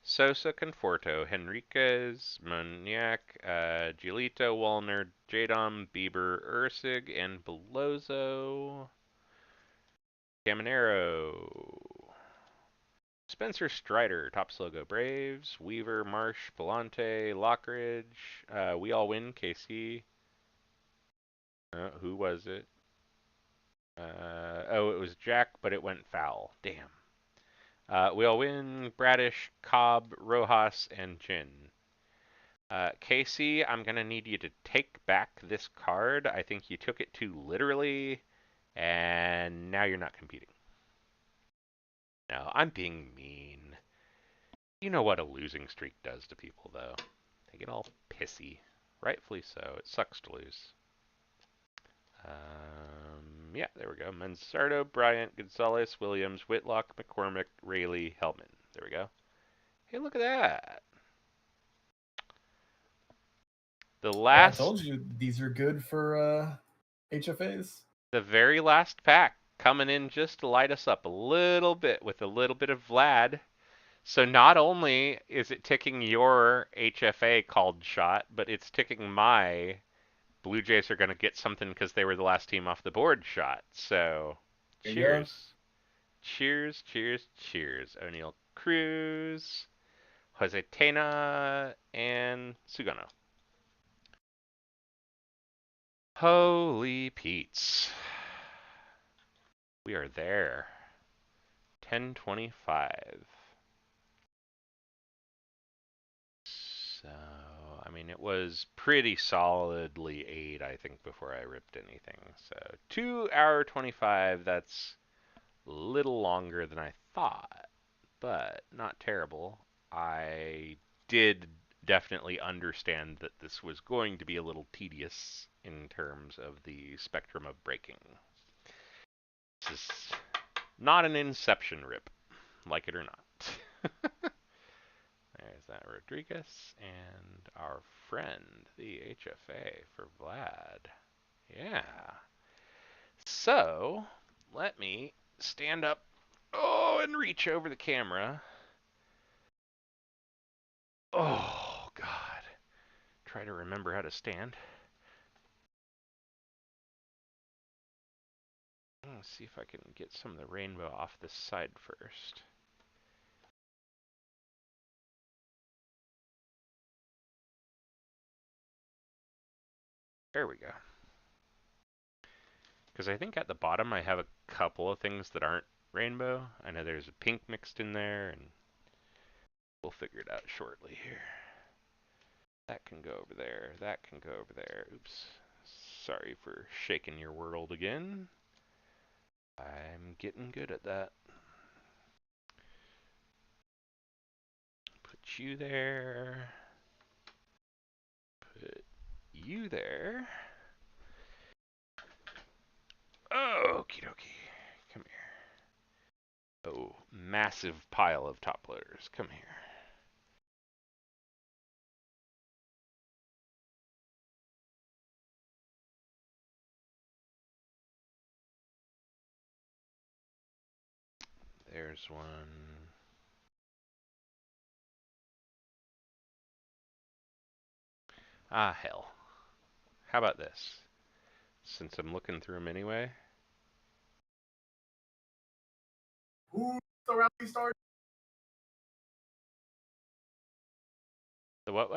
Sosa, Conforto, Henriquez, Moniac, Giolito, Wallner, Jadom, Bieber, Ursig, and Belozo. Caminero. Spencer Strider, Tops logo Braves. Weaver, Marsh, Palante, Lockridge. We all win, KC. Who was it? Oh, it was Jack, but it went foul. Damn. We all win. Bradish, Cobb, Rojas, and Jin. Casey, I'm going to need you to take back this card. I think you took it too literally, and now you're not competing. No, I'm being mean. You know what a losing streak does to people, though. They get all pissy. Rightfully so. It sucks to lose. Yeah, there we go. Manzardo, Bryant, Gonzalez, Williams, Whitlock, McCormick, Rayleigh, Hellman. There we go. Hey, look at that. The Yeah, I last, told you these are good for HFAs. the very last pack coming in just to light us up a little bit with a little bit of Vlad. So not only is it ticking your HFA called shot, but it's ticking my Blue Jays are going to get something because they were the last team off the board shot. So There you go. cheers. Cheers, cheers, cheers. O'Neill Cruz, Jose Tena, and Sugano. Holy Pete's. We are there. 10:25. So, I mean, it was pretty solidly 8, I think, before I ripped anything. So, 2 hour 25, that's a little longer than I thought, but not terrible. I did definitely understand that this was going to be a little tedious in terms of the spectrum of breaking. This is not an Inception rip, like it or not. There's that Rodriguez and our friend, the HFA for Vlad. Yeah. So, let me stand up, and reach over the camera. Oh, God. Try to remember how to stand. Let's see if I can get some of the rainbow off this side first. There we go. Because I think at the bottom I have a couple of things that aren't rainbow. I know there's a pink mixed in there, and we'll figure it out shortly here. That can go over there. That can go over there. Oops. Sorry for shaking your world again. I'm getting good at that. Put you there. Put you there. Okie dokie. Come here. Oh, massive pile of top loaders. Come here. There's one. Ah, hell. How about this? Since I'm looking through them anyway. Who's the rally start? The what?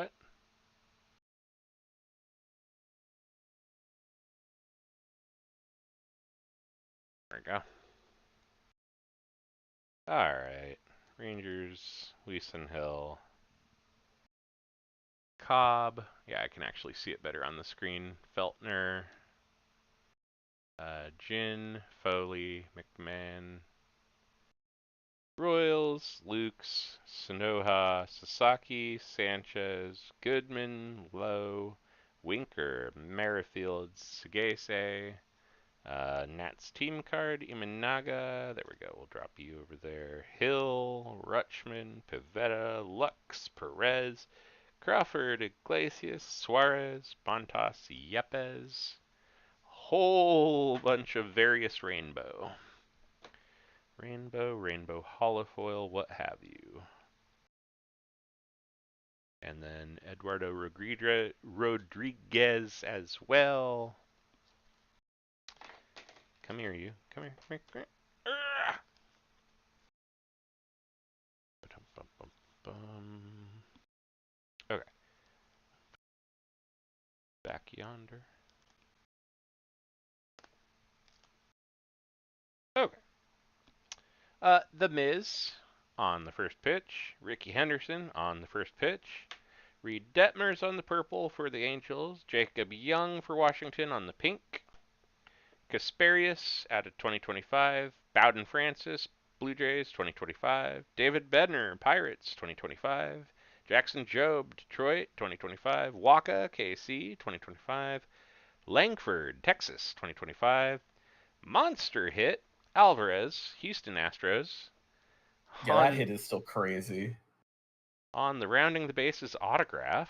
There we go. Alright. Rangers, Leeson Hill, Cobb. Yeah, I can actually see it better on the screen. Feltner, Jin, Foley, McMahon, Royals, Lukes, Sonoha, Sasaki, Sanchez, Goodman, Lowe, Winker, Merrifield, Sagase, Nats team card, Imanaga. There we go. We'll drop you over there. Hill, Rutschman, Pivetta, Lux, Perez, Crawford, Iglesias, Suarez, Montas, Yepes. Whole bunch of various rainbow. Rainbow, holofoil, what have you. And then Eduardo Rodriguez as well. Come here, you. Come here, come here, come here. Okay. Back yonder. Okay. The Miz on the first pitch. Ricky Henderson on the first pitch. Reed Detmers on the purple for the Angels. Jacob Young for Washington on the pink. Kasperius out of 2025. Bowden Francis, Blue Jays 2025. David Bednar, Pirates 2025. Jackson Jobe, Detroit, 2025. Waka, KC, 2025. Langford, Texas, 2025. Monster Hit, Alvarez, Houston Astros. Yeah, that hit is still crazy. On the Rounding the Bases autograph.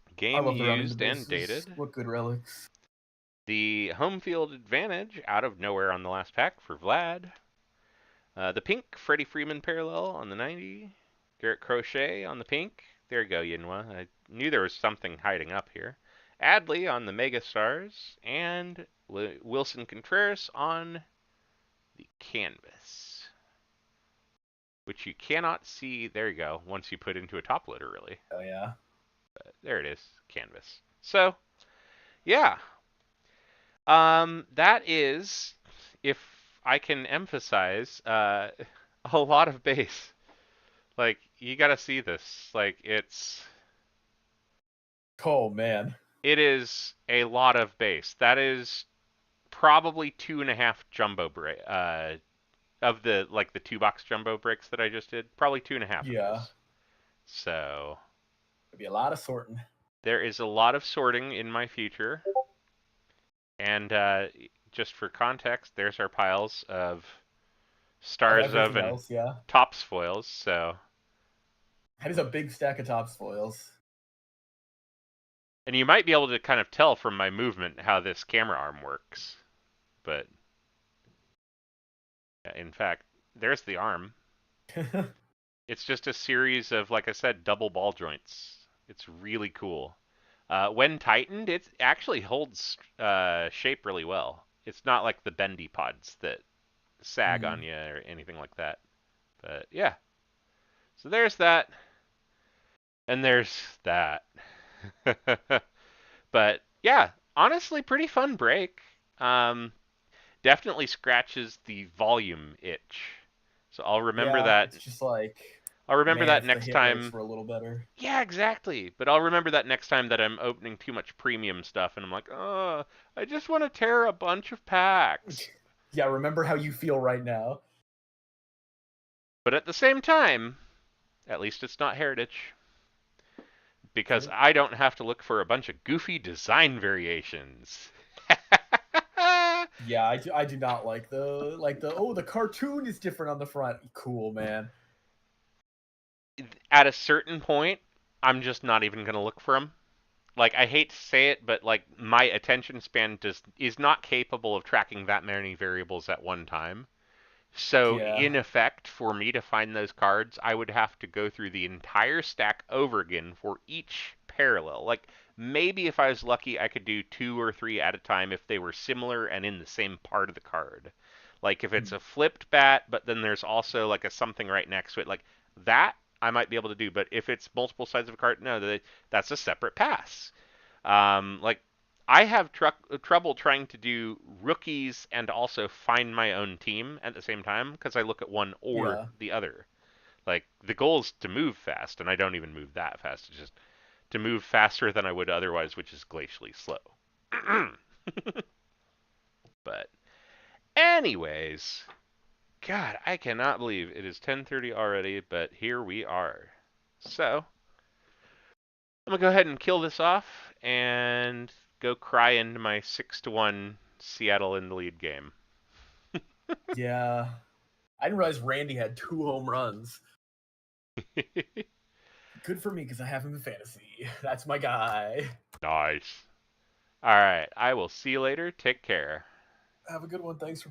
I Game love the rounding the used and bases. dated. What good relics. The home field advantage out of nowhere on the last pack for Vlad. The pink Freddie Freeman parallel on the 90. Garrett Crochet on the pink. There you go, Yinwa. I knew there was something hiding up here. Adley on the Mega Stars. And Wilson Contreras on the canvas. Which you cannot see, there you go, once you put into a top loader, really. Oh, yeah. But there it is, canvas. So, yeah. That is, if I can emphasize, a lot of base. Like, you gotta see this. Like, Oh, man. it is a lot of base. That is probably 2.5 jumbo break, of the, like, the 2-box jumbo breaks that I just did. Probably 2.5 of Yeah. those. So, There'd be a lot of sorting. there is a lot of sorting in my future. And, just for context, there's our piles of Stars of Everything and else, yeah. Topps foils, so. That is a big stack of Topps foils. And you might be able to kind of tell from my movement how this camera arm works. But, in fact, there's the arm. It's just a series of, like I said, double ball joints. It's really cool. When tightened, it actually holds shape really well. It's not like the bendy pods that sag on you or anything like that. But, yeah. So there's that. And there's that. But yeah, honestly, pretty fun break. Definitely scratches the volume itch. So I'll remember Yeah, that. it's just like, I'll remember man, that if the next hit rates time. were a little better. Yeah, exactly. But I'll remember that next time that I'm opening too much premium stuff and I'm like, oh, I just want to tear a bunch of packs. Yeah, remember how you feel right now. But at the same time, at least it's not Heritage. Because True. I don't have to look for a bunch of goofy design variations. Yeah, I do not like the cartoon is different on the front. Cool, man. At a certain point, I'm just not even going to look for them. Like, I hate to say it, but like my attention span is not capable of tracking that many variables at one time. So, Yeah. in effect, for me to find those cards, I would have to go through the entire stack over again for each parallel. Like, maybe if I was lucky, I could do 2 or 3 at a time if they were similar and in the same part of the card. Like, if it's a flipped bat, but then there's also, like, a something right next to it. Like, that I might be able to do. But if it's multiple sides of a card, no, that's a separate pass. Like, I have trouble trying to do rookies and also find my own team at the same time because I look at one or Yeah. the other. Like, the goal is to move fast, and I don't even move that fast. It's just to move faster than I would otherwise, which is glacially slow. But anyways, God, I cannot believe it is 10:30 already, but here we are. So, I'm going to go ahead and kill this off and go cry into my 6-1 Seattle in the lead game. Yeah. I didn't realize Randy had 2 home runs. Good for me because I have him in fantasy. That's my guy. Nice. All right. I will see you later. Take care. Have a good one. Thanks for